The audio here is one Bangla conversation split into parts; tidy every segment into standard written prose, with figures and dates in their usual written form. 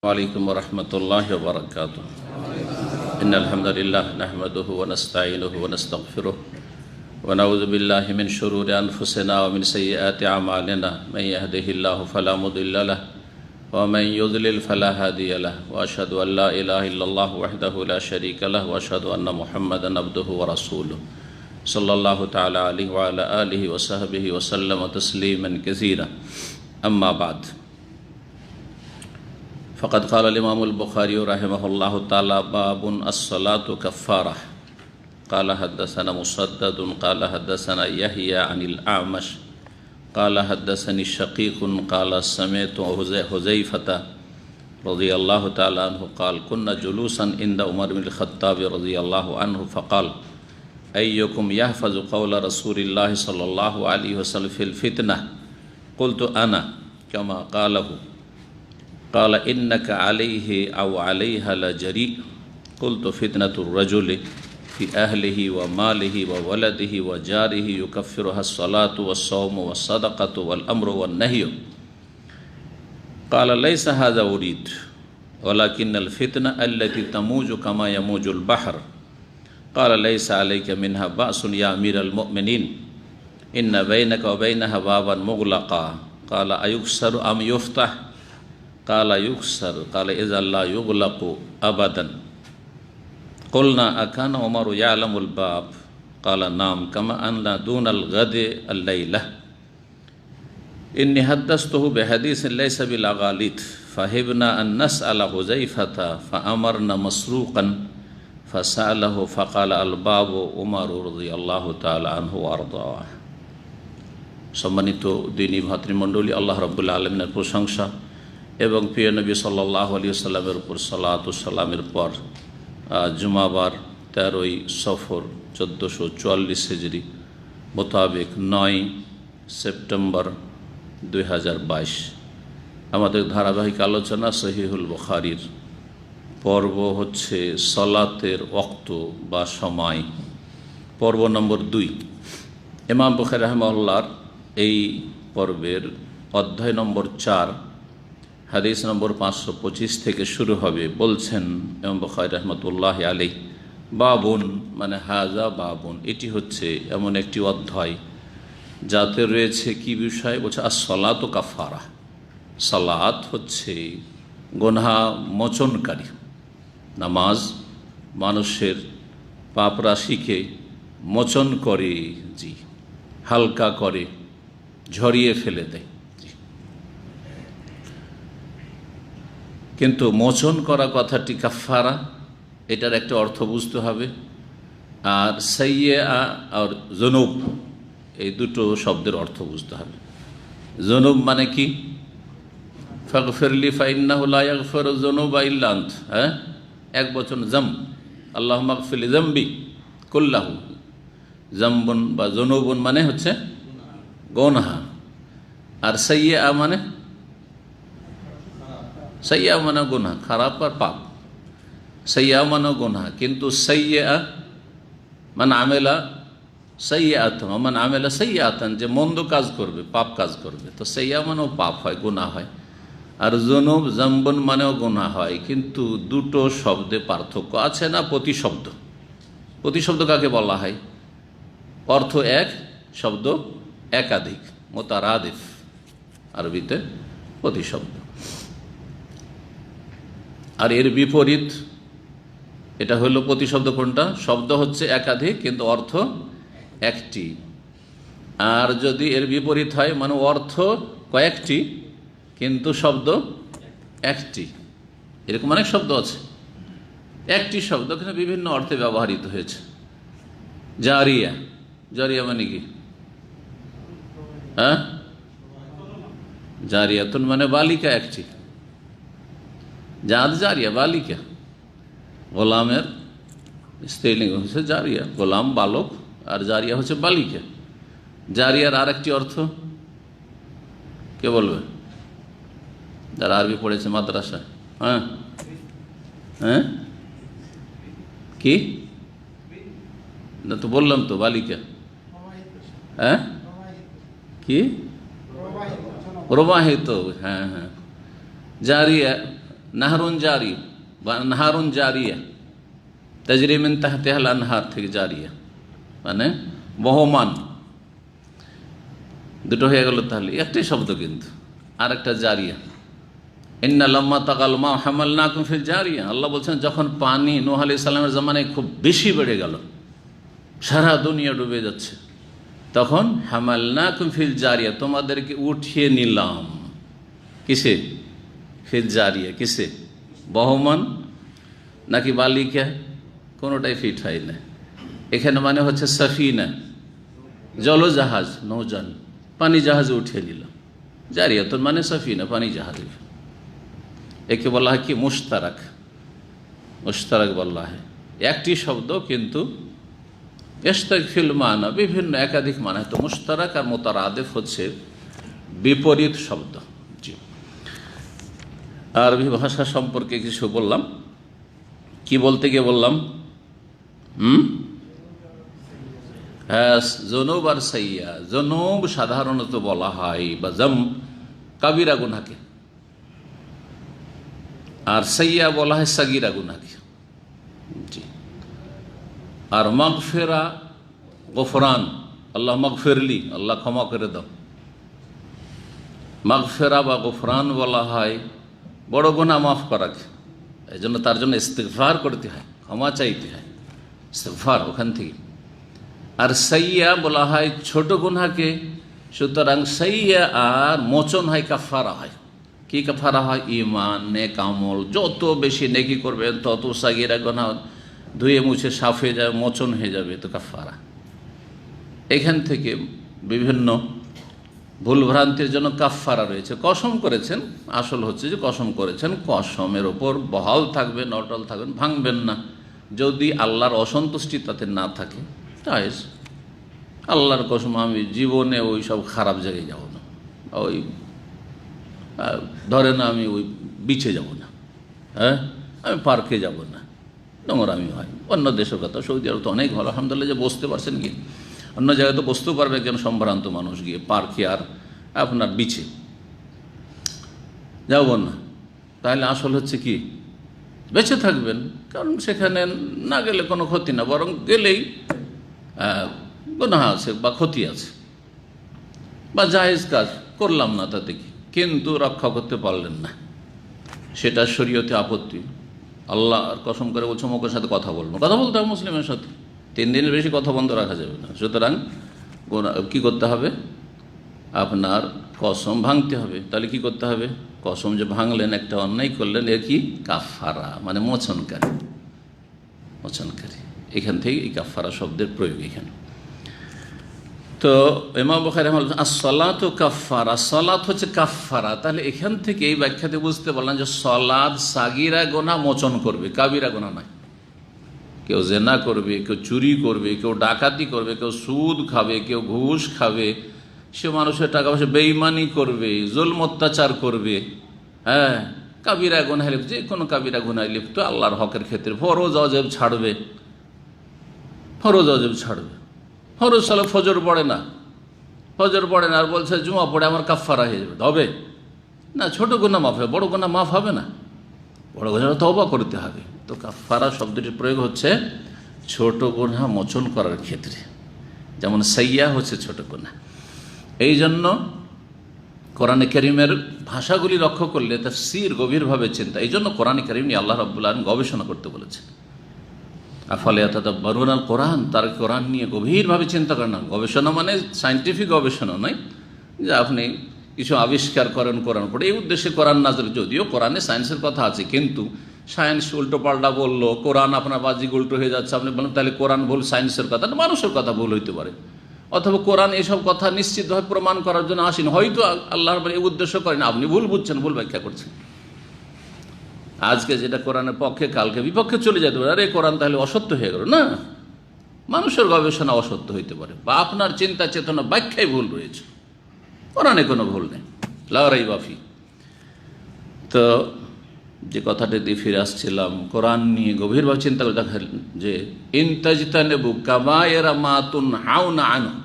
वालेकुम वरहमतुल्लाहि वबरकातुह। इन्नल हम्दुलिल्लाह नहमदुहु व नस्तईनुहु व नस्तगफिरुह व नऊज़ु बिल्लाहि मिन शुरूरि अनफुसिना व मिन सय्यिआति अमालिना मन यहदिहिल्लाहु फला मुदिल्ल लहु व मन युद्लिल फला हादिय लहु व अशहदु अन ला इलाहा इल्लल्लाहु वहदहु ला शरीका लहु व अशहदु अन्न मुहम्मदन अब्दुहु व रसूलुहु सल्लल्लाहु तआला अलैहि व अला आलिहि व सहबिहि व सल्लम तस्लीमन कसीरा। अम्मा बाद, फ़क़द क़ाल इमामुल बुख़ारी रहिमहुल्लाहु तआला बाबुन अस्सलातु कफ़्फ़ारा। क़ाल हद्दसना मुसद्ददुन क़ाल हद्दसना यहया अनिल आमश क़ाल हद्दसनी शक़ीक़ुन क़ाल समिअतु हुज़ैफ़ता रज़ियल्लाहु तआला अन्हु क़ाल कुन्ना जुलूसन इंद उमर बिन ख़त्ताब रज़ियल्लाहु अन्हु फ़क़ाल अय्युकुम यहफ़ज़ु क़ौल रसूलिल्लाहि सल्लल्लाहु अलैहि वसल्लम फ़िल फ़ितनह क़ुल्तु अना कमा क़ालहु क़ाल इन्नका अलैहि अव अलैहा लजरी क़ुल्तु फ़ितनतुर रजुलि फ़ी अहलिही व मालिही व वलदिही व जारिही युकफ़्फ़िरुहा अस्सलातु वस्सौमु वस्सदक़तु वल अम्रु वन्नहयु। क़ाल लैसा हाज़ा उरीद वलाकिन्नल फ़ितना अल्लती तमूजु कमा यमूजुल बहर। क़ाल लैसा अलैका मिन्हा बाअसुन या अमीरल मुअमिनीन इन्न बैनका व बैनहा बाबन मुग़लक़ा। क़ाल अयुक्सरु अम युफ़्तह। क़ाल युक्सर। क़ाल इज़ा ला युग़लक़ु अबदन। क़ुलना अकान उमरु यअलमुल बाब। क़ाल नाम कमा अन्ना दूनल गदि अल्लैला। इन्नी हद्दस्तुहु बिहदीसिन लैसा बिलगालित फ़हिब्ना अन नस्अल हुज़ैफ़ता फ़अमरना मसरूक़न फ़सअलहु फ़क़ाल अल बाबु उमर रज़ियल्लाहु ताआला अन्हु व अर्ज़ाह। सम्मानित दीनी भातृमंडলী, আল্লাহ রাব্বুল আলামিনের প্রশংসা এবং প্রিয় নবী সাল্লাল্লাহু আলাইহি ওয়াসাল্লামের উপর সালাতু সালামের পর জুমাবার 13ই সফর 1444 হিজরি মোতাবেক 9 সেপ্টেম্বর 2022 আমাদের ধারাবাহিক আলোচনা সহিহুল বুখারীর পর্ব হচ্ছে সালাতের ওয়াক্ত বা সময়, পর্ব নম্বর 2। ইমাম বুখারী রাহিমাহুল্লাহর এই পর্বের অধ্যায় নম্বর 4 হাদিস নম্বর 525 থেকে শুরু হবে। বলছেন ইমাম বুখারী রাহমাতুল্লাহি আলাইহি, বাবুন মানে হাজা বাবুন, এটি হচ্ছে এমন একটি অধ্যায় যাতে রয়েছে কি বিষয়? বলছে as-সালাতু কাফারা। সালাত হচ্ছে গুনাহ মোচনকারী। নামাজ মানুষের পাপ রাশিকে মোচন করে, জি, হালকা করে, ঝরিয়ে ফেলে দেয়। কিন্তু মোচন করা কথাটি কাফারা, এটার একটা অর্থ বুঝতে হবে। আর সাইয়্যা আর যুনুব, এই দুটো শব্দের অর্থ বুঝতে হবে। যুনুব মানে কি? ফাগফিরলি ফাইন্নাহু লা ইয়াগফিরু যুনুবা ইল্লা আনত। হ্যাঁ, এক বচন জাম, আল্লাহুম্মা গফিরলি যামবি কুল্লাহু। জামবুন বা যুনুবুন মানে হচ্ছে গুনাহ। আর সাইয়্যা মানে সাইয়্যা মানে গুনাহ, খারাপ আর পাপ। সাইয়্যা মানে গুনাহ, কিন্তু সাইয়্যা মানে আমেলা সাইয়্যাতান, মানে আমেলা সাইয়্যাতান, যে মন্দ কাজ করবে, পাপ কাজ করবে, তো সাইয়্যা মানেও পাপ হয়, গুনাহ হয়। আর যুনুব জামবুন মানেও গুনাহ হয়, কিন্তু দুটো শব্দে পার্থক্য আছে না? প্রতিশব্দ। প্রতিশব্দ কাকে বলা হয়? অর্থ এক, শব্দ একাধিক, মুতারাদিফ, আরবিতে প্রতিশব্দ। আর এর বিপরীত, এটা হলো প্রতিশব্দ কোনটা? শব্দ হচ্ছে একাধিক কিন্তু অর্থ একটি। আর যদি এর বিপরীত হয়, মানে অর্থ কয়েকটি কিন্তু শব্দ একটি, এরকম অনেক শব্দ আছে। একটি শব্দ কিন্তু বিভিন্ন অর্থে ব্যবহৃত হয়েছে। জারিয়া, জারিয়া মানে কি? হ্যাঁ, জারিয়াতুন মানে বালিকা একটি, জাদ জারিয়া বালিকা। গোলামের স্ত্রীলিঙ্গ হচ্ছে জারিয়া, গোলাম বালক, আর জারিয়া হচ্ছে বালিকা। জারিয়ার আর একটি অর্থ কে বলবে? যারা আরবি পড়েছে মাদ্রাসা। হ্যাঁ হ্যাঁ, কি না তো বললাম তো, বালিকা। হ্যাঁ, কি প্রবাহিত, হ্যাঁ হ্যাঁ, জারিয়া নাহরুন জারি বা নাহারুন জারিয়া, তাজরি মিন তাহতিহাল আনহার থেকে জারিয়া মানে বহমান, দুটো হয়ে গেল। তাহলে একটাই শব্দ কিন্তু, আর একটা জারিয়া। ইন্না লাম্মা তাকাল মা হামালনাকুম ফিল জারিয়া, আল্লাহ বলছেন যখন পানি নূহ আলাইহিস সালামের জামানায় খুব বেশি বেড়ে গেল, সারা দুনিয়া ডুবে যাচ্ছে, তখন হামালনাকুম ফিল জারিয়া, তোমাদেরকে উঠিয়ে নিলাম। কিসে? ফিল জারিয়া। কিসে? বহমান নাকি বালিকা? কোনোটাই ফিট হয় না এখানে। মানে হচ্ছে সাফিনা, জলজাহাজ, নৌযান, পানি জাহাজে উঠিয়ে নিলাম। জারিয়াতুন মানে সাফিনা, পানি জাহাজ। একে বলা হয় কি? মুশতারাক। মুশতারাক বলা হয় একটি শব্দ, কিন্তু ইস্তাগফিল মানা বিভিন্ন একাধিক মানা। তো মুশতারাক আর মুতারাদিফ হচ্ছে বিপরীত শব্দ। জি, আরবি ভাষা সম্পর্কে কিছু বললাম। কি বলতে গিয়ে বললাম? হ্যাঁ, জনুব আর সাইয়া। জনুব সাধারণত বলা হয় বা জম কাবিরা গুনাহকে, আর সাইয়া বলা হয় সাগিরা গুনাহকে। জি, আর মাগফিরা গফরান, আল্লাহ মাগফিরলি, আল্লাহ ক্ষমা করে দাও। মাগফিরা বা গফরান বলা হয় বড় গুনাহ মাফ করাকে, এই জন্য তার জন্য ইস্তিগফার করতে হয়, ক্ষমা চাইতে হয়, ইস্তিগফার ওখান থেকে। আর সাইয়া বলা হয় ছোট গুনাহকে। সুতরাং সাইয়া আর মোচন হয়, কাফারা হয়। কি কাফারা হয়? ঈমান, নেক আমল, যত বেশি নেকি করবেন তত সাগিরা গুনাহ ধুয়ে মুছে সাফ হয়ে যাবে, মোচন হয়ে যাবে, তো কাফারা। এখান থেকে বিভিন্ন ভুলভ্রান্তির জন্য কাফারা রয়েছে। কসম করেছেন, আসল হচ্ছে যে কসম করেছেন, কসমের ওপর বহাল থাকবেন, অটল থাকবেন, ভাঙবেন না। যদি আল্লাহর অসন্তুষ্টি তাতে না থাকে, তাই আল্লাহর কসম আমি জীবনে ওই সব খারাপ জায়গায় যাব না, ওই ধরে না আমি ওই বিচে যাব না, হ্যাঁ আমি পার্কে যাব না, নোংরামি হয়। অন্য দেশের কথা, সৌদি আরব তো অনেক ভালো, আলহামদুলিল্লাহ, যে বসতে পারছেন কি। অন্য জায়গায় তো বসতেও পারবে একজন সম্ভ্রান্ত মানুষ গিয়ে, পার্কে আর আপনার বিচে যাব না। তাহলে আসল হচ্ছে কি? বেঁচে থাকবেন, কারণ সেখানে না গেলে কোনো ক্ষতি না, বরং গেলেই গুনাহ আছে বা ক্ষতি আছে, বা জায়েজ কাজ করলাম না তাতে কি, কিন্তু রক্ষা করতে পারলেন না, সেটা শরীয়তে আপত্তি। আল্লাহর কসম করে বলছো মুখের সাথে কথা বলবো, কথা বলতে হবে মুসলিমের সাথে, 3 দিনের বেশি কথা বন্ধ রাখা যাবে না। সুতরাং কী করতে হবে? আপনার কসম ভাঙতে হবে। তাহলে কি করতে হবে? কসম যে ভাঙলেন, একটা অন্যায় করলেন, এর কি? কাফারা মানে মোচনকারী, মোচনকারী। এখান থেকে এই কাফারা শব্দের প্রয়োগ এখানে। তো ইমাম বুখারী রাহিমাহুল্লাহ as-সালাতু কাফারা, সালাত হচ্ছে কাফারা। তাহলে এখান থেকে এই ব্যাখ্যাতে বুঝতে পারলাম যে সালাত সাগিরা গুনাহ মোচন করবে, কাবিরা গুনাহ নয়। কেউ জেনা করবে, কেউ চুরি করবে, কেউ ডাকাতি করবে, কেউ সুদ খাবে, কেউ ঘুষ খাবে, সে মানুষের টাকা পয়সা বেঈমানি করবে, জুলম অত্যাচার করবে, হ্যাঁ কাবিরা গুনাহে লিপ্ত, যে কোনো কাবিরা গুনাহে লিপ্ত, আল্লাহর হকের ক্ষেত্রে ফরজ অজেব ছাড়বে, ফরজ অজেব ছাড়বে। ফরজ সালে ফজর পড়ে না, ফজর পড়ে না, আর বলছে জুমা পড়ে আমার কাফারা হয়ে যাবে, হবে না? ছোট গুনাহ মাফ হবে, বড় গুনাহ মাফ হবে না, বড় গুনাহ তওবা করতে হবে। তো কাফারা শব্দটির প্রয়োগ হচ্ছে ছোট গুনাহ মোচন করার ক্ষেত্রে, যেমন সাইয়া হচ্ছে ছোট গুনাহ। এই জন্য কোরআনে কারীমের ভাষাগুলি লক্ষ্য করলে তাফসীর গভীরভাবে চিন্তা। এই জন্য কোরআনে কারীম নিয়ে আল্লাহ রাব্বুল আলামিন গবেষণা করতে বলেছেন। আফালা ইয়াতাদাব্বারুনা আল কোরআন, তার কোরআন নিয়ে গভীরভাবে চিন্তা করেন না। গবেষণা মানে সায়েন্টিফিক গবেষণা নয় যে আপনি কিছু আবিষ্কার করেন কোরআন পড়ে, এই উদ্দেশ্যে কোরআন নাযিল। যদিও কোরআনে সায়েন্সের কথা আছে, কিন্তু সায়েন্স উল্টো পাল্টা বললো, কোরআন আপনার বাজিক উল্টো হয়ে যাচ্ছে, আপনি বলেন তাহলে কোরআন ভুল, সায়েন্সের কথা না, মানুষের কথা ভুল হইতে পারে। অথবা কোরআন এসব কথা নিশ্চিতভাবে প্রমাণ করার জন্য আসেন, হয়তো আল্লাহর এই উদ্দেশ্য করেন, আপনি ভুল বুঝছেন, ভুল ব্যাখ্যা করছেন। আজকে যেটা কোরআনের পক্ষে, কালকে বিপক্ষে চলে যেতে পারে, আরে কোরআন তাহলে অসত্য হয়ে গেল না। মানুষের গবেষণা অসত্য হইতে পারে, বা আপনার চিন্তা চেতনা ব্যাখ্যায় ভুল রয়েছে, কোরআনে কোনো ভুল নেই, লা রাইবা ফি। তো যে কথাটা দিয়ে ফিরে আসছিলাম, কোরআন নিয়ে গভীরভাবে চিন্তা করে দেখেন যে ইনতাজতানিবু কাবায়রা মা তুনহাউনা আনহু,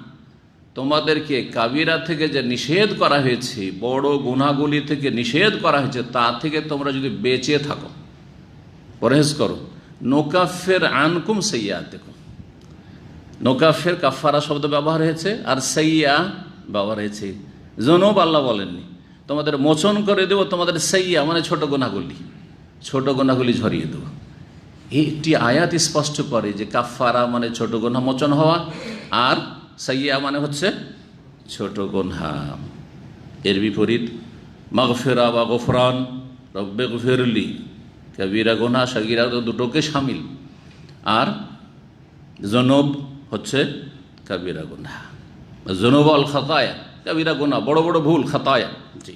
তোমাদেরকে কাবিরা থেকে যে নিষেধ করা হয়েছে, বড় গুনাহগুলি থেকে নিষেধ করা হয়েছে, তা থেকে তোমরা যদি বেঁচে থাকো, পরহেজ করো, নোকাফের আনকুম সাইয়্যাতিকুম। নোকাফের কাফারা শব্দ ব্যবহার হয়েছে, আর সাইয়্যা ব্যবহার হয়েছে। জুনুব আল্লাহ বলেননি, তোমাদের মোচন করে দেবো তোমাদের সাইয়্যা মানে ছোট গুনাহগুলি ঝরিয়ে দেবো। একটি আয়াত স্পষ্ট করে যে কাফারা মানে ছোট গুনাহ মোচন হওয়া, আর সাইয়্যা মানে হচ্ছে ছোট গুনাহ। এর বিপরীত মাগফিরা বা গফরান, রব্বে গফিরলি, কবিরা গুনাহ সগীরা দুটোকে শামিল, আর জুনুব হচ্ছে কবিরা গুনাহ। জুনুব আল খাতায়া, কবিরা গুনাহ বড় বড় ভুল, খাতায়া। জি,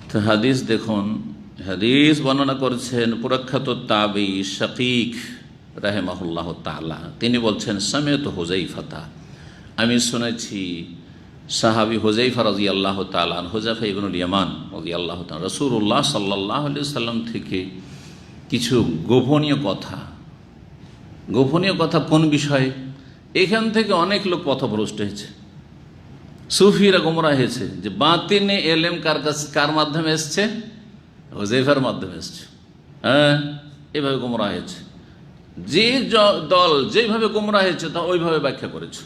তো হাদিস দেখুন, হাদিস বর্ণনা করেছেন প্রখ্যাত তাবী শাকীক রাহিমাহুল্লাহ তাআলা। তিনি বলছেন সামিআতু হুযায়ফাতা, আমি শুনেছি সাহাবী হুযায়ফা রাদিয়াল্লাহু তাআলা, হুযায়ফা ইবনুল ইয়ামান রাদিয়াল্লাহু তাআলা রাসূলুল্লাহ সাল্লাল্লাহু আলাইহি ওয়াসাল্লাম থেকে কিছু গোপনীয় কথা কোন বিষয়ে? এখান থেকে অনেক লোক পথভ্রষ্ট হয়েছে, সুফিরা গোমরাহ হয়েছে। যে বাতিনে এলেম কার মাধ্যমে এসছে? হুযায়ফার মাধ্যমে এসছে। হ্যাঁ, এভাবে গোমরাহ হয়েছে। যে দল যেভাবে গোমরাহ হয়েছে তা ওইভাবে ব্যাখ্যা করেছে।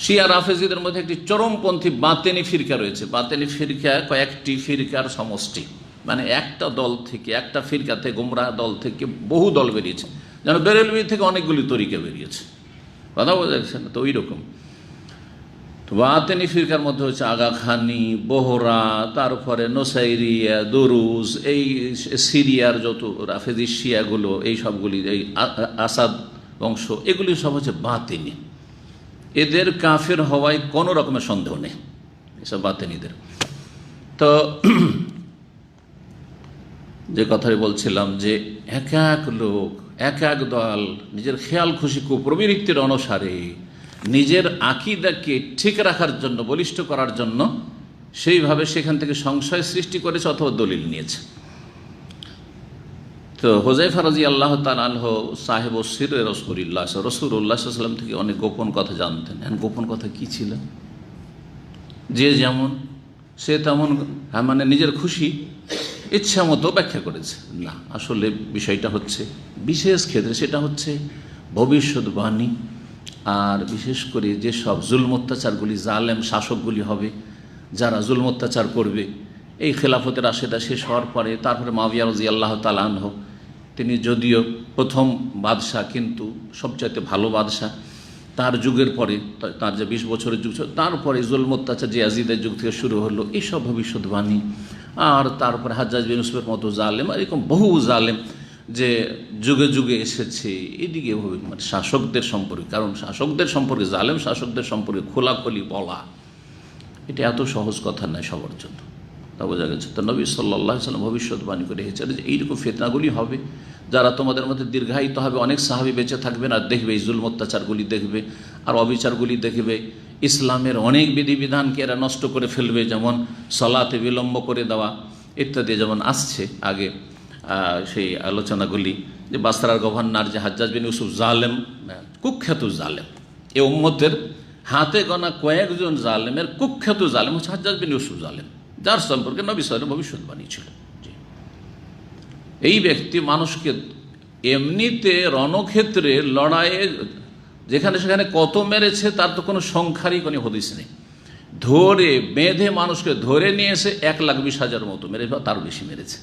শিয়া রাফেজিদের মধ্যে একটি চরমপন্থী বাতেনি ফিরকা রয়েছে। বাতেনি ফিরকা কয়েকটি ফিরকার সমষ্টি, মানে একটা দল থেকে, একটা ফিরকা থেকে, গোমরাহ দল থেকে বহু দল বেরিয়েছে। যেন বেরেলভি থেকে অনেকগুলি তরিকা বেরিয়েছে, কথা বোঝা যাচ্ছে না? তো ওই রকম তো বাতেনি ফিরকার মধ্যে হচ্ছে আগাখানি, বোহরা, তারপরে নোসাইরিয়া, দুরুজ, এই সিরিয়ার যত রাফেজি শিয়াগুলো, এই সবগুলি, এই আসাদ বংশ, এগুলি সব হচ্ছে বাতেনি। এদের কাফের হওয়ায় কোনো রকমের সন্দেহ নেই, এসব বাতেনিদের। তো যে কথাই বলছিলাম যে এক এক লোক, এক এক দল নিজের খেয়াল খুশি কুপ্রবৃত্তির অনুসারে নিজের আকীদাকে ঠিক রাখার জন্য, বলিষ্ঠ করার জন্য সেইভাবে সেখান থেকে সংশয় সৃষ্টি করেছে অথবা দলিল নিয়েছে। তো হুযায়ফা রাদিয়াল্লাহু তাআলা আনহু সাহেব ও সিরে রাসূলুল্লাহ সাল্লাল্লাহু আলাইহি ওয়াসাল্লাম থেকে অনেক গোপন কথা জানতেন। গোপন কথা কি ছিল? যে যেমন সে তেমন, মানে নিজের খুশি ইচ্ছা মতো ব্যাখ্যা করেছে না। আসলে বিষয়টা হচ্ছে বিশেষ ক্ষেত্রে সেটা হচ্ছে ভবিষ্যৎবাণী, আর বিশেষ করে যেসব জুলম অত্যাচারগুলি, জালেম শাসকগুলি হবে, যারা জুলম অত্যাচার করবে, এই খেলাফতের রাশেদা শেষ হওয়ার পরে, তারপরে মুআবিয়া রাদিয়াল্লাহু তাআলা আনহু, তিনি যদিও প্রথম বাদশাহ কিন্তু সবচাইতে ভালো বাদশাহ, তার যুগের পরে, তার যে 20 বছরের যুগ, তারপরে জুলম অত্যাচার যে ইয়াজিদের যুগ থেকে শুরু হলো, এইসব ভবিষ্যৎবাণী। আর তারপরে হাজ্জাজ বিন ইউসুফের মতো জালেম, এরকম বহু জালেম যে যুগে যুগে এসেছে। এদিকে মানে শাসকদের সম্পর্কে, কারণ শাসকদের সম্পর্কে, জালেম শাসকদের সম্পর্কে খোলাখুলি বলা এটা এত সহজ কথা নয় সবার জন্য, তা বোঝা গেছে। তো নবী সাল্লাল্লাহু আলাইহি ওয়াসাল্লাম ভবিষ্যৎবাণী করে এসেছেন যে এইরকম ফিতনাগুলি হবে, যারা তোমাদের মধ্যে দীর্ঘায়িত হবে। অনেক সাহাবী বেঁচে থাকবেন আর দেখবে এই জুলম অত্যাচারগুলি দেখবে, আর অবিচারগুলি দেখবে। ইসলামের অনেক বিধিবিধানকে এরা নষ্ট করে ফেলবে, যেমন সালাতে বিলম্ব করে দেওয়া ইত্যাদি, যেমন আসছে আগে সেই আলোচনাগুলি, যে বাসরার গভর্নর যে হাজ্জাজ বিন ইউসুফ জালেম, কুখ্যাত জালেম, এ উম্মতের হাতে গোনা কয়েকজন জালেমের কুখ্যাত জালেম হচ্ছে হাজ্জাজ বিন ইউসুফ জালেম, যার সম্পর্কে নবী সাল্লাল্লাহু আলাইহি ওয়াসাল্লাম ভবিষ্যৎবাণী ছিল। এই ব্যক্তি মানুষকে এমনিতে রণক্ষেত্রে, লড়াইয়ে যেখানে সেখানে কত মেরেছে তার তো কোনো সংখ্যারই কোনো হদিস নেই। ধরে বেঁধে মানুষকে ধরে নিয়ে এসে 1,20,000 মতো মেরে, তার বেশি মেরেছে,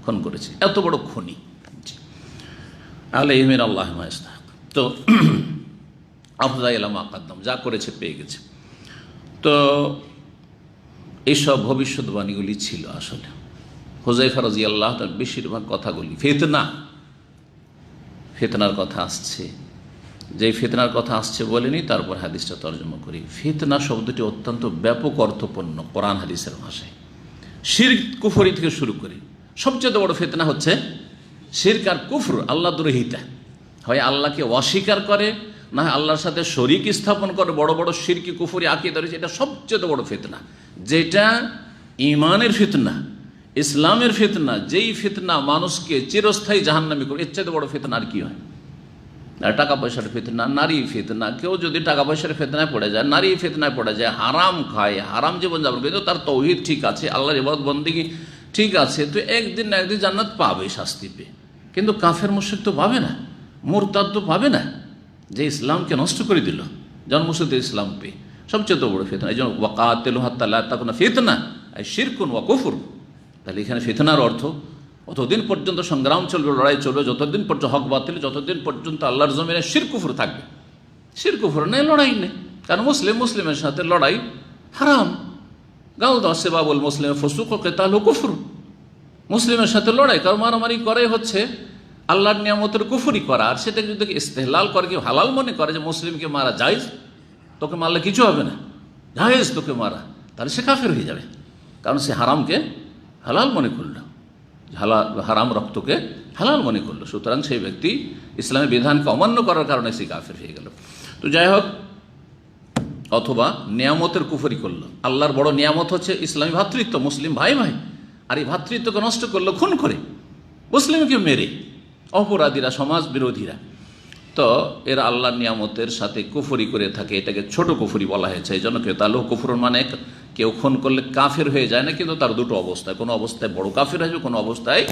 খুন করেছে। এত বড় খুনি আলাইহিমিন আল্লাহ মা ইস্তাহিক। তো আফযা ইলা মা কাদ্দাম, যা করেছে পেয়ে গেছে। তো এইসব ভবিষ্যৎবাণীগুলি ছিল। আসলে হুযায়ফা রাদিয়াল্লাহু তাআলা বেশিরভাগ কথাগুলি ফিতনার কথা আসছে। যে ফিতনার কথা আসছে বলেনি, তারপর হাদিসটা তর্জমা করি। ফিতনা শব্দটি অত্যন্ত ব্যাপক অর্থপূর্ণ কোরআন হাদিসের ভাষায়। শিরক কুফরি থেকে শুরু করে সবচেয়ে বড় ফিতনা হচ্ছে শিরক আর কুফর, আল্লাহ দ্রোহিতা। হয় আল্লাহকে অস্বীকার করে, না আল্লাহর সাথে শরীক স্থাপন করে, বড় বড় শিরকি কুফরি আকীদা রয়েছে। এটা সবচেয়ে বড় ফিতনা, যেটা ঈমানের ফিতনা, ইসলামের ফিতনা। যেই ফিতনা মানুষকে চিরস্থায়ী জাহান্নামী করে, এর চাইতে বড় ফিতনা আর কি হয়? টাকা পয়সার ফিতনা, নারী ফিতনা। কেউ যদি টাকা পয়সার ফিতনায় পড়ে যায়, নারী ফিতনায় পড়ে যায়, হারাম খায়, হারাম জীবনযাপন, কিন্তু তার তৌহিদ ঠিক আছে, আল্লাহর ইবাদত বন্দেগী ঠিক আছে, তো একদিন না একদিন জান্নাত পাবে শাস্তি পেয়ে। কিন্তু কাফের মুশরিক তো পাবে না, মুরতাদ তো পাবে না, যে ইসলামকে নষ্ট করে দিল জন্মসূত্রে ইসলাম পেয়ে। সবচেয়ে তো বড় ফিতনা। এই জন্য ওয়াকাতিলু হাত্তা লা তাকুনা ফিতনা আই শিরকুন ওয়া কুফর। তাহলে এখানে ফিতনার অর্থ অতদিন পর্যন্ত সংগ্রাম চলবে, লড়াই চলবে, যতদিন পর্যন্ত হক বাতিল, যতদিন পর্যন্ত আল্লাহর জমিনে শিরক কুফর থাকবে। শিরক কুফর নেই, লড়াই নেই। কারণ মুসলিমের সাথে লড়াই হারাম। গাউদা সিবাবুল মুসলিম ফুসুক ওয়া কিতালু কুফর। মুসলিমের সাথে লড়াই, কারণ মারামারি করাই হচ্ছে আল্লাহর নিয়ামতের কুফরি করা। আর সেটাকে যদি ইস্তেহলাল করে, কি হালাল মনে করে যে মুসলিমকে মারা জায়েজ, তোকে মারলে কিছু হবে না, জায়েজ তোকে মারা, তাহলে সে কাফের হয়ে যাবে। কারণ সে হারামকে হালাল মনে করল, হারাম রক্তকে হালাল মনে করলো। সুতরাং সেই ব্যক্তি ইসলামের বিধানকে অমান্য করার কারণে সে কাফের হয়ে গেল। তো যাই হোক, অথবা নিয়ামতের কুফরি করলো। আল্লাহর বড় নিয়ামত হচ্ছে ইসলামী ভ্রাতৃত্ব, মুসলিম ভাই ভাই, আর এই ভ্রাতৃত্বকে নষ্ট করলো খুন করে, মুসলিমকে মেরে, অপরাধীরা, সমাজ বিরোধীরা। তো এরা আল্লাহর নিয়ামতের সাথে কুফরি করে থাকে, এটাকে ছোট কুফরি বলা হয়েছে। এই জন্য কেতালু কুফর মানে কেউ খুন করলে কাফের হয়ে যায় না, কিন্তু তার দুটো অবস্থায়, কোনো অবস্থায় বড় কাফের হয়ে যাবে, কোনো অবস্থায়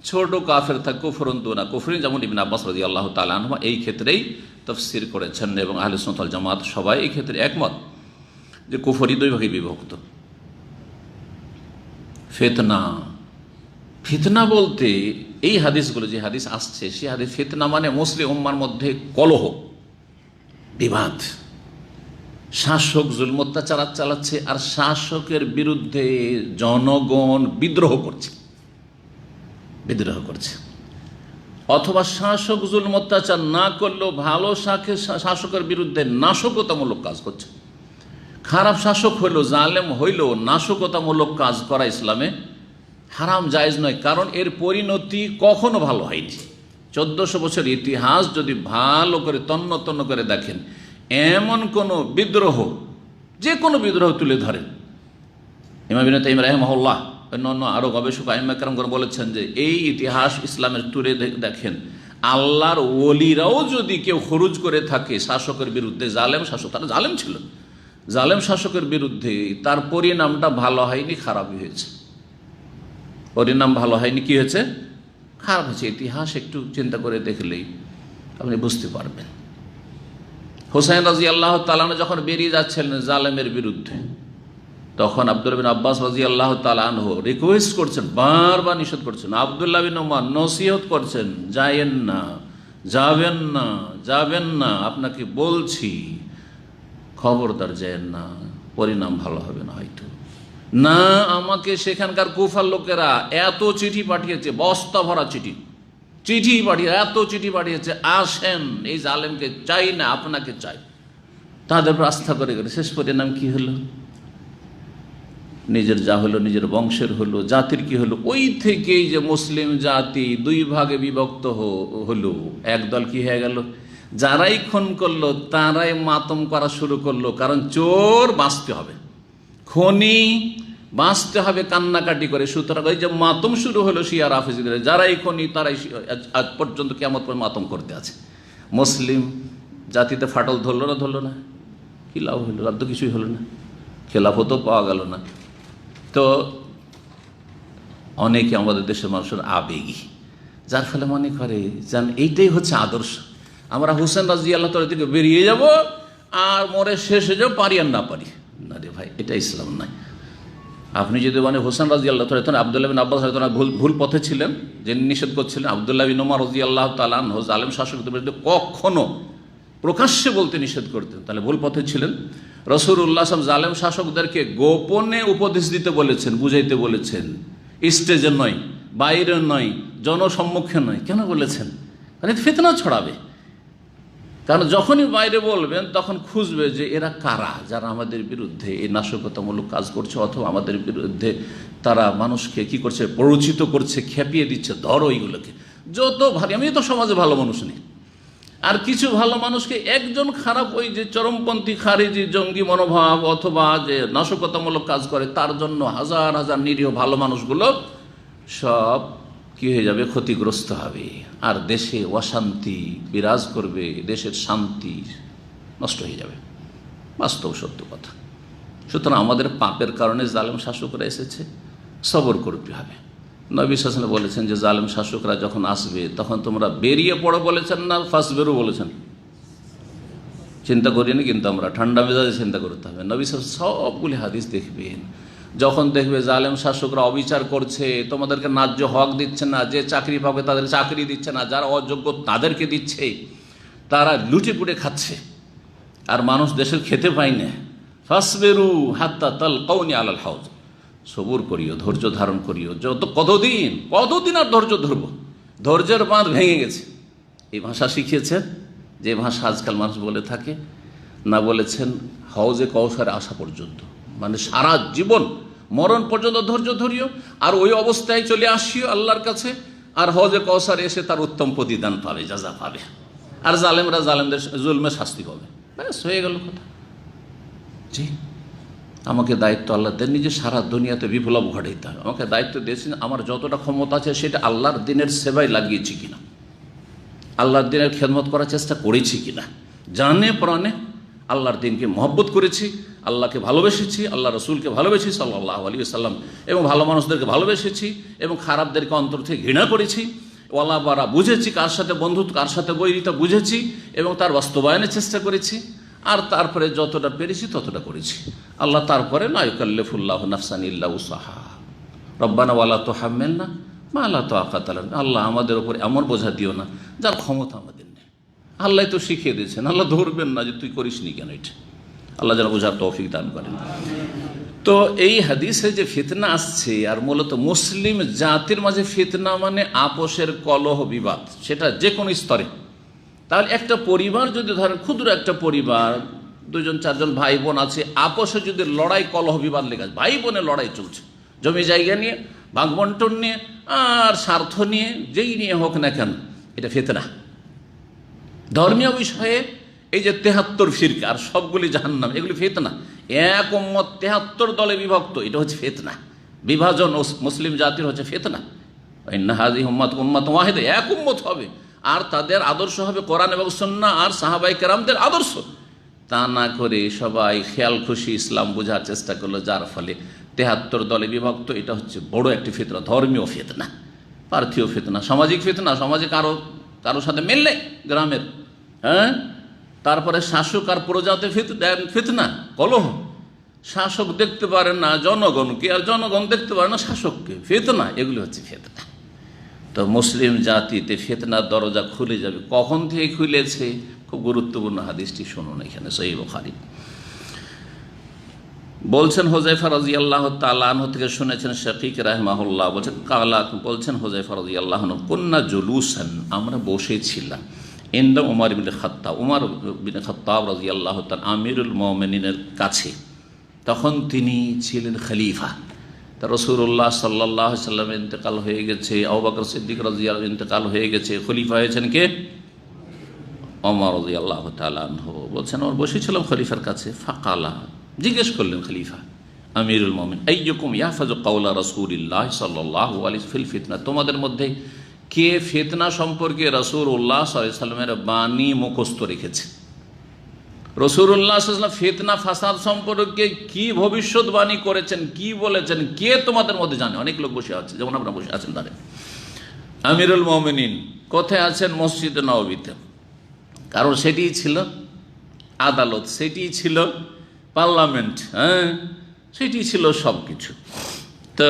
ছোট কাফের থাকে, কুফরুন দুনা কুফরিন। যেমন ইবনে আব্বাস রাদিয়াল্লাহু তাআলা আনহু এই ক্ষেত্রেই তাফসীর করেছেন, এবং আহলে সুন্নাত ওয়াল জামাত সবাই এই ক্ষেত্রে একমত যে কুফরি দুই ভাগে বিভক্ত। ফিতনা, ফিতনা বলতে এই হাদিসগুলো, যে হাদিস আসছে সেই হাদিস, ফিতনা মানে মুসলিম উম্মার মধ্যে কলহ, বিবাদ, শাসক জুলম অত্যাচার চালাচ্ছে আর শাসকের বিরুদ্ধে জনগণ বিদ্রোহ করছে, অথবা শাসক জুলম অত্যাচার না করলেও ভালো শাসকের বিরুদ্ধে নাশকতামূলক কাজ করছে। খারাপ শাসক হইল, জালেম হইল, নাশকতামূলক কাজ করা ইসলামে হারাম, জায়েজ নয়। কারণ এর পরিণতি কখনো ভালো হয়নি। 1400 বছর ইতিহাস যদি ভালো করে তন্ন তন্ন করে দেখেন, এমন কোন বিদ্রোহ, যে কোনো বিদ্রোহ তুলে ধরেন, ইমাম ইবনে তাইমিয়া রাহিমাহুল্লাহ, অন্যান্য আরো গবেষক আইম্মা কেরামগণ বলেছেন যে এই ইতিহাস ইসলামের তুলে দেখেন, আল্লাহর ওলিরাও যদি কেউ খরুজ করে থাকে শাসকের বিরুদ্ধে, জালেম শাসক, তারা জালেম ছিল, জালেম শাসকের বিরুদ্ধে, তার পরিণামটা ভালো হয়নি, খারাপই হয়েছে। পরিণাম ভালো হয়নি, কি হয়েছে? খারাপ হয়েছে। ইতিহাস একটু চিন্তা করে দেখলেই আপনি বুঝতে পারবেন। হুসাইন রাদিয়াল্লাহু তাআলা আনহু যখন বেরিয়ে যাচ্ছিলেন জালেমের বিরুদ্ধে, তখন আব্দুল্লাহ বিন আব্বাস রাদিয়াল্লাহু তাআলা আনহু রিকোয়েস্ট করছেন, বারবার নিষেধ করছেন। আব্দুল্লাহ বিন ওমর নসিহত করছেন, যাবেন না, যাবেন না, যাবেন না, আপনাকে বলছি, খবরদার যাবেন না, পরিণাম ভালো হবে না হয়তো। না, আমাকে সেখানকার কুফার লোকেরা এত চিঠি পাঠিয়েছে, বস্তা ভরা চিঠি পাঠিয়ে, এত চিঠি পাঠিয়েছে, আসেন, এই জালেমকে চাই না, আপনাকে চাই। তাদের উপর আস্থা করে গেলে শেষ পরিণাম কি হলো? নিজের যা হলো, নিজের বংশের হলো, জাতির কি হলো? ওই থেকেই যে মুসলিম জাতি দুই ভাগে বিভক্ত হলো, একদল কি হয়ে গেল, যারাই খুন করলো তারাই মাতম করা শুরু করলো। কারণ চোর বাঁচতে হবে, খনি বাঁচতে হবে কান্নাকাটি করে। সুতরাং ওই যে মাতম শুরু হলো শিয়া রাফেজিদের, যারাই খনি তারাই আজ পর্যন্ত কিয়ামত পর্যন্ত মাতম করতে আছে। মুসলিম জাতিতে ফাটল ধরলো না, কি লাভ হলো? লাভ তো কিছুই হলো না, খেলাফতও পাওয়া গেল না। তো অনেকে আমাদের দেশের মানুষের আবেগী, যার ফলে মনে করে যেন এইটাই হচ্ছে আদর্শ, আমরা হুসেন রাদিয়াল্লাহু তাআলা থেকে বেরিয়ে যাব আর মরে শেষ হয়ে যাবো, পারি আর না পারি। না রে ভাই, এটা ইসলাম নয়। আপনি যদি মানে হোসেন রাদিয়াল্লাহু তাআলা, আব্দুল্লাহ বিন আব্বাস ভুল পথে ছিলেন, যে নিষেধ করছিলেন। আব্দুল্লাহ বিন ওমর রাদিয়াল্লাহু তাআলা আনহু জালেম শাসকদের বিরুদ্ধে কখনো প্রকাশ্যে বলতে নিষেধ করতেন, তাহলে ভুল পথে ছিলেন। রাসূলুল্লাহ সাল্লাল্লাহু আলাইহি ওয়াসাল্লাম জালেম শাসকদেরকে গোপনে উপদেশ দিতে বলেছেন, বুঝাইতে বলেছেন, স্টেজে নয়, বাইরে নয়, জনসম্মুখে নয়। কেন বলেছেন? মানে ফিতনা ছড়াবে। কারণ যখনই বাইরে বলবেন তখন খুঁজবে যে এরা কারা, যারা আমাদের বিরুদ্ধে এই নাশকতামূলক কাজ করছে, অথবা আমাদের বিরুদ্ধে তারা মানুষকে কি করছে, প্ররোচিত করছে, খেপিয়ে দিচ্ছে, ধরো এইগুলোকে। যত ভারী, আমি তো সমাজে ভালো মানুষ নেই, আর কিছু ভালো মানুষকে একজন খারাপ, ওই যে চরমপন্থী খারিজি জঙ্গি মনোভাব অথবা যে নাশকতামূলক কাজ করে, তার জন্য হাজার হাজার নিরীহ ভালো মানুষগুলো সব কি হয়ে যাবে, ক্ষতিগ্রস্ত হবে, আর দেশে অশান্তি বিরাজ করবে, দেশের শান্তি নষ্ট হয়ে যাবে। বাস্তব সত্য কথা। সুতরাং আমাদের পাপের কারণে জালেম শাসকরা এসেছে, সবর করতে হবে। নবী সাল্লাল্লাহু আলাইহি ওয়াসাল্লাম বলেছেন যে জালেম শাসকরা যখন আসবে তখন তোমরা বেরিয়ে পড়ো বলেছেন না ফাসবেরু বলেছেন? চিন্তা করিনি কিন্তু আমরা ঠান্ডা মেজাজে চিন্তা করতে হবে। নবী সাল্লাল্লাহু আলাইহি ওয়াসাল্লাম সবগুলি হাদিস দেখবেন। যখন দেখবে জালেম শাসকরা অবিচার করছে, তোমাদেরকে ন্যায্য হক দিচ্ছে না, যে চাকরি পাবে তাদের চাকরি দিচ্ছে না, যারা অযোগ্য তাদেরকে দিচ্ছে, তারা লুটে পুটে খাচ্ছে, আর মানুষ দেশের খেতে পায় না, ফাসবেরু হাত্তা তালকাউনি আলাল হাউজ, সবুর করিও, ধৈর্য ধারণ করিও। কতদিন আর ধৈর্য ধরব? ধৈর্যের বাঁধ ভেঙে গেছে। এই ভাষা শিখিয়েছেন, যে ভাষা আজকাল মানুষ বলে থাকে, না বলেছেন হাউজে কৌসারে আসা পর্যন্ত, মানে সারা জীবন মরণ পর্যন্ত ধৈর্য ধরিও, আর ওই অবস্থায় চলে আসিও আল্লাহর কাছে, আর হাউজে কৌসারে এসে তার উত্তম প্রতিদান পাবে, যাজা পাবে, আর জালেমরা জালেমদের জুলমে শাস্তি পাবে। ব্যাস হয়ে গেল কথা। জি, আমাকে দায়িত্ব আল্লাহ দেন নিজে সারা দুনিয়াতে বিপ্লব ঘটাইতে হবে। আমাকে দায়িত্ব দিয়েছেন, আমার যতটা ক্ষমতা আছে সেটা আল্লাহর দিনের সেবায় লাগিয়েছি কিনা, আল্লাহর দিনের খেদমত করার চেষ্টা করেছি কিনা, জানে প্রাণে আল্লাহর দিনকে মহব্বত করেছি, আল্লাহকে ভালোবেসেছি, আল্লাহ রসুলকে ভালোবেসেছি সাল্লাল্লাহু আলাইহি ওয়াসাল্লাম, এবং ভালো মানুষদেরকে ভালোবেসেছি, এবং খারাপদেরকে অন্তর থেকে ঘৃণা করেছি, ওয়ালা বারা বুঝেছি, কার সাথে বন্ধুত্ব কার সাথে বৈরিতা বুঝেছি, এবং তার বাস্তবায়নের চেষ্টা করেছি, আর তারপরে যতটা পেরেছি ততটা করেছি। আল্লাহ তারপরে লা ইউকাল্লিফুল্লাহু নাফসান ইল্লা উসাহা, রব্বানা ওয়ালা তুহাম্মিলনা মা লা তাকাতা লানা, আল্লাহ আমাদের উপর এমন বোঝা দিও না যার ক্ষমতা আমাদের নেই। আল্লাহ তো শিখিয়ে দিয়েছেন, আল্লাহ ধরবেন না যে তুই করিসনি কেন এটা। আল্লাহ যেন বোঝার তৌফিক দান করেন। তো এই হাদিসে যে ফিতনা আসছে, আর মূলত মুসলিম জাতির মাঝে ফিতনা মানে আপোষের কলহ বিবাদ, সেটা যে কোনো স্তরে। তাহলে একটা পরিবার যদি ধরেন, ক্ষুদ্র একটা পরিবার, দুজন চারজন ভাই বোন আছে, আপোষে যদি লড়াই কলহ বিবাদ লেগে আছে, ভাই বোনের লড়াই চলছে জমি জায়গা নিয়ে, ভাগ বন্টন নিয়ে, আর স্বার্থ নিয়ে, যেই নিয়ে হোক না কেন, এটা ফিতনা। ধর্মীয় বিষয়ে এই যে 73 ফিরকা আর সবগুলি জাহান্নাম, এগুলি ফিতনা। এক উম্মত 73 দলে বিভক্ত, এটা হচ্ছে ফিতনা। বিভাজন মুসলিম জাতির হচ্ছে ফিতনা। ইন্না হাযিহি উম্মাতুন ওয়াহিদা, এক উম্মত হবে, আর তাদের আদর্শ হবে কোরআন এবং সুন্নাহ আর সাহাবায়ে কেরামদের আদর্শ। তা না করে সবাই খেয়াল খুশি ইসলাম বোঝার চেষ্টা করলো, যার ফলে 73 দলে বিভক্ত। এটা হচ্ছে বড় একটি ফিতনা, ধর্মীয় ফিতনা, পার্থিব ফিতনা, সামাজিক ফিতনা, সমাজে কারোর সাথে মিললে গ্রামের, হ্যাঁ। তারপরে শাসক আর প্রজাতে ফিতনা, কলহ। শাসক দেখতে পারে না জনগণকে, আর জনগণ দেখতে পারে না শাসককে, ফিতনা। এগুলি হচ্ছে ফিতনা। তো মুসলিম জাতিতে ফিতনার দরজা খুলে যাবে। কখন থেকে খুলেছে? খুব গুরুত্বপূর্ণ হাদিসটি শুনুন এখানে, সহিহ বুখারী। বলছেন হুযায়ফা রাদিয়াল্লাহু তাআলা আনহু থেকে শুনেছেন শাকীক রাহিমাহুল্লাহ বলছেন হুযায়ফা রাদিয়াল্লাহু আনহু, কুন্না জুলুসান, আমরা বসেছিলাম, ইনদা উমর ইবনে খাত্তাব রাদিয়াল্লাহু তাআলা আমিরুল মুমিনিনের কাছে। তখন তিনি ছিলেন খলিফা। তা রাসূলুল্লাহ সাল্লাল্লাহু আলাইহি ওয়াসাল্লাম ইন্তেকাল হয়ে গেছে, আবু বকর সিদ্দিক রাদিয়াল্লাহু ইন্তেকাল হয়ে গেছে, খলিফা হয়েছেন কে? ওমর রাদিয়াল্লাহু তাআলা আনহু। বলছেন ওর বসেছিলাম খলিফার কাছে। ফাকালা, জিজ্ঞেস করলেন খলিফা আমিরুল মুমিন, আইয়ুকুম ইয়াহফাজু কাওলা রাসূলিল্লাহ সাল্লাল্লাহু আলাইহি ফিল ফিতনা, তোমাদের মধ্যে কে ফিতনা সম্পর্কে রাসূলুল্লাহ সাল্লাল্লাহু আলাইহি ওয়াসাল্লামের বাণী মুখস্থ রেখেছে? রাসূলুল্লাহ সাল্লাল্লাহু আলাইহি ওয়াসাল্লাম ফিতনা ফাসাদ সম্পর্কে কি ভবিষ্যৎবাণী করেছেন, কি বলেছেন, কে তোমাদের মধ্যে জানে? অনেক লোক বসে আছে, যেমন আপনারা বসে আছেন। দাঁড়ে আমিরুল মুমিনিন কোথায় আছেন? মসজিদে নববীতে। কারণ সেটিই ছিল আদালত, সেটিই ছিল পার্লামেন্ট, হ্যাঁ, সেটি ছিল সব কিছু। তো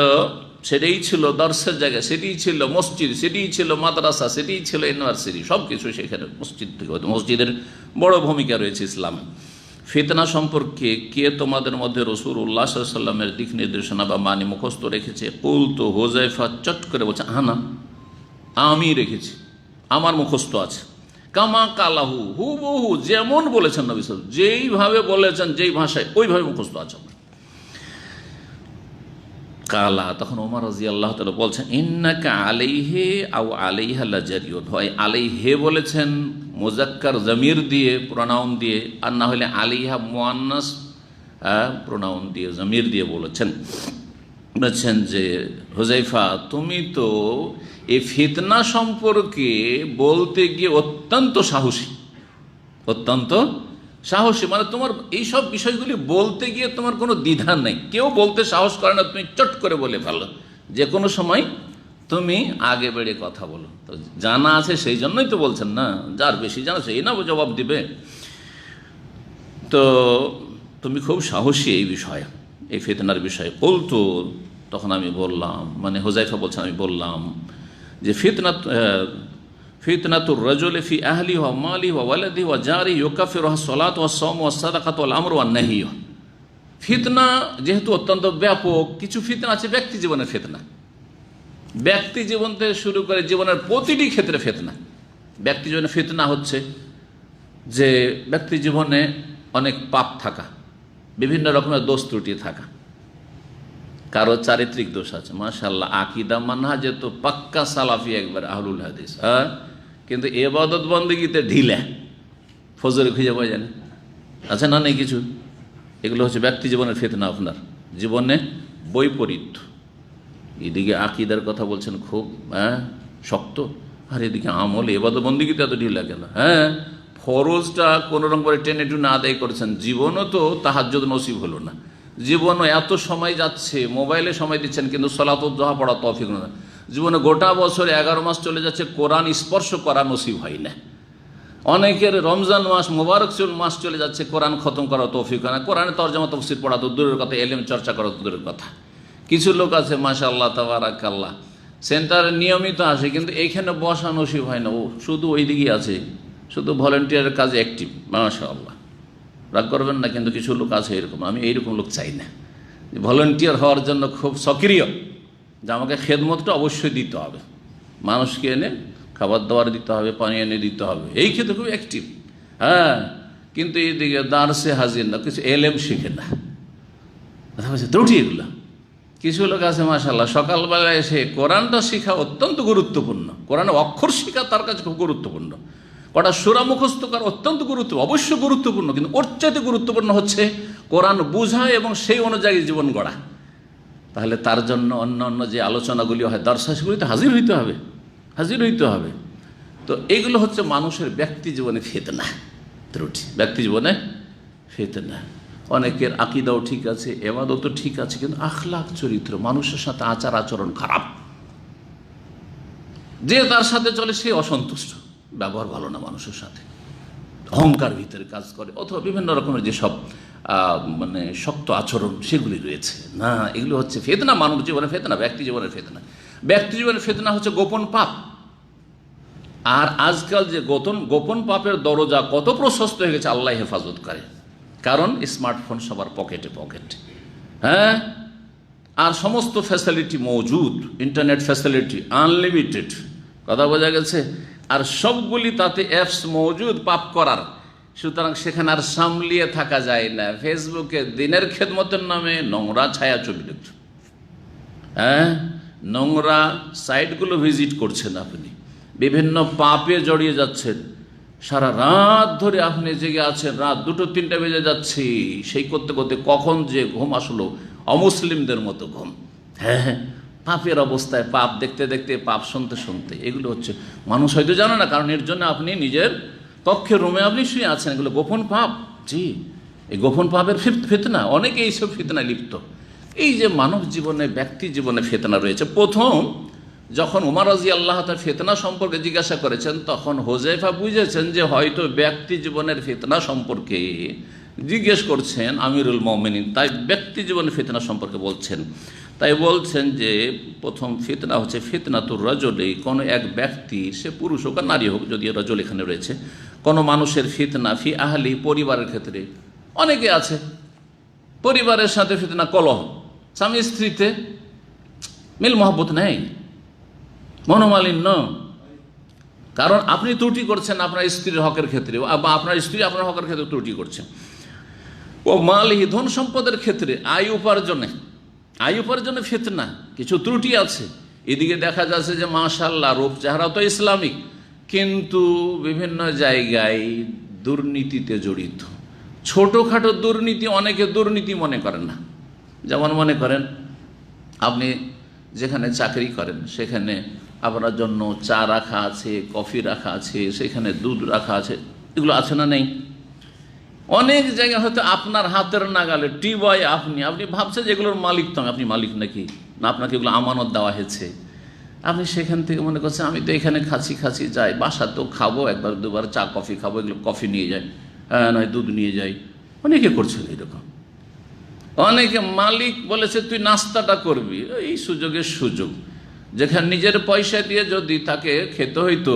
সেটাই ছিল দর্শের জায়গা, সেটিই ছিল মসজিদ, সেটিই ছিল মাদ্রাসা, সেটিই ছিল ইউনিভার্সিটি, সব কিছু সেখানে মসজিদ থেকে হতো। মসজিদের বড় ভূমিকা রয়েছে ইসলামে। ফিতনা সম্পর্কে কে তোমাদের মধ্যে রাসূলুল্লাহ সাল্লাল্লাহু আলাইহি ওয়াসাল্লামের দিক নির্দেশনা বা বাণী মুখস্থ রেখেছে? কুলতু, হুযায়ফা চট করে বলছে, আনা, আমি রেখেছি, আমার মুখস্থ আছে। কামা কালাহু, হুবহু যেমন বলেছেন নবী সাল্লাল্লাহু আলাইহি ওয়াসাল্লাম, যেইভাবে বলেছেন, যেই ভাষায়, ওইভাবে মুখস্থ আছে। কালা, তখন ওমর রাদিয়াল্লাহু তাআলা বলছেন, ইন্নাকা আলাইহি আও আলাইহা লাজারিয়ুন, হয় আলাইহি বলেছেন মুযাক্কার জমির দিয়ে, প্রোনাউন দিয়ে, আর না হলে আলাইহা মুআন্নাস প্রোনাউন দিয়ে, জমির দিয়ে বলেছেন। বলেছেন যে হুযায়ফা, তুমি তো এই ফিতনা সম্পর্কে বলতে গিয়ে অত্যন্ত সাহসী, অত্যন্ত সাহসী, মানে তোমার এইসব বিষয়গুলি বলতে গিয়ে তোমার কোনো দ্বিধা নেই। কেউ বলতে সাহস করে না, তুমি চট করে বলে ফেলো, যে কোনো সময় তুমি আগে বেড়ে কথা বলো। তো জানা আছে সেই জন্যই তো বলছেন না, যার বেশি জানা সেই না জবাব দিবে। তো তুমি খুব সাহসী এই বিষয়ে, এই ফিতনার বিষয়ে। বলতো, তখন আমি বললাম, মানে হুযায়ফা বলছেন, আমি বললাম যে ফিতনাতুর রাজুলি ফি আহলিহি ওয়া মালিহি ওয়া ওয়ালাদিহি ওয়া জারিহি ইউকাফিরুহা সলাতু ওয়াস সাওমু ওয়াস সাদাকাতু ওয়াল আমরু ওয়ান নাহী। ফিতনা যেহেতু অত্যন্ত ব্যাপক, কিছু ফিতনা আছে ব্যক্তি জীবনের ফিতনা, ব্যক্তি জীবন থেকে শুরু করে জীবনের প্রতিটি ক্ষেত্রে ফিতনা। ব্যক্তি জীবনে ফিতনা হচ্ছে যে ব্যক্তি জীবনে অনেক পাপ থাকা, বিভিন্ন রকমের দোষ ত্রুটি থাকা, কারো চারিত্রিক দোষ আছে, মাশাআল্লাহ আকীদা মানহাজে তো পাক্কা সালাফি, একবার আহলুল হাদিস, কিন্তু ইবাদত বন্দেগীতে ঢিলা, ফজরে খুঁজে পাওয়া যায় না, আছে না নেই কিছু। এগুলো হচ্ছে ব্যক্তি জীবনের ফিতনা, আপনার জীবনে বৈপরীত্য। এদিকে আকীদার কথা বলছেন খুব শক্ত, আর এদিকে আমল ইবাদত বন্দেগীতে এত ঢিলা কেন? ফরজটা কোনো রকম করে টেনে টুনে আদায় করেছেন, জীবনও তো তাহাজ্জুদ নসিব হলো না, জীবনও এত সময় যাচ্ছে, মোবাইলে সময় দিচ্ছেন কিন্তু সলাতুদ দুহা পড়া তৌফিক না, জীবনে গোটা বছরে 11 মাস চলে যাচ্ছে, কোরআন স্পর্শ করা নসিব হয় না। অনেকের রমজান মাস, মোবারক মাস চলে যাচ্ছে, কোরআন খতম করা তৌফিক হয় না, কোরআনে তরজমা তাফসীর পড়া তো দূরের কথা, ইলম চর্চা করা তো দূরের কথা। কিছু লোক আছে মাশাআল্লাহ তাবারাকাল্লাহ, সেন্টারে নিয়মিত আসে, কিন্তু এইখানে বসা নসিব হয় না, ও শুধু ওই দিকেই আছে, শুধু ভলেন্টিয়ারের কাজে অ্যাক্টিভ, মাশাআল্লাহ। রাগ করবেন না, কিন্তু কিছু লোক আছে এরকম, আমি এইরকম লোক চাই না, ভলেন্টিয়ার হওয়ার জন্য খুব সক্রিয়, যে আমাকে খেদমতটা অবশ্যই দিতে হবে, মানুষকে এনে খাবার দাবার দিতে হবে, পানি এনে দিতে হবে, এই ক্ষেত্রে খুব অ্যাক্টিভ। কিন্তু এইদিকে দার্সে হাজির না, কিছু এলেম শিখে না, ত্রুটি এগুলো। কিছু লোক আছে মাশাআল্লাহ, সকালবেলা এসে কোরআনটা শিখা অত্যন্ত গুরুত্বপূর্ণ, কোরআনে অক্ষর শিখা তার কাছে খুব গুরুত্বপূর্ণ, কটা সূরা মুখস্থ করা অত্যন্ত অবশ্য গুরুত্বপূর্ণ, কিন্তু ওর চাইতে গুরুত্বপূর্ণ হচ্ছে কোরআন বোঝা এবং সেই অনুযায়ী জীবন গড়া। তাহলে তার জন্য অন্য অন্য যে আলোচনাগুলি হয়, দর্শাসগুলিতে হাজির হইতে হবে, হাজির হইতে হবে। তো এগুলো হচ্ছে মানুষের ব্যক্তি জীবনে ফিতনা, ত্রুটি, ব্যক্তি জীবনে ফিতনা। অনেকের আকীদাও ঠিক আছে, ইবাদতও ঠিক আছে, কিন্তু আখলাক, চরিত্র, মানুষের সাথে আচার আচরণ খারাপ, যে তার সাথে চলে সে অসন্তুষ্ট, ব্যবহার ভালো না মানুষের সাথে, অহংকার ভিতরে কাজ করে, অথবা বিভিন্ন রকমের যেসব মানে শক্ত আচরণ সেগুলি রয়েছে না, এগুলো হচ্ছে ফিতনা, মানব জীবনের ফিতনা, ব্যক্তি জীবনের ফিতনা। ব্যক্তি জীবনের ফিতনা হচ্ছে গোপন পাপ। আর আজকাল যে গোপন পাপের দরজা কত প্রশস্ত হয়ে গেছে, আল্লাহ হেফাজত করে, কারণ স্মার্টফোন সবার পকেটে পকেটে, আর সমস্ত ফ্যাসিলিটি মৌজুদ, ইন্টারনেট ফ্যাসিলিটি আনলিমিটেড, কথা বোঝা গেছে, আর সবগুলি তাতে অ্যাপস মৌজুদ পাপ করার, সুতরাং সেখানে আর সামলিয়ে থাকা যায় না। ফেসবুকে দিনের খেদমতের নামে নোংরা ছায়াছবি দেখছেন, নোংরা সাইটগুলো ভিজিট করছেন, আপনি বিভিন্ন পাপে জড়িয়ে যাচ্ছেন, সারা রাত ধরে আপনি জেগে আছেন, রাত 2-3 বেজে যাচ্ছে, সেই করতে করতে কখন যে ঘুম আসলো, অমুসলিমদের মতো ঘুম। পাপের অবস্থায়, পাপ দেখতে দেখতে, পাপ শুনতে শুনতে, এগুলো হচ্ছে মানুষ হয়তো জানে না, কারণ এর জন্য আপনি নিজের কক্ষের রুমে আপনি শুয়ে আছেন, এগুলো গোপন পাপ। জি, এই গোপন পাপের ফিতনা, অনেকে এইসব ফিতনায় লিপ্ত। এই যে মানব জীবনে, ব্যক্তি জীবনে ফিতনা রয়েছে, প্রথম যখন উমর রাদিয়াল্লাহু তাআলা ফিতনা সম্পর্কে জিজ্ঞাসা করেছেন, তখন হুযায়ফা বুঝেছেন যে হয়তো ব্যক্তি জীবনের ফিতনা সম্পর্কে জিজ্ঞেস করছেন আমিরুল মুমিনিন, তাই ব্যক্তি জীবনের ফিতনা সম্পর্কে বলছেন। তাই বলছেন যে প্রথম ফিতনা হচ্ছে ফিতনাতুর রাজুলি, কোনো এক ব্যক্তি, সে পুরুষ হোক আর নারী হোক, যদি রাজুল এখানে রয়েছে, কোনো মানুষের ফিতনা ফি আহলি, পরিবারের ক্ষেত্রে। অনেকে আছে পরিবারের সাথে ফিতনা, কলহ, স্বামী স্ত্রীতে মিল মহব্বত নেই, মনোমালিন্য, কারণ আপনি ত্রুটি করছেন আপনার স্ত্রীর হকের ক্ষেত্রে, বা আপনার স্ত্রী আপনার হকের ক্ষেত্রে ত্রুটি করছেন। ও মালিহি, ধন সম্পদের ক্ষেত্রে, আয় উপার্জনে ফিতনা, কিছু ত্রুটি আছে। এদিকে দেখা যাচ্ছে যে মাশাআল্লাহ রূপ চেহারা তো ইসলামিক, কিন্তু বিভিন্ন জায়গায় দুর্নীতিতে জড়িত, ছোটোখাটো দুর্নীতি, অনেকে দুর্নীতি মনে করেন না। যেমন মনে করেন আপনি যেখানে চাকরি করেন সেখানে আপনার জন্য চা রাখা আছে, কফি রাখা আছে, সেখানে দুধ রাখা আছে, এগুলো আছে না নেই? অনেক জায়গায় হয়তো আপনার হাতের নাগালে টিবয় আপনি ভাবছেন যে এগুলোর মালিক তো আপনি মালিক নাকি না, আপনাকে এগুলো আমানত দেওয়া হয়েছে। আপনি সেখান থেকে মনে করছেন আমি তো এখানে খাচ্ছি যাই, বাসা তো খাবো, একবার দুবার চা কফি খাবো, এগুলো কফি নিয়ে যাই, নয় দুধ নিয়ে যাই। অনেকে করছেন এরকম। অনেকে মালিক বলেছে তুই নাস্তাটা করবি, এই সুযোগের সুযোগ। যেখানে নিজের পয়সা দিয়ে যদি তাকে খেতে হইতো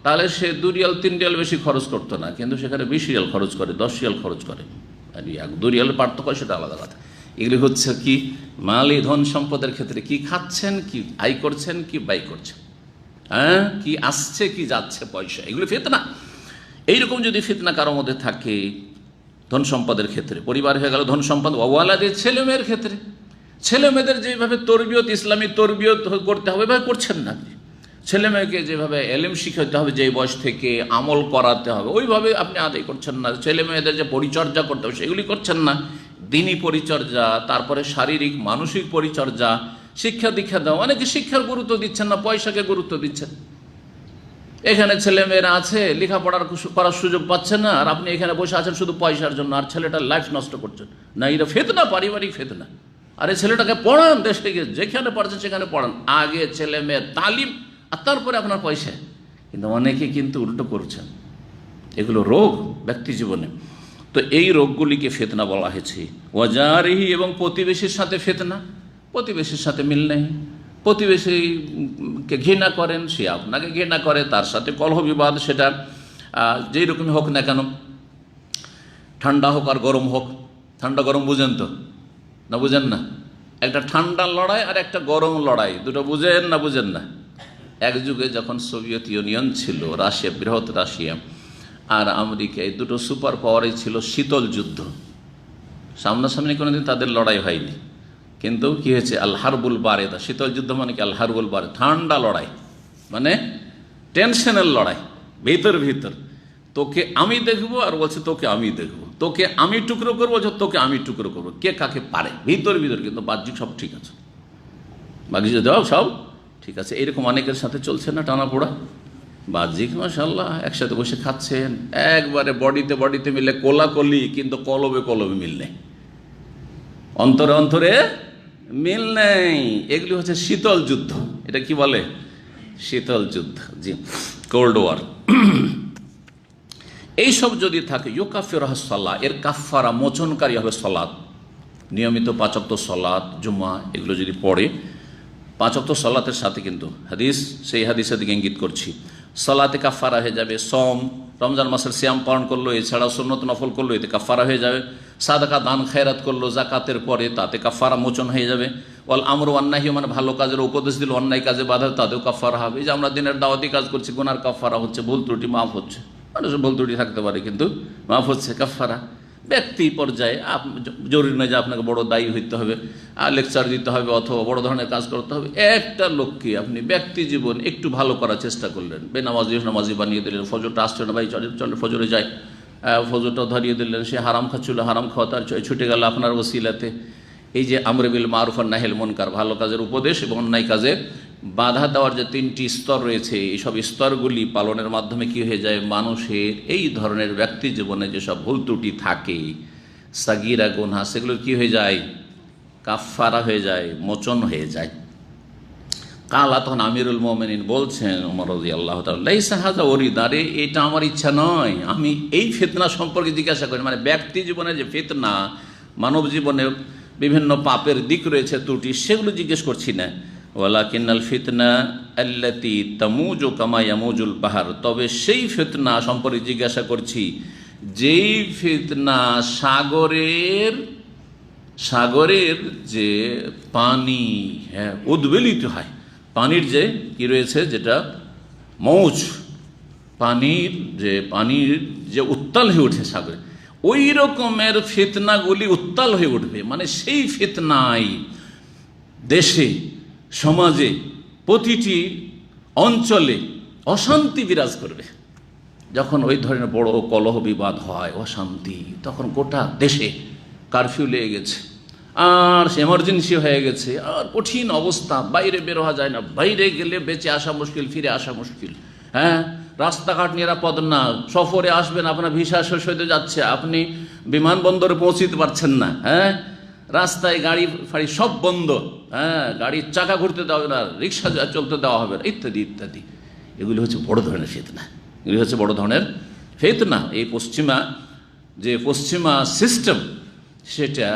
তাহলে সে 2 রিয়াল 3 রিয়াল বেশি খরচ করতো না, কিন্তু সেখানে 20 রিয়াল খরচ করে, 10 রিয়াল খরচ করে। আর 2 রিয়ালের পার্থক্য, সেটা আলাদা কথা। এগুলি হচ্ছে কি মালি ধন সম্পদের ক্ষেত্রে কি খাচ্ছেন, কি আয় করছেন, কি ব্যয় করছেন, কি আসছে কি যাচ্ছে পয়সা, এগুলি ফিতনা। এইরকম যদি ফিতনা কারোর মধ্যে থাকে ধন সম্পদের ক্ষেত্রে, পরিবার হয়ে গেল ধন সম্পদ, ওয়ালাদের ছেলে মেয়ের ক্ষেত্রে, ছেলে মেয়েদের যেভাবে তরবিয়ত, ইসলামী তরবিয়ত করতে হবে এভাবে করছেন না। ছেলে মেয়েকে যেভাবে এলেম শিখাতে হবে, যে বয়স থেকে আমল করাতে হবে, ওইভাবে আপনি আদায় করছেন না। ছেলে মেয়েদের যে পরিচর্যা করতে হবে সেগুলি করছেন না। দিনী পরিচর্যা, তারপরে শারীরিক মানসিক পরিচর্যা, শিক্ষা দীক্ষা দেওয়া, অনেকে শিক্ষার গুরুত্ব দিচ্ছেন না, পয়সাকে গুরুত্ব দিচ্ছেন। এখানে ছেলে মেয়েরা আছে, লেখাপড়ার করার সুযোগ পাচ্ছে না, আর আপনি এখানে বসে আছেন শুধু পয়সার জন্য, আর ছেলেটার লাইফ নষ্ট করছেন না। এটা ফিতনা, পারিবারিক ফিতনা। আরে ছেলেটাকে পড়ান, দেশে গিয়ে যেখানে পারছেন সেখানে পড়ান, আগে ছেলে মেয়ের তালিম আর তারপরে আপনার পয়সা। কিন্তু অনেকে কিন্তু উল্টো করছেন। এগুলো রোগ ব্যক্তি জীবনে। তো এই রোগগুলিকে ফিতনা বলা হয়েছে। ওয়াজারিহি, এবং প্রতিবেশীর সাথে ফিতনা, প্রতিবেশীর সাথে মিল নেই, প্রতিবেশীকে ঘৃণা করেন, সে আপনাকে ঘৃণা করে, তার সাথে কলহ বিবাদ, সেটা যেই রকমই হোক না কেন, ঠান্ডা হোক আর গরম হোক। ঠান্ডা গরম বুঝেন তো না? বুঝেন না? একটা ঠান্ডা লড়াই আর একটা গরম লড়াই, দুটো বুঝেন না? বুঝেন না? এক যুগে যখন সোভিয়েত ইউনিয়ন ছিল, রাশিয়া, বৃহৎ রাশিয়া আর আমেরিকা, এই দুটো সুপার পাওয়ারই ছিল শীতল যুদ্ধ। সামনাসামনি কোনোদিন তাদের লড়াই হয়নি, কিন্তু কি হয়েছে, আল হারবুল বারেদা। শীতল যুদ্ধ মানে কি? আল হারবুল বারেদ, ঠান্ডা লড়াই, মানে টেনশনের লড়াই, ভিতর ভিতর। তোকে আমি দেখবো আর বলছে তোকে আমি দেখবো, তোকে আমি টুকরো করবো, বলছে তোকে আমি টুকরো করবো, কে কাকে পারে, ভিতর ভিতর। কিন্তু বাহ্যিক সব ঠিক আছে, বাহ্যিক দেওয়া সব ঠিক আছে। এরকম অনেকের সাথে চলছে না টানা পোড়া? বাহ্যিক মাশাআল্লাহ একসাথে বসে খাচ্ছেন, একবারে বডিতে বডিতে মিলে কোলাকলি, কিন্তু কলবে কলবে মিল নেই, অন্তরে অন্তরে মিল নেই। এগুলি হচ্ছে শীতল যুদ্ধ। এটা কি বলে? শীতল যুদ্ধ, জি, কোল্ড ওয়ার। এইসব যদি থাকে, ইউকাফিরুহা সালাহ, এর কাফারা, মোচনকারী হবে সালাত। নিয়মিত 5 ওয়াক্ত সালাত, জুমা, এগুলো যদি পড়ে, 5 ওয়াক্ত সালাতের সাথে, কিন্তু হাদিস, সেই হাদিসের দিকে ইঙ্গিত করছি, সালাতে কাফারা হয়ে যাবে। সম, রমজান মাসের সিয়াম পালন করলো, এছাড়াও সুন্নত নফল করলো, এতে কাফারা হয়ে যাবে। সাদাকা, দান খেরাত করলো জাকাতের পরে, তাতে কাফারা মোচন হয়ে যাবে। ওয়াল আমরু ওয়ান নাহি, মানে ভালো কাজের উপদেশ দিল, অন্যায় কাজে বাধা, তাতেও কাফারা হবে। এই যে আমরা দিনের দাওয়াতি কাজ করছি, গুনার কাফারা হচ্ছে, ভুল ত্রুটি মাফ হচ্ছে। মানুষের ভুল ত্রুটি থাকতে পারে, কিন্তু মাফ হচ্ছে, কাফারা। ব্যক্তি পর্যায়ে জরুরি নয় যে আপনাকে বড় দায়ী হইতে হবে, লেকচার দিতে হবে, অথবা বড় ধরনের কাজ করতে হবে। একটা লোককে আপনি ব্যক্তি জীবন একটু ভালো করার চেষ্টা করলেন, বেনামাজি নামাজি বানিয়ে দিলেন, ফজরটা আসছে না ভাই, চলে ফজরে যায়, ফজরটাও ধরিয়ে দিলেন, সে হারাম খাচ্ছিল, হারাম খাওয়া তার ছুটে গেল আপনার ওসিলাতে। এই যে আমরে বিল মারুফ আর নাহিল মুনকার, ভালো কাজের উপদেশ এবং অন্যায় কাজে বাধা দেওয়ার যে 3টি স্তর রয়েছে, এইসব স্তরগুলি পালনের মাধ্যমে কি হয়ে যায়, মানুষের এই ধরনের ব্যক্তি জীবনে যেসব ভুল ত্রুটি থাকে, সাগিরা গুনহা, সেগুলো কি হয়ে যায়, কাফারা হয়ে যায়, মোচন হয়ে যায়। কালা, তখন আমিরুল মোমিনিন বলছেন, ওমর রাদিয়াল্লাহু তাআলা, লাইসা হাযা ওরিদা, আরে এটা আমার ইচ্ছা নয়, আমি এই ফিতনা সম্পর্কে জিজ্ঞাসা করি, মানে ব্যক্তি জীবনে যে ফিতনা, মানব জীবনে বিভিন্ন পাপের দিক রয়েছে, ত্রুটি, সেগুলো জিজ্ঞেস করছি না। ওয়ালাকিন্নাল ফিতনা আল্লাতী তামুজু কামা ইয়ামুজুল বাহার, তবে সেই ফিতনা সম্পর্কে জিজ্ঞাসা করছি যেই ফিতনা সাগরের যে পানি, হ্যাঁ, উদ্বেলিত হয়, পানির যে কি রয়েছে, যেটা মৌজ, পানির যে উত্তাল হয়ে ওঠে সাগরে, ওই রকমের ফিতনাগুলি উত্তাল হয়ে উঠবে। মানে সেই ফিতনায় দেশে, সমাজে, প্রতিটি অঞ্চলে অশান্তি বিরাজ করবে। যখন ওই ধরনের বড় কলহ বিবাদ হয়, অশান্তি, তখন গোটা দেশে কারফিউ লেগে গেছে, আর সে এমার্জেন্সি হয়ে গেছে, আর কঠিন অবস্থা, বাইরে বের হওয়া যায় না, বাইরে গেলে বেঁচে আসা মুশকিল, ফিরে আসা মুশকিল। হ্যাঁ, রাস্তাঘাট নিরাপদ না, সফরে আসবেন, আপনার ভিসা শেষ হতে যাচ্ছে, আপনি বিমানবন্দরে পৌঁছতে পারছেন না। হ্যাঁ, রাস্তায় গাড়ি ফাড়ি সব বন্ধ, হ্যাঁ, গাড়ির চাকা ঘুরতে দেওয়া হবে না, রিক্সা চলতে দেওয়া হবে না, ইত্যাদি ইত্যাদি। এগুলি হচ্ছে বড় ধরনের ফিতনা, এগুলি হচ্ছে বড় ধরনের ফিতনা। এই পশ্চিমা সিস্টেম, সেটা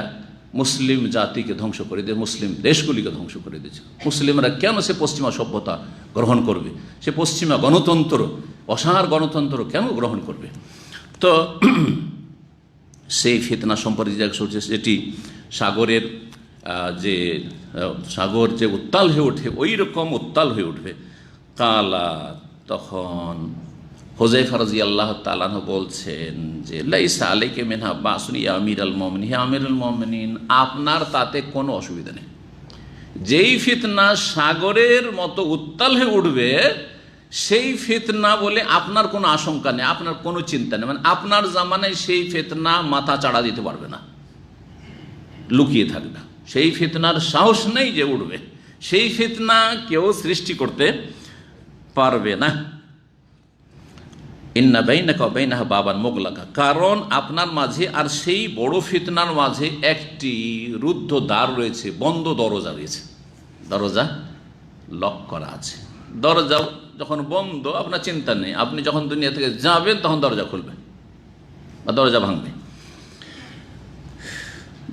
মুসলিম জাতিকে ধ্বংস করে দিয়ে, মুসলিম দেশগুলিকে ধ্বংস করে দিয়েছে। মুসলিমরা কেন সে পশ্চিমা সভ্যতা গ্রহণ করবে? সে পশ্চিমা গণতন্ত্র, অসার গণতন্ত্র কেন গ্রহণ করবে? তো সেই ফিতনা সম্পর্কে যা চলছে, যেটি সাগরের সাগর যে উত্তাল হয়ে ওঠে, ওই রকম উত্তাল হয়ে উঠবে। কালা, তখন হুযায়ফা রাদিয়াল্লাহু তাআলা আনহু বলছেন যে লাইসা আলাইকা মিনহা বাসুন ইয়া আমিরাল মুমিনিন, হে আমিরুল মুমিনিন, আপনার তাতে কোনো অসুবিধা নেই। যেই ফিতনা সাগরের মতো উত্তাল হয়ে উঠবে, সেই ফিতনা বলে আপনার কোনো আশঙ্কা নেই, আপনার কোনো চিন্তা নেই। মানে আপনার জামানায় সেই ফিতনা মাথা চাড়া দিতে পারবে না, লুকিয়ে থাকবে। সেই ফিতনার সাহস নেই যে উঠবে, সেই ফিতনা কেউ সৃষ্টি করতে পারবে না। ইন্না বাইনাকা ওয়া বাইনাহা বাবান মুগলাকা, কারণ আপনার মাঝে আর সেই বড় ফিতনার মাঝে একটি রুদ্ধ দ্বার রয়েছে, বন্ধ দরজা রয়েছে। দরজা লক করা আছে। দরজা যখন বন্ধ, আপনার চিন্তা নেই, আপনি যখন দুনিয়া থেকে যাবেন তখন দরজা খুলবে বা দরজা ভাঙবে।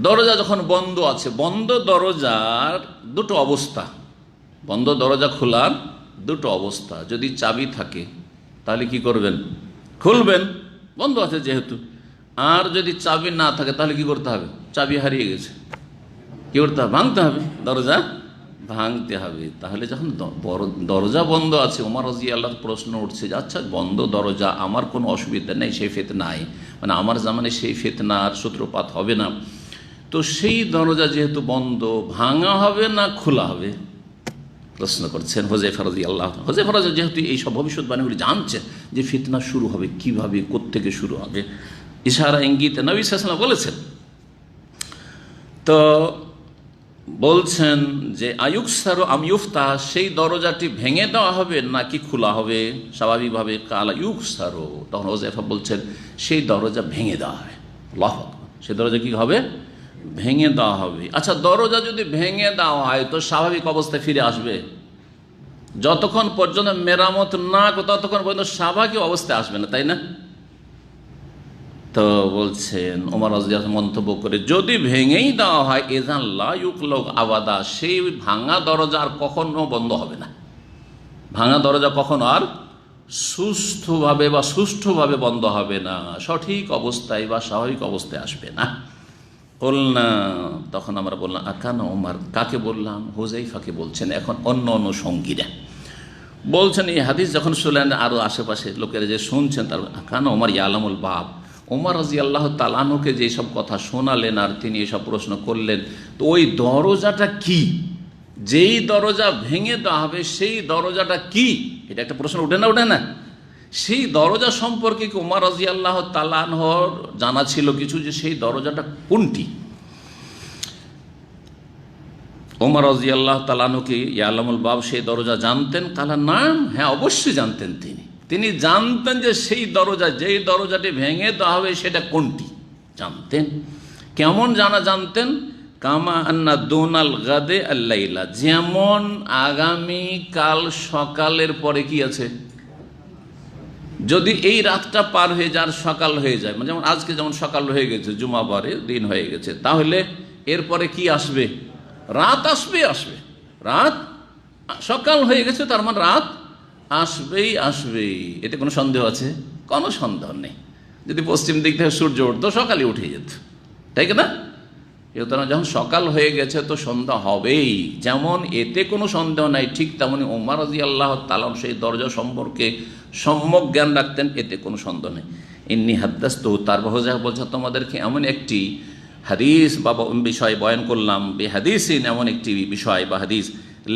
দরজা যখন বন্ধ আছে, বন্ধ দরজার দুটো অবস্থা, বন্ধ দরজা খোলার দুটো অবস্থা। যদি চাবি থাকে তাহলে কি করবেন? খুলবেন, বন্ধ আছে যেহেতু। আর যদি চাবি না থাকে তাহলে কি করতে হবে? চাবি হারিয়ে গেছে, কি করতে হবে? ভাঙতে হবে, দরজা ভাঙতে হবে। তাহলে যখন দরজা বন্ধ আছে, ওমর রাদিয়াল্লাহু প্রশ্ন উঠছে যে আচ্ছা, বন্ধ দরজা, আমার কোনো অসুবিধা নেই, সেই ফিতনায়, মানে আমার জামানে সেই ফিতনার সূত্রপাত হবে না, তো সেই দরজা যেহেতু বন্ধ, ভাঙা হবে না খোলা হবে? প্রশ্ন করছেন হুযায়ফা রাদিয়াল্লাহু। হুযায়ফা রাদিয়াল্লাহু যেহেতু এই সব ভবিষ্যৎবাণীগুলি জানছেন যে ফিতনা শুরু হবে কিভাবে, কোত্থেকে শুরু হবে, ইশারা ইঙ্গিতে নবী সাল্লাল্লাহু আলাইহি ওয়াসাল্লাম বলেছেন। তো বলছেন যে আয়ুকসারু আম ইউফতা, সেই দরজাটি ভেঙে দেওয়া হবে নাকি খোলা হবে? স্বাভাবিকভাবে কালা ইউকসারু, তখন হুযায়ফা বলছেন সেই দরজা ভেঙে দেওয়া হবে। আল্লাহু আকবার, সেই দরজা কি হবে? ভেঙে দেওয়া হবে। আচ্ছা, দরজা যদি ভেঙে দেওয়া হয় তো স্বাভাবিক অবস্থায় ফিরে আসবে? যতক্ষণ পর্যন্ত মেরামত না, ততক্ষণ পর্যন্ত স্বাভাবিক অবস্থায় আসবে না, তাই না? তো বলছেন ওমর রাদিয়াল্লাহু মন্তব্য করে, যদি ভেঙেই দেওয়া হয়, ইযান লা ইউকলাক আবাদা, সেই ভাঙা দরজা আর কখনো বন্ধ হবে না। ভাঙা দরজা কখনো আর সুস্থভাবে বা সুষ্ঠুভাবে বন্ধ হবে না, সঠিক অবস্থায় বা স্বাভাবিক অবস্থায় আসবে না। বলনা, তখন আমরা বললাম আকানা ওমর, কাকে বললাম? হুযায়ফাকে বলছেন। এখন অন্য অন্য সঙ্গীরা বলছেন, এই হাদিস যখন শুনলেন, আরও আশেপাশে লোকেরা যে শুনছেন, তার আকানা ওমর ইয়ালামুল বাব, ওমর রাদিয়াল্লাহু তাআলা আনহুকে যে সব কথা শোনালেন আর তিনি এসব প্রশ্ন করলেন, তো ওই দরজাটা কি, যেই দরজা ভেঙে দেওয়া হবে সেই দরজাটা কি, এটা একটা প্রশ্ন উঠে না? সেই দরজা সম্পর্কে কি ওমর রাদিয়াল্লাহু তাআলা আনহুর জানা ছিল কিছু, যে সেই দরজাটা কোনটি? ওমর রাদিয়াল্লাহু তাআলা আনহু কি ইয়ালামুল বাব, সেই দরজা জানতেন? কালা নাম, হ্যাঁ অবশ্যই জানতেন। তিনি জানতেন যে সেই দরজা, যেই দরজাটি ভেঙে দেওয়া হবে সেটা কোনটি, জানতেন। কেমন জানতেন? কামা আন্না দুনাল গাদে আল্লাইলা, যেমন আগামী কাল সকালের পরে কি আছে, যদি এই রাতটা পার হয়ে যায়, সকাল হয়ে যায়, মানে যেমন আজকে যেমন সকাল হয়ে গেছে, জুমাবারে দিন হয়ে গেছে, তাহলে এরপরে কি আসবে? রাত আসবে। রাত, সকাল হয়ে গেছে, তার মানে রাত আসবেই। এতে কোনো সন্দেহ আছে? কোনো সন্দেহ নেই। যদি পশ্চিম দিক থেকে সূর্য উঠতো, সকালে উঠে যেত, তাই না? যখন সকাল হয়ে গেছে তো সন্ধ্যা হবেই, যেমন এতে কোনো সন্দেহ নাই, ঠিক তেমনি ওমর রাদিয়াল্লাহু তাআলা সেই দরজা সম্পর্কে সম্যক জ্ঞান রাখতেন, এতে কোনো সন্দেহ নেই। ইন্নী হাদ্দাসতু, তার হুযায়ফা বলছে তোমাদেরকে এমন একটি হাদিস বা বিষয় বয়ান করলাম, বেহাদিসিন, এমন একটি বিষয় বা হাদিস,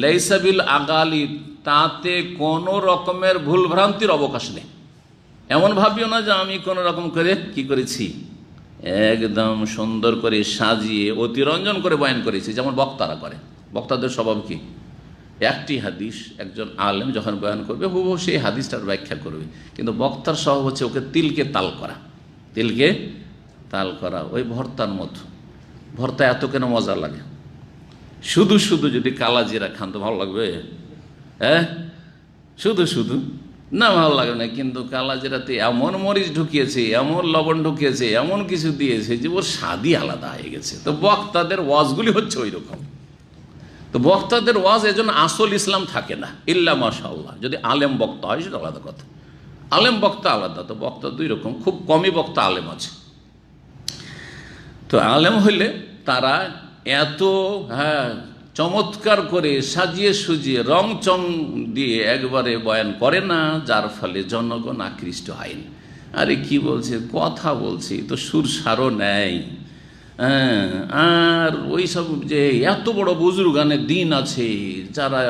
লাইসা বিল আগালি, তাতে কোনো রকমের ভুলভ্রান্তির অবকাশ নেই। এমন ভাবিও না যে আমি কোনো রকম করে কি করেছি, একদম সুন্দর করে সাজিয়ে অতিরঞ্জন করে বয়ান করেছি, যেমন বক্তারা করে। বক্তাদের স্বভাব কি? একটি হাদিস একজন আলেম যখন বয়ান করবে হুবহু সেই হাদিসটার ব্যাখ্যা করবে, কিন্তু বক্তার স্বভাব হচ্ছে ওকে তিলকে তাল করা, তিলকে তাল করা। ওই ভর্তার মতো। ভর্তা এত কেন মজা লাগে? শুধু শুধু যদি কালা জিরা খান তো ভালো লাগবে? হ্যাঁ, শুধু শুধু না, ভালো লাগে না। কিন্তু কালা জিরাতে এমন মরিচ ঢুকিয়েছে, এমন লবণ ঢুকিয়েছে, এমন কিছু দিয়েছে যে ওর স্বাদই আলাদা হয়ে গেছে। তো বক্তাদের ওয়াজগুলি হচ্ছে ওই রকম। তো বক্তাদের ওয়াজ এজন্য আসল ইসলাম থাকে না, ইল্লা মাশাআল্লাহ। যদি আলেম বক্তা হয় সেটা আলাদা কথা, আলেম বক্তা আলাদা। তো বক্তা দুই রকম, খুব কমই বক্তা আলেম আছে। তো আলেম হইলে তারা এত চমৎকার করে সাজিয়ে সুজিয়ে রং চং দিয়ে একবারে বয়ান করে না, যার ফলে জনগণ আকৃষ্ট হয়নি। আরে কি বলছে, কথা বলছি তো সুর সারও নেয়। আর ওই সব যে এত বড় বুজুর্গানের দিন আছে যারা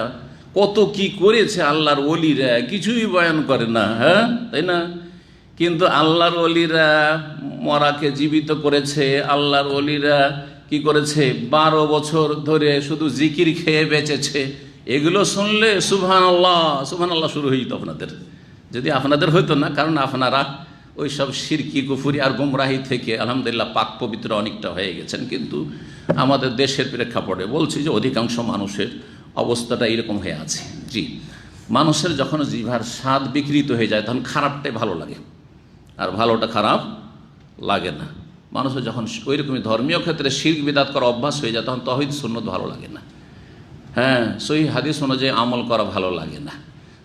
কত কি করেছে আল্লাহর ওলিরা, কিছুই বয়ান করে না। হ্যাঁ, তাই না? কিন্তু আল্লাহর ওলিরা মরাকে জীবিত করেছে। আল্লাহর ওলিরা কি করেছে? 12 বছর ধরে শুধু জিকির খেয়ে বেঁচেছে। এগুলো শুনলে সুবহানাল্লাহ সুবহানাল্লাহ শুরু হইত আপনাদের, যদি আপনাদের হইতো না। কারণ আপনারা ওই সব শিরকি কুফুরি আর গুমরাহি থেকে আলহামদুলিল্লাহ পাক পবিত্র অনেকটা হয়ে গেছেন। কিন্তু আমাদের দেশের প্রেক্ষাপটে বলছি যে অধিকাংশ মানুষের অবস্থাটা এরকম হয়ে আছে। জি, মানুষের যখন জিভার স্বাদ বিকৃত হয়ে যায় তখন খারাপটাই ভালো লাগে, আর ভালোটা খারাপ লাগে না। মানুষের যখন ওই রকমই ধর্মীয় ক্ষেত্রে শিরক বিদআত করা অভ্যাস হয়ে যায় তখন তাওহীদ সুন্নাত ভালো লাগে না। হ্যাঁ, সহিহ হাদিস অনুযায়ী আমল করা ভালো লাগে না।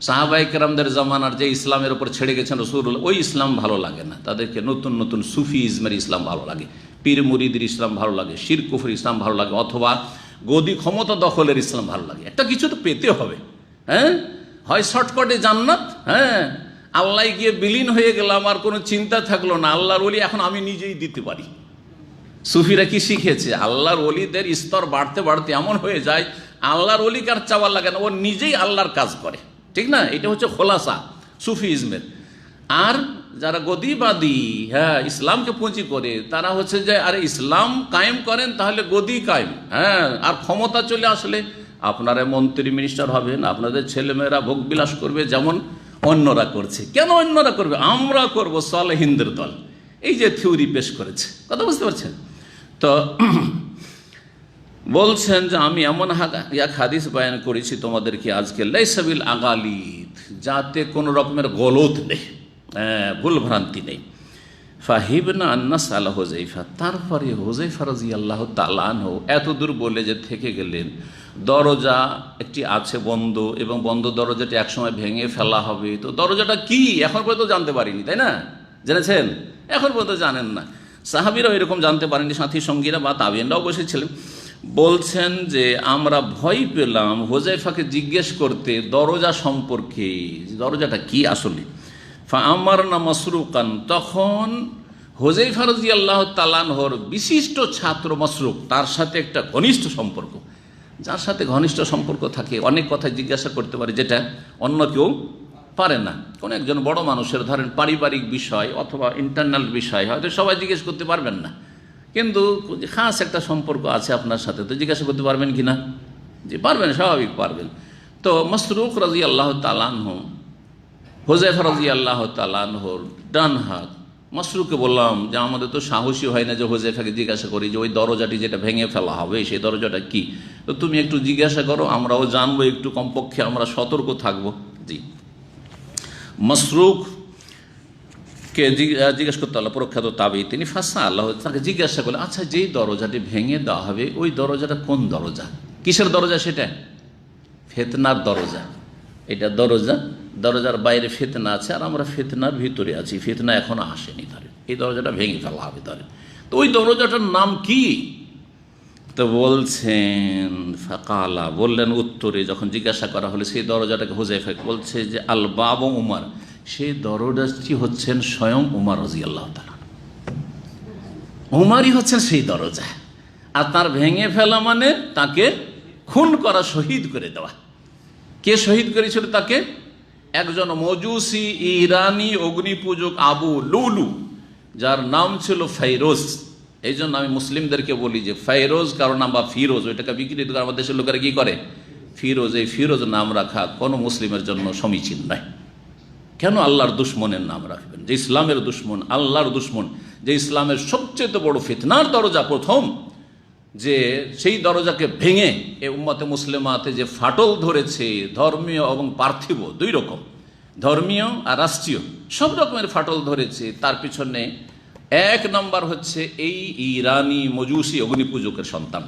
সাহাবায়ে কেরামদের জামানার যে ইসলামের উপর ছেড়ে গেছেন রাসূলুল্লাহ, ওই ইসলাম ভালো লাগে না। তাদেরকে নতুন নতুন সুফি ইজমের ইসলাম ভালো লাগে, পীর মুরিদের ইসলাম ভালো লাগে, শিরক কুফর ইসলাম ভালো লাগে, অথবা গদি ক্ষমতা দখলের ইসলাম ভালো লাগে। একটা কিছু তো পেতে হবে। হ্যাঁ, হয় শর্টকাটে জান্নাত, হ্যাঁ আল্লাহ গিয়ে বিলীন হয়ে গেলাম, আর কোনো চিন্তা থাকলো না, আল্লাহর ওলি এখন আমি নিজেই দিতে পারি। সুফিরা কি শিখেছে? আল্লাহর ওলিদের স্তর বাড়তে বাড়তে এমন হয়ে যায় আল্লাহর ওলি কার চাওয়ার লাগে না, ও নিজেই আল্লাহর কাজ করে। ঠিক না? এটা হচ্ছে খোলাসা সুফিজমের। আর যারা গদিবাদী, হ্যাঁ ইসলামকে পুঁজি করে, তারা হচ্ছে যে আরে ইসলাম কায়েম করেন তাহলে গদি কায়েম। হ্যাঁ, আর ক্ষমতা চলে আসলে আপনারা মন্ত্রী মিনিস্টার হবেন, আপনাদের ছেলেমেয়েরা ভোগ বিলাস করবে যেমন অন্যরা করছে। কেন অন্যরা করবে? আমরা করব, সালেহিনদের দল। এই যে থিওরি পেশ করেছে, কথা বুঝতে পারছেন? তো বলছেন যে আমি এমন এক হাদিস বয়ান করেছি তোমাদেরকে আজকে, লাইসা বিল আগালিদ, যাতে কোনো রকমের গলত নেই, ভুল ভ্রান্তি নেই। ফাহিবনা আন্নাস আলা হুযাইফা, তারপরে হুযাইফা রাদিয়াল্লাহু তাআলা আনহু এত দূর বলে যে থেকে গেলেন। দরজা একটি আছে বন্ধ, এবং বন্ধ দরজাটি একসময় ভেঙে ফেলা হবে। তো দরজাটা কি এখন পর্যন্ত জানতে পারিনি, তাই না? জেনেছেন? এখন পর্যন্ত জানেন না। সাহাবীরাও এরকম জানতে পারেননি, সাথী সঙ্গীরা বা তাবিঈনরাও বসেছিলেন। বলছেন যে আমরা ভয় পেলাম হুযাইফাকে জিজ্ঞেস করতে দরজা সম্পর্কে, দরজাটা কি আসলে। ফাআমারনা মাসরুকান, তখন হুযাইফা রাদিয়াল্লাহু তাআলা আনহুর বিশিষ্ট ছাত্র মাসরুক, তার সাথে একটা ঘনিষ্ঠ সম্পর্ক। যার সাথে ঘনিষ্ঠ সম্পর্ক থাকে অনেক কথা জিজ্ঞাসা করতে পারে যেটা অন্য কেউ পারে না। কোনো একজন বড় মানুষের ধরেন পারিবারিক বিষয় অথবা ইন্টারনাল বিষয় হয়তো সবাই জিজ্ঞেস করতে পারবেন না, কিন্তু খাস একটা সম্পর্ক আছে আপনার সাথে, তো জিজ্ঞাসা করতে পারবেন কি না? যে পারবেন, স্বাভাবিক পারবেন। তো মাসরুক রাদিয়াল্লাহু তাআলা আনহু হুযাইফা রাদিয়াল্লাহু তাআলা আনহুর ডান হাত। মাসরুককে বললাম যে আমাদের তো সাহসী হয় না যে হুযাইফাকে জিজ্ঞাসা করি যে ওই দরজাটি যেটা ভেঙে ফেলা হবে সেই দরজাটা কি, তো তুমি একটু জিজ্ঞাসা করো, আমরাও জানবো, একটু কমপক্ষে আমরা সতর্ক থাকবো। জি, মাসরুককে জিজ্ঞেস করতে আল্লাহ প্রখ্যাত তাবেঈ, তিনি ফাসা আল্লাহ, তাকে জিজ্ঞাসা করলেন আচ্ছা যেই দরজাটি ভেঙে দেওয়া হবে ওই দরজাটা কোন দরজা, কিসের দরজা সেটা? ফিতনার দরজা। এটা দরজা, দরজার বাইরে ফিতনা আছে আর আমরা ফিতনার ভিতরে আছি, ফিতনা এখনো আসেনি, ধরেন এই দরজাটা ভেঙে ফেলা হবে, ধরেন তো ওই দরজাটার নাম কি? তো বলছেন ফাকালা, বললেন উত্তরে যখন জিজ্ঞাসা করা হলে সেই দরজাটাকে হুযাইফা বলছে যে আল বাব উমর, সেই দরজাটি হচ্ছেন স্বয়ং উমর রাদিয়াল্লাহু তাআলা। উমরই হচ্ছেন সেই দরজা। আর তার ভেঙে ফেলা মানে তাকে খুন করা, শহীদ করে দেওয়া। কে শহীদ করেছিল তাকে? একজন মজুসি ইরানি অগ্নিপূজক আবু লুলু, যার নাম ছিল ফাইরোজ। এই জন্য আমি মুসলিমদেরকে বলি যে ফাইরোজ কারো নাম বা ফিরোজ, ওইটাকে বিকৃত করে আমাদের দেশের লোকেরা কি করে, ফিরোজ। এই ফিরোজ নাম রাখা কোনো মুসলিমের জন্য সমীচীন নয়। কেন আল্লাহর দুশ্মনের নাম রাখবেন? যে ইসলামের দুশ্মন, আল্লাহর দুশ্মন, যে ইসলামের সবচেয়ে বড় ফিতনার দরজা প্রথম, যে সেই দরজাকে ভেঙে এ উম্মতে মুসলিমাতে যে ফাটল ধরেছে, ধর্মীয় এবং পার্থিব দুই রকম, ধর্মীয় আর রাষ্ট্রীয় সব রকমের ফাটল ধরেছে, তার পিছনে এক নম্বর হচ্ছে এই ইরানি মজুসি অগ্নিপূজকের সন্তান,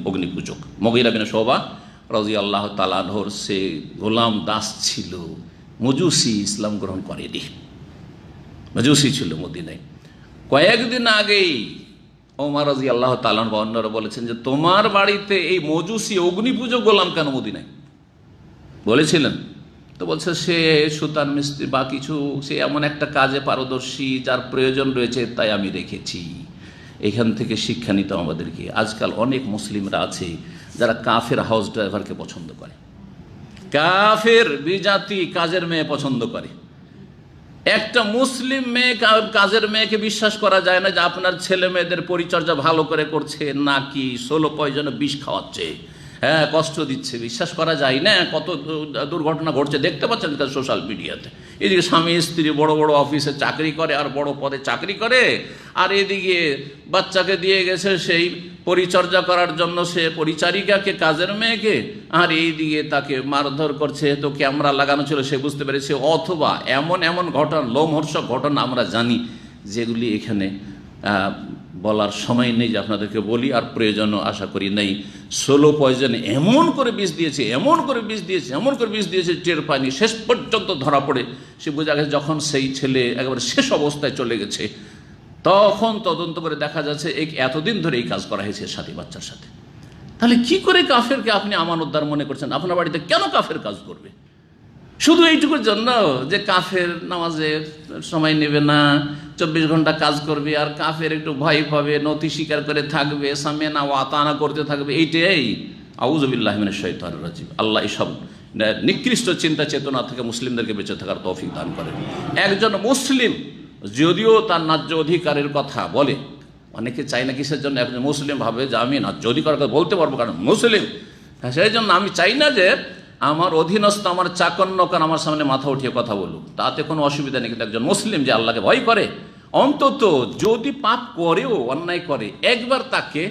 অগ্নিপূজক মুগীরা বিন শুবা রাদিয়াল্লাহু তাআলা আনহুর সে গোলাম দাস ছিল, মজুসি, ইসলাম গ্রহণ করেনি, মজুসি ছিল মদিনায়। কয়েকদিন আগেই ওমর রাদিয়াল্লাহু তাআলা আনহু অন্যরা বলেছেন যে তোমার বাড়িতে এই মজুসি অগ্নিপূজক গোলাম কেন মদিনায়, বলেছিলেন তো বলছে সে সুতার মিস্ত্রি বা কিছু, সে এমন একটা কাজে পারদর্শী যার প্রয়োজন রয়েছে, তাই আমি রেখেছি। এখান থেকে শিক্ষা নিতে আমাদেরকে। আজকাল অনেক মুসলিমরা আছে যারা কাফের হাউস ড্রাইভারকে পছন্দ করে, কাফের বিজাতি কাজের মেয়ে পছন্দ করে। একটা মুসলিম মেয়ে, কাজের মেয়েকে বিশ্বাস করা যায় না যে আপনার ছেলে মেয়েদের পরিচর্যা ভালো করে করছে নাকি 16 পয়জনে বিষ খাওয়াচ্ছে, হ্যাঁ কষ্ট দিচ্ছে, বিশ্বাস করা যায় না। কত দুর্ঘটনা ঘটছে দেখতে পাচ্ছেন সোশ্যাল মিডিয়াতে। এদিকে স্বামী স্ত্রী বড় বড় অফিসে চাকরি করে আর বড় পদে চাকরি করে, আর এদিকে বাচ্চাকে দিয়ে গেছে সেই পরিচর্যা করার জন্য সে পরিচারিকাকে, কাজের মেয়েকে, আর এইদিকে তাকে মারধর করছে। তো ক্যামেরা লাগানো ছিল, সে বুঝতে পেরেছে। অথবা এমন এমন ঘটনা, লোমহর্ষক ঘটনা আমরা জানি, যেগুলি এখানে বলার সময় নেই যে আপনাদেরকে বলি, আর প্রয়োজনও আশা করি নেই। 16 পয়জনে এমন করে বিষ দিয়েছে, এমন করে বিষ দিয়েছে, এমন করে বিষ দিয়েছে, টের পায়নি। শেষ পর্যন্ত ধরা পড়ে সে বোঝা গেছে যখন সেই ছেলে একেবারে শেষ অবস্থায় চলে গেছে, তখন তদন্ত করে দেখা যাচ্ছে এতদিন ধরে এই কাজ করা হয়েছে সাথী বাচ্চার সাথে। তাহলে কি করে কাফেরকে আপনি আমানতদার মনে করছেন? আপনার বাড়িতে কেন কাফের কাজ করবে? শুধু এইটুকুর জন্য যে কাফের নামাজে সময় নেবে না, 24 ঘন্টা কাজ করবে, আর কাফের একটু ভয় পাবে, নতি স্বীকার করে থাকবে, সামিনা ওয়া আতানা করতে থাকবে, এইটাই? আউযু বিল্লাহি মিনাশ শাইতানির রাজিম। আল্লাহ এইসব নিকৃষ্ট চিন্তা চেতনা থেকে মুসলিমদেরকে বেঁচে থাকার তৌফিক দান করেন। একজন মুসলিম যদিও তার ন্যায্য অধিকারের কথা বলে, অনেকে চাই না কিসের জন্য, একজন মুসলিম ভাবে যে আমি ন্যায্য অধিকারের কথা বলতে পারবো কারণ মুসলিম, সেই জন্য আমি চাই না যে আমার অধীনস্থ, আমার চাকর নৌকার আমার সামনে মাথা উঠিয়ে কথা বলুক, তাতে কোনো অসুবিধা নেই। কিন্তু একজন মুসলিম যে আল্লাহকে ভয় করে, অন্তত যদি পাপ করেও, অন্যায় করে, একবার তাকে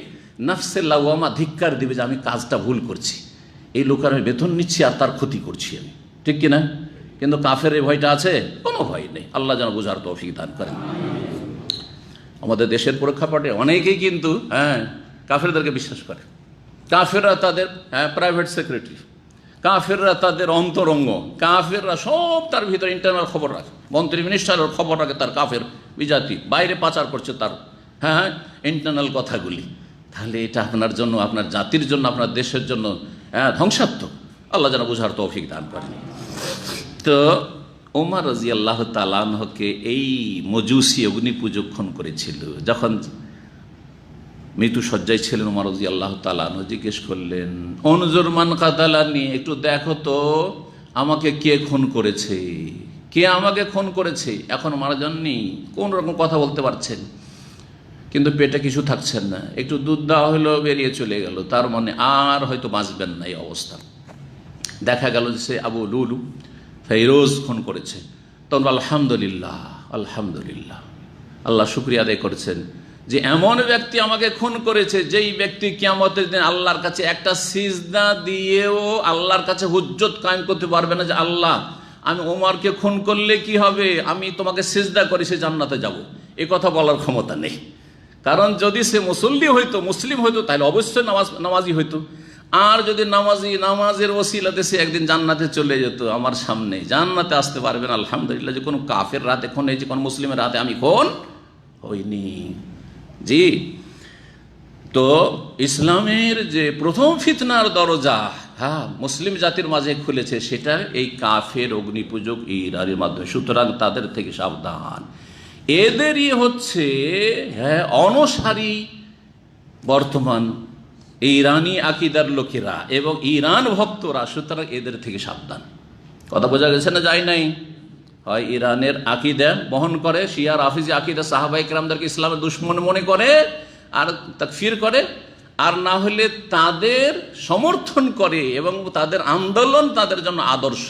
নফসে লাওয়ামা ধিক্কার দিবে যে আমি কাজটা ভুল করছি, এই লোকের আমি বেতন নিচ্ছি আর তার ক্ষতি করছি আমি, ঠিক কিনা? কিন্তু কাফের এই ভয়টা আছে? কোনো ভয় নেই। আল্লাহ যেন বুঝার তৌফিক দান করেন। আমাদের দেশের প্রেক্ষাপটে অনেকেই কিন্তু কাফেরদেরকে বিশ্বাস করে। কাফেররা তাদের প্রাইভেট সেক্রেটারি, কাফেররা তাদের অন্তরঙ্গ, কাফেররা সব তার ভিতরে ইন্টারনাল খবর রাখে, মন্ত্রী মিনিস্টারের খবর রাখে তার কাফের বিজাতি, বাইরে পাচার করছে তার ইন্টারনাল কথাগুলি। তাহলে এটা আপনার জন্য, আপনার জাতির জন্য, আপনার দেশের জন্য ধ্বংসাত্মক। আল্লাহ যেন বুঝার তৌফিক দান করেন। তো ওমর রাদিয়াল্লাহু তাআলা আনহুকে এই মজুসি অগ্নিপূজক খুন করেছিল। যখন মৃত্যু সজ্জায় ছিলেন ওমর রাদিয়াল্লাহু তাআলা আনহু জিজ্ঞেস করলেন, উনজুর মান কাতালানি, একটু দেখো তো আমাকে কে খুন করেছে, কে আমাকে খুন করেছে। এখন মারা যাননি, কোন রকম কথা বলতে পারছেন, কিন্তু পেটে কিছু থাকছেন না, একটু দুধ দেওয়া হলো বেরিয়ে চলে গেল, তার মানে আর হয়তো বাঁচবেন না। এই অবস্থা দেখা গেল যে সে আবু লুলু ফেরোজ খুন করেছে। তখন আলহামদুলিল্লাহ, আলহামদুলিল্লাহ, আল্লাহ শুকরিয়া আদায় করেছেন যে এমন ব্যক্তি আমাকে খুন করেছে, যেই ব্যক্তি কিয়ামতের দিন আল্লাহর কাছে একটা সিজদা দিয়েও আল্লাহর কাছে হুজ্জত কায়েম করতে পারবে না যে আল্লাহ আমি ওমরকে খুন করলে কি হবে, আমি তোমাকে সিজদা করে সে জান্নাতে যাব, এ কথা বলার ক্ষমতা নেই। কারণ যদি সে মুসল্লি হইতো, মুসলিম হইতো, তাহলে অবশ্যই নামাজি হইতো। আর যদি নামাজের ওসিলাতে সে একদিন জান্নাতে চলে যেত, আমার সামনে জান্নাতে আসতে পারবেন। আলহামদুলিল্লাহ যে কোনো কাফের রাতে খুন হয়েছে, কোনো মুসলিমের রাতে আমি খুন হইনি। জি, তো ইসলামের যে প্রথম ফিতনার দরজা মুসলিম জাতির মাঝে খুলেছে, সেটা এই কাফের অগ্নিপূজক ইরানের মাধ্যমে। সুতরাং তাদের থেকে সাবধান। এদেরই হচ্ছে অনসারী বর্তমান ইরানি আকিদার লোকেরা এবং ইরান ভক্তরা। সুতরাং এদের থেকে সাবধান। কথা বোঝা গেছে না? যায় নাই? হয় ইরানের আকিদা বহন করে, শিয়া রাফিজি আকিদা, সাহাবায়ে কেরামদেরকে ইসলামের দুশমন মনে করে আর তাকফির করে, আর না হলে তাদের সমর্থন করে এবং তাদের আন্দোলন তাদের জন্য আদর্শ।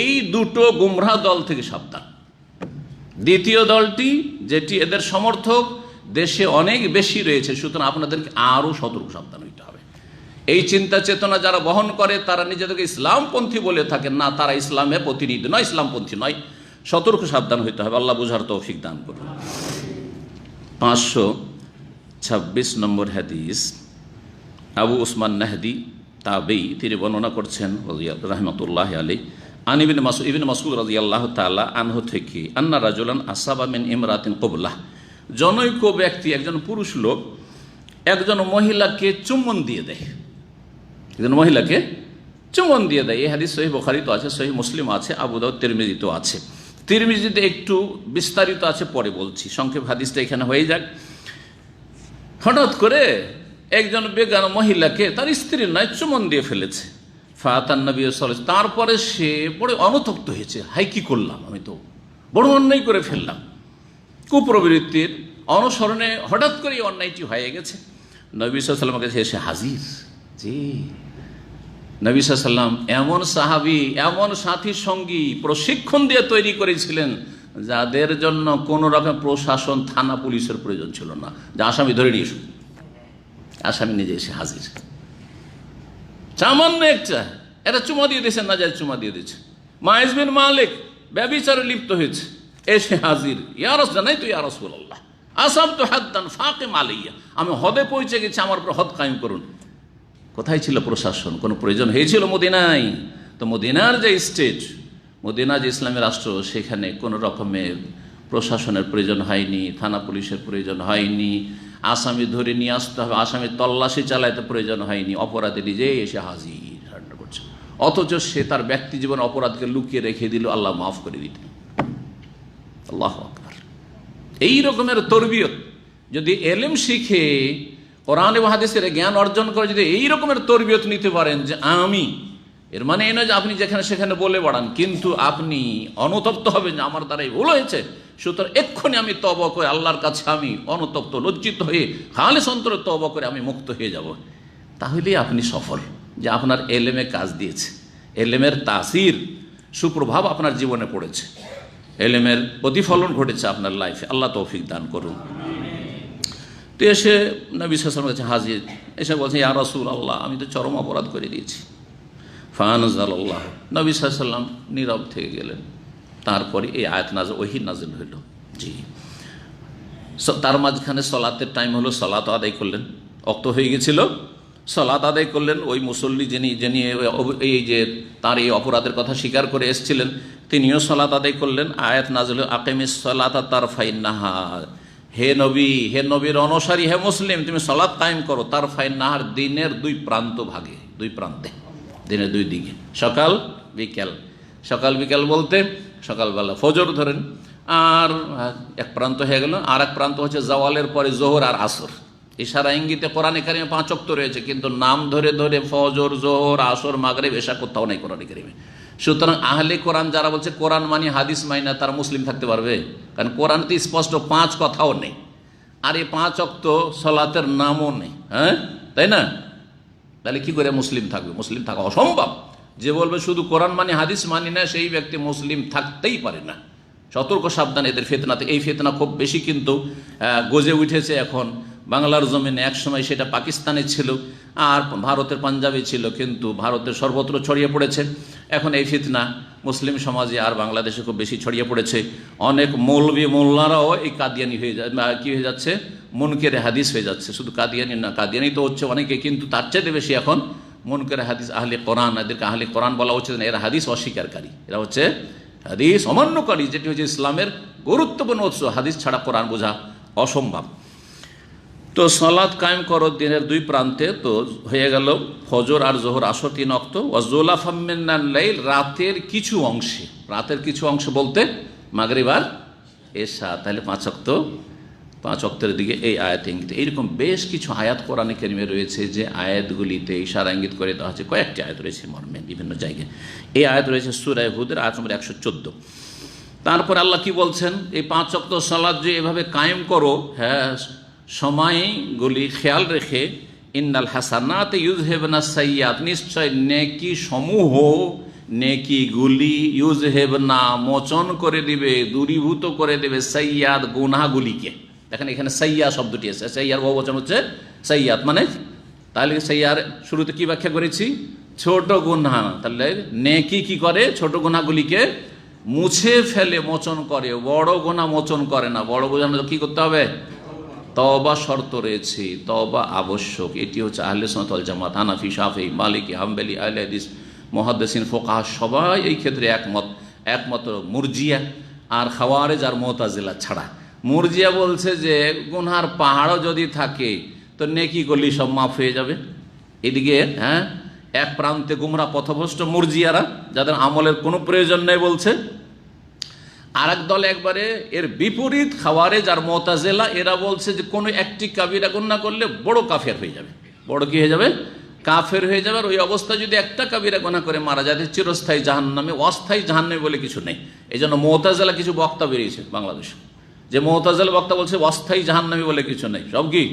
এই দুটো গুমরাহ দল থেকে সাবধান। দ্বিতীয় দলটি, যেটি এদের সমর্থক, দেশে অনেক বেশি রয়েছে, সুতরাং আপনাদেরকে আরও সতর্ক সাবধান হইতে হবে। এই চিন্তা চেতনা যারা বহন করে তারা নিজেদেরকে ইসলামপন্থী বলে থাকেন না, তারা ইসলামের প্রতিনিধি নয়, ইসলামপন্থী নয়। সতর্ক সাবধান হইতে হবে। আল্লাহ বুঝার তৌফিক দান করুন। 526 নম্বর হাদিস, আবু উসমান নাহদি তাবেই তিনি বর্ণনা করছেন রাহমাতুল্লাহি আলাইহি, আন ইবনে মাসউদ রাদিয়াল্লাহু তাআলা আনহু থেকে, আন্না রাজুলান আসাবা মিন ইমরাতিন ক্ববলাহ, জনৈক ব্যক্তি, একজন পুরুষ লোক একজন মহিলাকে চুম্বন দিয়ে দেয়, একজন মহিলাকে চুম্বন দিয়ে দেয়। এই হাদিস সহিহ বুখারীতে আছে, সহিহ মুসলিম আছে, আবু দাউদ তিরমিজিতেও আছে। তিরমিজিতে একটু বিস্তারিত আছে, পরে বলছি, সংক্ষেপ হাদিসটা এখানে হয়ে যাক। হঠাৎ করে একজন বেগান মহিলাকে তার স্ত্রীর নয় চুম্বন দিয়ে ফেলেছে। ফাতান নবী সাল্লাল্লাহু আলাইহি ওয়াসাল্লাম, তারপরে সে বড় অনুতপ্ত হয়েছে, হাই কি করলাম, আমি তো বড় অন্যায় করে ফেললাম। কুপ্রবৃত্তির অনুসরণে হঠাৎ করে এই অন্যায়টি হয়ে গেছে। নবী সাল্লাল্লাহু আলাইহি ওয়াসাল্লামের কাছে এসে হাজির। জি, নবী সাল্লাল্লাহু আলাইহি ওয়াসাল্লাম এমন সাহাবী, এমন সাথী সঙ্গী প্রশিক্ষণ দিয়ে তৈরি করেছিলেন যাদের জন্য কোনো রকম প্রশাসন, থানা, পুলিশের প্রয়োজন ছিল না, যে আসামি ধরে নিয়ে এসো। আসামি নিজে এসে হাজির। সামান্য একটা এটা চুমা দিয়ে দিয়েছেন, না যায় চুমা দিয়ে দিয়েছে। মাইজ বিন মালিক ব্যভিচারে লিপ্ত হয়েছে, এসে হাজির। ইয়া রাসূল, জানাই তো ইয়া রাসূলুল্লাহ, আসাবতু হাদ্দান ফাকিম আলাইয়া, আমি হদে পৌঁছে গেছি, আমার উপর হদ কায়েম করুন। কোথায় ছিল প্রশাসন? কোনো প্রয়োজন হয়েছিল মদিনায়? তো মদিনার যে স্টেট, মদিনা যে ইসলামী রাষ্ট্র, সেখানে কোনো রকমের প্রশাসনের প্রয়োজন হয়নি, থানা পুলিশের প্রয়োজন হয়নি, আসামি ধরে নিয়ে আসতে হবে, আসামি তল্লাশি চালাইতে প্রয়োজন হয়নি, অপরাধী নিজেই এসে হাজির করছে। অথচ সে তার ব্যক্তি জীবন অপরাধকে লুকিয়ে রেখে দিল, আল্লাহ মাফ করে দিতেন। আল্লাহু আকবার। এই রকমের তরবিয়ত যদি এলেম শিখে, কোরআন এবং হাদিসের জ্ঞান অর্জন করে, যদি এই রকমের তরবিয়ত নিতে পারেন যে আমি, এর মানে এই নয় যে আপনি যেখানে সেখানে বলে বাড়ান, কিন্তু আপনি অনুতপ্ত হবেন যে আমার দ্বারাই ভুল হয়েছে, সুতরাং এক্ষুনি আমি তওবা করে আল্লাহর কাছে আমি অনুতপ্ত, লজ্জিত হয়ে খালিস অন্তরে তওবা করে আমি মুক্ত হয়ে যাব। তাহলেই আপনি সফল, যে আপনার এলেমে কাজ দিয়েছে, এলেমের তাসির, সুপ্রভাব আপনার জীবনে পড়েছে, এলেমের প্রতিফলন ঘটেছে আপনার লাইফে। আল্লাহ তৌফিক দান করুন। তো এসে নবী সাল্লাল্লাহু আলাইহি ওয়াসাল্লামের কাছে হাজির, এসে বলছে, ইয়া রাসূলুল্লাহ, আমি তো চরম অপরাধ করে দিয়েছি। ফানজালাল্লাহ, নবী সাল্লাল্লাহু আলাইহি ওয়াসাল্লাম নীরব থেকে গেলেন। তারপরে এই আয়াত নাযিল, ওহী নাযিল হইল। জি, তার মাঝখানে সলাতের টাইম হলো, সলাত আদায় করলেন, অক্ত হয়ে গেছিল, সলাত আদায় করলেন। ওই মুসল্লি যিনি এই যে তার এই অপরাধের কথা স্বীকার করে এসেছিলেন, তিনিও সলাত আদায় করলেন। আয়াত নাযিল, আকিমিস সালাতা তারফাইন নাহার, হে নবী, হে নবীর অনুসারী, হে মুসলিম, তুমি সলাত কায়েম করো তারফাইন নাহার, দিনের দুই প্রান্ত ভাগে, দুই প্রান্তে, দিনের দুই দিকে, সকাল বিকেল। সকাল বিকেল বলতে সকালবেলা ফজর ধরেন, আর এক প্রান্ত হয়ে গেল, আর এক প্রান্ত হচ্ছে জাওয়ালের পরে জোহর আর আসর। ইশারা ইঙ্গিতে কোরআনে কারিমে 5 ওয়াক্ত রয়েছে, কিন্তু নাম ধরে ধরে ফজর, জোহর, আসর, মাগরিব, এশা কোথাও নাই কোরআনে কারিমে। সুতরাং আহলে কোরআন যারা বলছে কোরআন মানি হাদিস মানি না, তারা মুসলিম থাকতে পারবে? কারণ কোরআনতে স্পষ্ট 5 কথাও নেই, আর এই 5 ওয়াক্ত সলাতের নামও নেই। হ্যাঁ, তাই না? তাহলে কি করে মুসলিম থাকবে? মুসলিম থাকা অসম্ভব। যে বলবে শুধু কোরআন মানি হাদিস মানি না, সেই ব্যক্তি মুসলিম থাকতেই পারে না। সতর্ক সাবধান এদের ফিতনাতে। এই ফিতনা খুব বেশি কিন্তু গজে উঠেছে এখন বাংলার জমিনে। এক সময় সেটা পাকিস্তানে ছিল, আর ভারতের পাঞ্জাবে ছিল, কিন্তু ভারতের সর্বত্র ছড়িয়ে পড়েছে। এখন এই ফিতনা মুসলিম সমাজে আর বাংলাদেশে খুব বেশি ছড়িয়ে পড়েছে। অনেক মৌলবি মোল্লারাও এই কাদিয়ানি হয়ে যায়, কী হয়ে যাচ্ছে, মুনকেরে হাদিস হয়ে যাচ্ছে। শুধু কাদিয়ানি না, কাদিয়ানি তো হচ্ছে অনেকে, কিন্তু তার চাইতে বেশি এখন মুনকেরে হাদিস, আহলে কোরআন, এদেরকে আহলে কোরআন বলা উচিত না, এরা হাদিস অস্বীকারী, এরা হচ্ছে হাদিস অমান্যকারী, যেটি হচ্ছে ইসলামের গুরুত্বপূর্ণ উৎস। হাদিস ছাড়া কোরআন বোঝা অসম্ভব। তো সালাত কায়েম করো দিনের দুই প্রান্তে। তো হয়ে গেল ফজর আর জোহর, আসর 3 ওয়াক্ত। ওয়াজুলাফাম মিনাল লাইল, রাতের কিছু অংশে, রাতের কিছু অংশ বলতে মাগরিব আর এশা, তাহলে 5 ওয়াক্ত, 5 ওয়াক্তের দিকে এই আয়াত ইঙ্গিত। এইরকম বেশ কিছু আয়াত কোরআনে কারিমে রয়েছে, যে আয়াতগুলিতে ইশারা ইঙ্গিত করে দেওয়া হচ্ছে। কয়েকটি আয়াত রয়েছে মর্মে বিভিন্ন জায়গায়। এই আয়াত রয়েছে সূরা হুদের আয়াত নম্বর 114। তারপর আল্লাহ কি বলছেন, এই 5 ওয়াক্ত সালাত যে এভাবে কায়েম করো, হ্যাঁ, সময়গুলি খেয়াল রেখে, ইন্নাল হাসানাত ইউযহিবনা সাইয়্যাত, নিশ্চয় নেকি সমূহ, নেকিগুলি ইউযহিবনা মোচন করে দিবে, দূরীভূত করে দেবে, সাইয়্যাত গুনাহগুলিকে। দেখেন এখানে সাইয়্যা শব্দটি আছে, সাইয়্যার বহুবচন হচ্ছে সাইয়্যাত, মানে তাহলে সাইয়্যার শুরুতে কি ব্যাখ্যা করেছি, ছোট গুনাহ। তাহলে নেকি কি করে, ছোট গুনাহগুলিকে মুছে ফেলে, মোচন করে, বড় গুনাহ মোচন করে না। বড় গুনাহ কি করতে হবে, তওবা শর্ত রয়েছে, তওবা আবশ্যক। এটি হচ্ছে আহলে সুন্নাত ওয়াল জামাত, হানাফি, শাফিঈ, মালিকি, হাম্বলি, আহলে হাদিস, মুহাদ্দিসিন, ফুকাহা সবাই এই ক্ষেত্রে একমাত্র মুরজিয়া আর খাওয়ারেজ আর মুতাজিলা ছাড়া। মুরজিয়া বলছে যে গুনহার পাহাড়ও যদি থাকে তো নেকি করলি সব মাফ হয়ে যাবে। এদিকে হ্যাঁ, এক প্রান্তে গুমরা পথভ্রষ্ট মুরজিয়ারা, যাদের আমলের কোনো প্রয়োজন নেই বলছে, আর এক দল একবারে এর বিপরীত খাওয়ারেজ আর মুতাজিলা, এরা বলছে যে কোনো একটি কাবিরা গুনাহ করলে বড় কাফের হয়ে যাবে। বড় কি হয়ে যাবে, কাফের হয়ে যাবে। আর ওই অবস্থায় যদি একটা কাবিরা গুনাহ করে মারা যায়, চিরস্থায়ী জাহান্নামে, অস্থায়ী জাহান্নামে বলে কিছু নেই। এই জন্য মুতাজিলা কিছু বক্তা বেরিয়েছে বাংলাদেশে, যে মুতাজিলা বক্তা বলছে অস্থায়ী জাহান্নামে বলে কিছু নেই, সব কি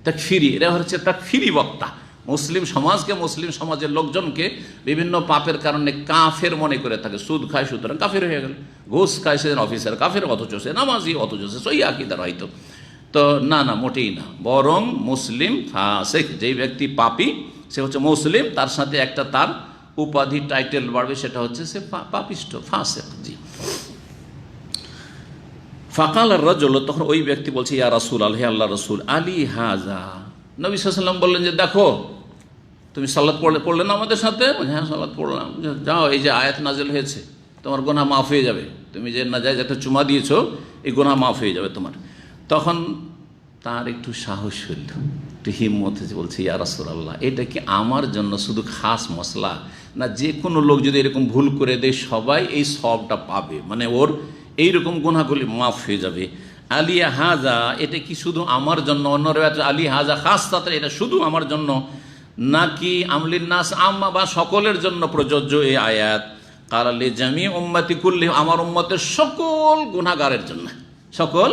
তাকফিরি। এরা হচ্ছে তাকফিরি বক্তা। মুসলিম সমাজকে, মুসলিম সমাজের লোকজনকে বিভিন্ন পাপের কারণে কাফের মনে করে থাকে। সুদ খায় সুতরাং কাফের হয়ে গেল, ঘুষ খায় সেদিন অফিসার কাফের, অথচ সে নামাজি, অথচ সে সই আকীদার হয়তো। তো না, মোটেই না, বরং মুসলিম ফাসিক, যেই ব্যক্তি পাপী সে হচ্ছে মুসলিম, তার সাথে একটা তার উপাধি টাইটেল বাড়বে, সেটা হচ্ছে সে পাপিষ্ট, ফাসিক। জি। ফাকাল আর-রাজুল, তখন ওই ব্যক্তি বলছে, ইয়া রাসূলুল্লাহ, হে আল্লাহর রাসূল, আলী হাযা। নবী সাল্লাল্লাহু আলাইহি ওয়াসাল্লাম বললেন যে দেখো, তুমি সালাত পড়লে না আমাদের সাথে? হ্যাঁ সালাত পড়লাম। যাও, এই যে আয়াত নাজিল হয়েছে, তোমার গুনাহ মাফ হয়ে যাবে। তুমি যে নাজায়েজ একটা চুমা দিয়েছো, এই গুনাহ মাফ হয়ে যাবে তোমার। তখন তার একটু সাহস হইল, একটু হিম্মত হয়েছে, বলছে ইয়া রাসূলুল্লাহ, এটা কি আমার জন্য শুধু খাস মশলা, না যে কোনো লোক যদি এরকম ভুল করে দেয় সবাই এই সবটা পাবে, মানে ওর এইরকম গুনাহগুলি মাফ হয়ে যাবে। আলী হাজা, এটা কি শুধু আমার জন্য? অন্য রিওয়ায়াতে আলী হাজা খাসসাতান, এটা শুধু আমার জন্য, নাকি আমলিন নাস আম্মা, বা সকলের জন্য প্রযোজ্য এই আয়াত? কাল লি জামি উম্মতি কুল্লি, আমার উম্মতের সকল গুনাহগারের জন্য, সকল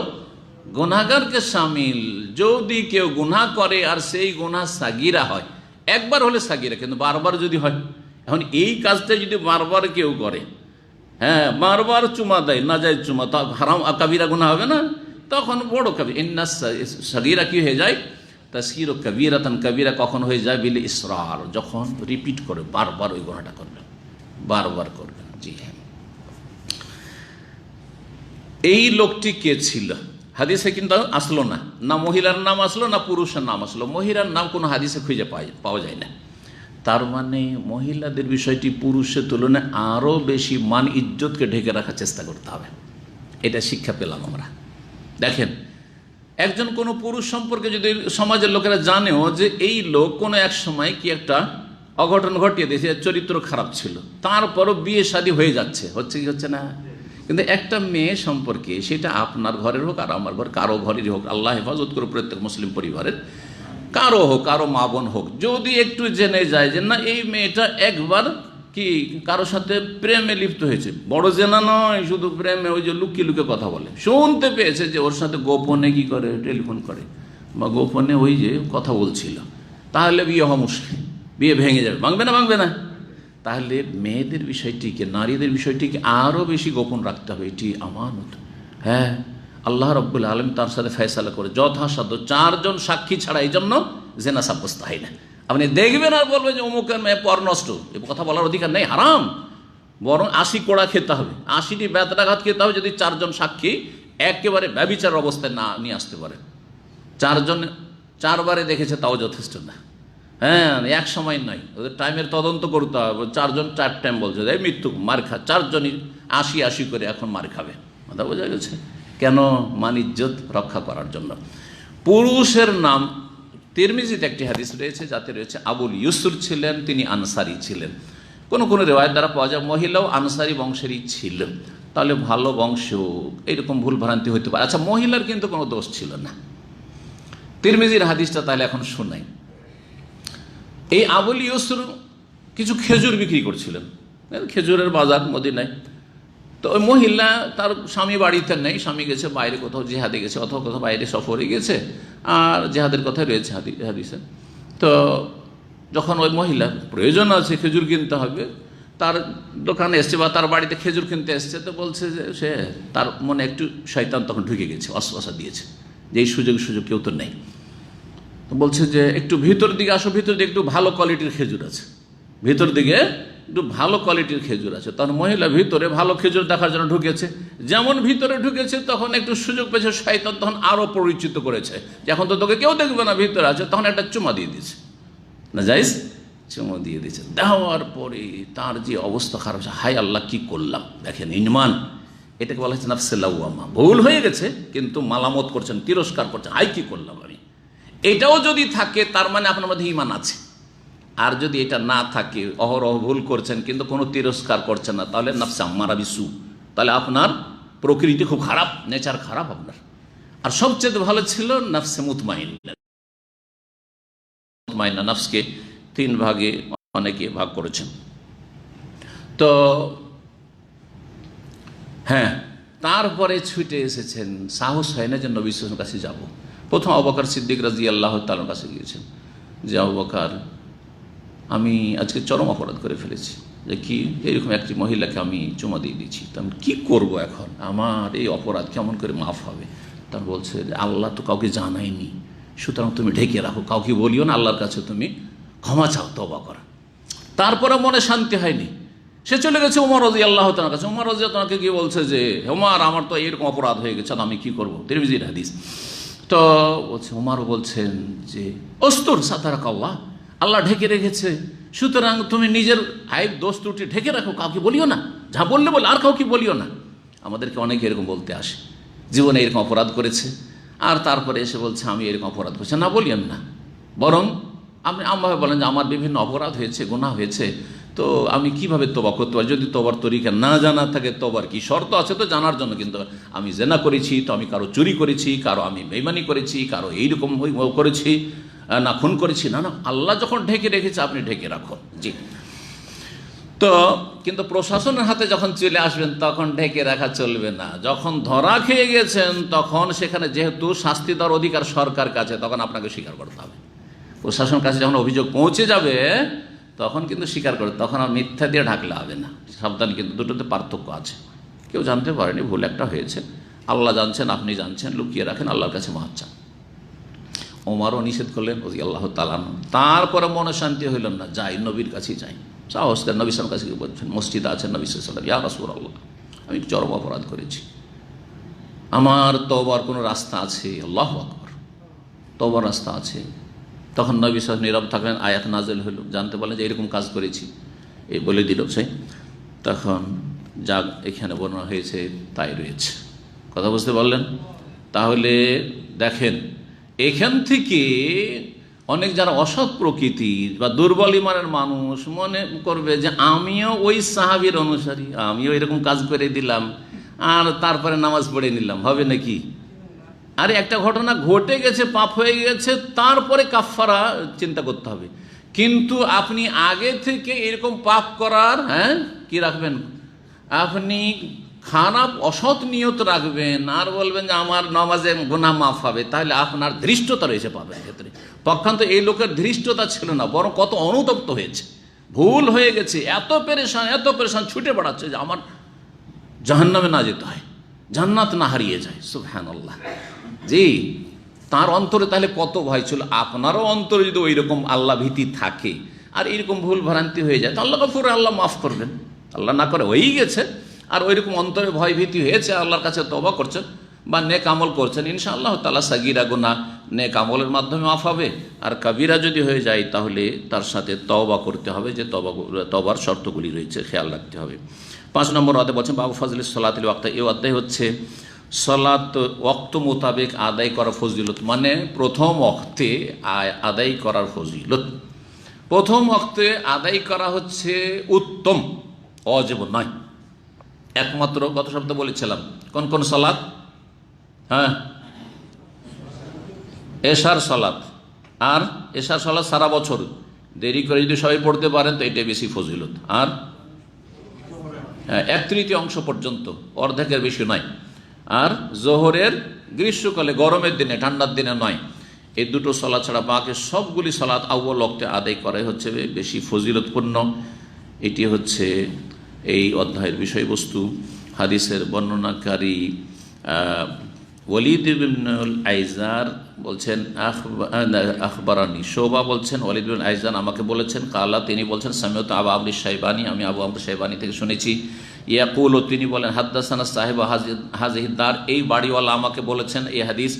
গুনাহগারকে শামিল। যদি কেউ গুনাহ করে আর সেই গুনাহ সাগীরা হয়, একবার হলে সাগীরা, কিন্তু বারবার যদি হয়, এখন এই কাজটা যদি বারবার কেউ করে, হ্যাঁ বারবার চুমা দেয়, নাজায়েজ চুমা, তা হারাম কাবিরা গুনাহ হবে না? তখন বড় কাবিরা। ইন্না সাগীরা কি হয়ে যায়, তাসগীরু কাবীরাতান, কাবীরা কখন হয়ে যায়, বিল ইসরার, যখন রিপিট করে, বারবার ওই গুনাহটা করবেন, বারবার করবেন। জি হ্যাঁ। এই লোকটি কে ছিল? হাদিসে কিন্তু আসলো না, না মহিলার নাম আসলো, না পুরুষের নাম আসলো। মহিলার নাম কোনো হাদিসে খুঁজে পাওয়া যায় না। তার মানে মহিলাদের বিষয়টি পুরুষের তুলনায় আরও বেশি মান ইজ্জতকে ঢেকে রাখার চেষ্টা করতে হবে। এটা শিক্ষা পেলাম আমরা। দেখেন, একজন কোনো পুরুষ সম্পর্কে যদি সমাজের লোকেরা জানেও যে এই লোক কোনো এক সময় কি একটা অঘটন ঘটিয়ে দিয়েছে, চরিত্র খারাপ ছিল, তারপরও বিয়ে শাদী হয়ে যাচ্ছে, হচ্ছে কি হচ্ছে না? কিন্তু একটা মেয়ে সম্পর্কে, সেটা আপনার ঘরের হোক আর আমার ঘর, কারো ঘরেরই হোক, আল্লাহ হেফাজত করে প্রত্যেক মুসলিম পরিবারের, কারো হোক, কারো মা বোন হোক, যদি একটু জেনে যায় যে না এই মেয়েটা একবার কি কারো সাথে প্রেমে লিপ্ত হয়েছে, বড় জেনা নয়, শুধু প্রেমে, ওই যে লুকিয়ে লুকিয়ে কথা বলে, শুনতে পেয়েছে যে ওর সাথে গোপনে কি করে, টেলিফোন করে বা গোপনে ওই যে কথা বলছিল, তাহলে বিয়ে হওয়া মুশকিল, বিয়ে ভেঙে যাবে। ভাঙবে না? ভাঙবে না। তাহলে মেয়েদের বিষয়টিকে, নারীদের বিষয়টিকে আরও বেশি গোপন রাখতে হবে। এটি আমানত। হ্যাঁ, আল্লাহ রাব্বুল আলামিন তার সাথে ফয়সালা করে যথাসাধ্য 4 জন সাক্ষী ছাড়া এই জন্য জেনা সাব্যস্ত হয় না। আপনি দেখবেন আর বলবেন যে অমুকের মেয়ে পর নষ্ট, এ কথা বলার অধিকার নেই, হারাম। বরং 80 কোড়া খেতে হবে, 80টি বেত্রাঘাত খেতে হবে যদি 4 জন সাক্ষী একেবারে ব্যভিচার অবস্থায় না নিয়ে আসতে পারে। 4 জন 4 বারে দেখেছে, তাও যথেষ্ট না। হ্যাঁ, এক সময় নয়, ওদের টাইমের তদন্ত করতে হবে। 4 জন 4 টাইম বলছে, এই মৃত্যু মার খা, 4 জনই 80 করে এখন মার খাবে। কথা বোঝা গেছে? কেন? মান ইজ্জত রক্ষা করার জন্য। পুরুষের নাম তিরমিজিতে একটি হাদিস রয়েছে, যাতে রয়েছে আবুল ইউসুর ছিলেন, তিনি আনসারি ছিলেন। কোনো কোনো রেওয়ায়েত দ্বারা পাওয়া যায় মহিলাও আনসারি বংশেরই ছিল। তাহলে ভালো বংশ, এইরকম ভুল ভ্রান্তি হইতে পারে। আচ্ছা, মহিলার কিন্তু কোনো দোষ ছিল না। তিরমিজির হাদিসটা তাহলে এখন শোনাই। এই আবুল ইউসুর কিছু খেজুর বিক্রি করছিলেন, খেজুরের বাজার মদিনায়। তো ওই মহিলা, তার স্বামী বাড়িতে নেই, স্বামী গেছে বাইরে কোথাও জিহাদে গেছে অথবা কোথাও বাইরে সফরে গেছে, আর জিহাদের কথাই রয়েছে হাদিসে। তো যখন ওই মহিলা প্রয়োজন আছে, খেজুর কিনতে হবে, তার দোকানে এসছে বা তার বাড়িতে খেজুর কিনতে এসছে, তো বলছে যে সে, তার মনে একটু শয়তান তখন ঢুকে গেছে, অশ্বাসা দিয়েছে যে এই সুযোগ কেউ তো নেই। বলছে যে একটু ভিতর দিকে আসো, ভিতর দিকে একটু ভালো কোয়ালিটির খেজুর আছে, ভিতর দিকে একটু ভালো কোয়ালিটির খেজুর আছে। তখন মহিলা ভিতরে ভালো খেজুর দেখার জন্য ঢুকেছে। যেমন ভিতরে ঢুকেছে তখন একটু সুযোগ পেয়েছে শয়তান, তখন আরো পরিচিত করেছে যে এখন তো তোকে কেউ দেখবে না, ভিতরে আছে। তখন একটা চুমা দিয়ে দিয়েছে, না যাইস, চুমা দিয়ে দিয়েছে। দেওয়ার পরে তার যে অবস্থা খারাপ হচ্ছে, হায় আল্লাহ কি করলাম। দেখেন ইনমান, এটাকে বলা হচ্ছে নাফসে লাওয়ামা। ভুল হয়ে গেছে কিন্তু মালামত করছেন, তিরস্কার করছেন, হাই কি করলাম আমি। এটাও যদি থাকে তার মানে আপনার মধ্যে ঈমান আছে। আর যদি এটা না থাকে, অহরহ ভুল করছেন কিন্তু কোনো তিরস্কার করছেন না, তাহলে নাফসে আম্মারা বিসু, তাহলে আপনার প্রকৃতি খুব খারাপ, নেচার খারাপ আপনার। আর সবচেয়ে ভালো ছিল নাফসে মুতমাইন্না। মুতমাইন্না নাফসকে 3 ভাগে অনেকে ভাগ করেছেন। তো হ্যাঁ, তারপরে ছুটে এসেছেন, সাহস হয় না যে নবী সাল্লাল্লাহু আলাইহি ওয়াসাল্লামের কাছে যাব। প্রথম আবু বকর সিদ্দিক রাদিয়াল্লাহু তাআলার কাছে গিয়েছেন যে আবু বকর, আমি আজকে চরম অপরাধ করে ফেলেছি, যে কি এরকম একটি মহিলাকে আমি চুমা দিয়ে দিচ্ছি, তো আমি কী করবো এখন, আমার এই অপরাধ কেমন করে মাফ হবে? তার বলছে যে আল্লাহ তো কাউকে জানায়নি, সুতরাং তুমি ঢেকে রাখো, কাউকে বলিও না, আল্লাহর কাছে তুমি ক্ষমা চাও, তওবা করো। তারপরে মনে শান্তি হয়নি, সে চলে গেছে ওমর রাদিয়াল্লাহু তাআলার কাছে। ওমর রাদিয়াল্লাহু তাআলাকে গিয়ে বলছে যে ওমর, আমার তো এরকম অপরাধ হয়ে গেছে, আমি কি করবো? তিরমিজির হাদিস। তো বলছে, ওমরও বলছেন যে অস্তুর সাতারাক আল্লাহ, আল্লাহ ঢেকে রেখেছে, সুতরাং তুমি নিজের আইব দোষ ত্রুটি ঢেকে রাখো, কাউকে বলিও না, যা বললে বলে, আর কাউকে বলিও না। আমাদেরকে অনেকে এরকম বলতে আসে, জীবনে এরকম অপরাধ করেছে আর তারপরে এসে বলছে আমি এরকম অপরাধ করছি। না, বলিয়েন না, বরং আপনি আমভাবে বলেন যে আমার বিভিন্ন অপরাধ হয়েছে, গুনাহ হয়েছে, তো আমি কিভাবে তওবা করতে পারি? যদি তওবার তরিকা না জানা থাকে, তওবার কি শর্ত আছে তো জানার জন্য। কিন্তু আমি জেনা করেছি, তো আমি কারো চুরি করেছি, কারো আমি বেঈমানি করেছি, কারো এইরকম করেছি, না খুন করেছি, না না, আল্লাহ যখন ঢেকে রেখেছে আপনি ঢেকে রাখুন। জি। তো কিন্তু প্রশাসনের হাতে যখন চলে আসবেন তখন ঢেকে রাখা চলবে না। যখন ধরা খেয়ে গেছেন তখন সেখানে যেহেতু শাস্তি দেওয়ার অধিকার সরকার কাছে, তখন আপনাকে স্বীকার করতে হবে। প্রশাসনের কাছে যখন অভিযোগ পৌঁছে যাবে তখন কিন্তু স্বীকার করতে, তখন আর মিথ্যা দিয়ে ঢাকলে হবে না। সাবধান, কিন্তু দুটোতে পার্থক্য আছে। কেউ জানতে পারেনি, ভুল একটা হয়েছে, আল্লাহ জানছেন, আপনি জানছেন, লুকিয়ে রাখেন, আল্লাহর কাছে মাফ চান। ওমরও নিষেধ করলেন রাদিয়াল্লাহু তাআলা। তারপরে মনে শান্তি হইল না, যাই নবীর কাছেই যাই। সাহস করে নবী সাল্লাল্লাহু আলাইহি ওয়াসাল্লাম কাছে বলছেন, মসজিদে আছেন নবী সাল্লাল্লাহু আলাইহি ওয়াসাল্লাম, ইয়া রাসূলুল্লাহ, আমি চরম অপরাধ করেছি, আমার তওবার কোনো রাস্তা আছে? আল্লাহু আকবার, তওবার রাস্তা আছে। তখন নবী সাল্লাল্লাহু আলাইহি ওয়াসাল্লাম নীরব থাকলেন, আয়াত নাযিল হলো, জানতে পারলেন যে এরকম কাজ করেছি, এই বলে দিল সে। তখন যা এখানে বর্ণনা হয়েছে তাই রয়েছে। কথা বুঝতে পারলেন? তাহলে দেখেন, এখান থেকে অনেক যারা অসৎ প্রকৃতির বা দুর্বল ইমানের মানুষ মনে করবে যে আমিও ওই সাহাবীর অনুসারী, আমিও এরকম কাজ করে দিলাম আর তারপরে নামাজ পড়ে নিলাম, হবে নাকি? আরে একটা ঘটনা ঘটে গেছে, পাপ হয়ে গেছে, তারপরে কাফারা চিন্তা করতে হবে। কিন্তু আপনি আগে থেকে এরকম পাপ করার কি রাখবেন, আপনি খারাপ অসৎ নিয়ত রাখবেন আর বলবেন যে আমার নামাজে গুনাহ মাফ হবে, তাহলে আপনার ধৃষ্টতা রয়েছে পাপের ক্ষেত্রে। পক্ষান্ত এই লোকের ধৃষ্টতা ছিল না, বরং কত অনুতপ্ত হয়েছে, ভুল হয়ে গেছে, এত পেরেশান ছুটে বেড়াচ্ছে যে আমার জাহান্নামে না যেতে হয়, জান্নাত না হারিয়ে যায়। সুবহানাল্লাহ। জি, তার অন্তরে তাহলে কত ভয় ছিল। আপনারও অন্তরে যদি ওই রকম আল্লাহ ভীতি থাকে আর এইরকম ভুল ভ্রান্তি হয়ে যায়, তো আল্লাহ গফুর, আল্লাহ মাফ করবেন। আল্লাহ না করে হয়েই গেছে, আর ওইরকম অন্তরে ভয় ভীতি হয়েছে, আল্লাহর কাছে তওবা করছেন বা নেক আমল করছেন, ইনশাআল্লাহ তাআলা সাগীরা গুনাহ নেক আমলের মাধ্যমে মাফ হবে। আর কাবীরা যদি হয়ে যায় তাহলে তার সাথে তওবা করতে হবে, যে তওবার শর্তগুলি রয়েছে খেয়াল রাখতে হবে। 5 নম্বর অধ্যায় বলছেন বাবু ফাজলিস সালাতিল ওয়াক্ত। এই অধ্যায় হচ্ছে সালাত ওয়াক্ত মোতাবেক আদায় করার ফজিলত, মানে প্রথম ওয়াক্তে আদায় করার ফজিলত। প্রথম ওয়াক্তে আদায় করা হচ্ছে উত্তম, ওয়াজিব নয়। একমাত্র গত সপ্তাহে বলেছিলাম কোন কোন সালাত, এশার সালাত। আর এশার সালাত সারা বছর দেরি করে যদি সবাই পড়তে পারেন তো এটাই বেশি ফজিলত। আর 1/3 অংশ পর্যন্ত, অর্ধেকের বেশি নয়। আর জোহরের গ্রীষ্মকালে, গরমের দিনে, ঠান্ডার দিনে নয়। এই দুটো সলাৎ ছাড়া বাকি সবগুলি সলাৎ আউয়াল ওয়াক্তে আদায় করাই হচ্ছে বেশি ফজিলতপূর্ণ। এটি হচ্ছে এই অধ্যায়ের বিষয়বস্তু। হাদিসের বর্ণনাকারী ওয়ালিদ ইবনুল আইজার বলছেন, আখবারানি শোবা বলছেন, ওয়ালিদ ইবনুল আইজার আমাকে বলেছেন, কালা তিনি বলছেন, সামিউতু আবু আমর শাইবানি, আমি আবু আমর শাইবানি থেকে শুনেছি, ইয়াকুল তিনি বলেন, হাদ্দাসানা সাহেব হাজিহিদ দার, এই বাড়িওয়ালা আমাকে বলেছেন এই হাদিস।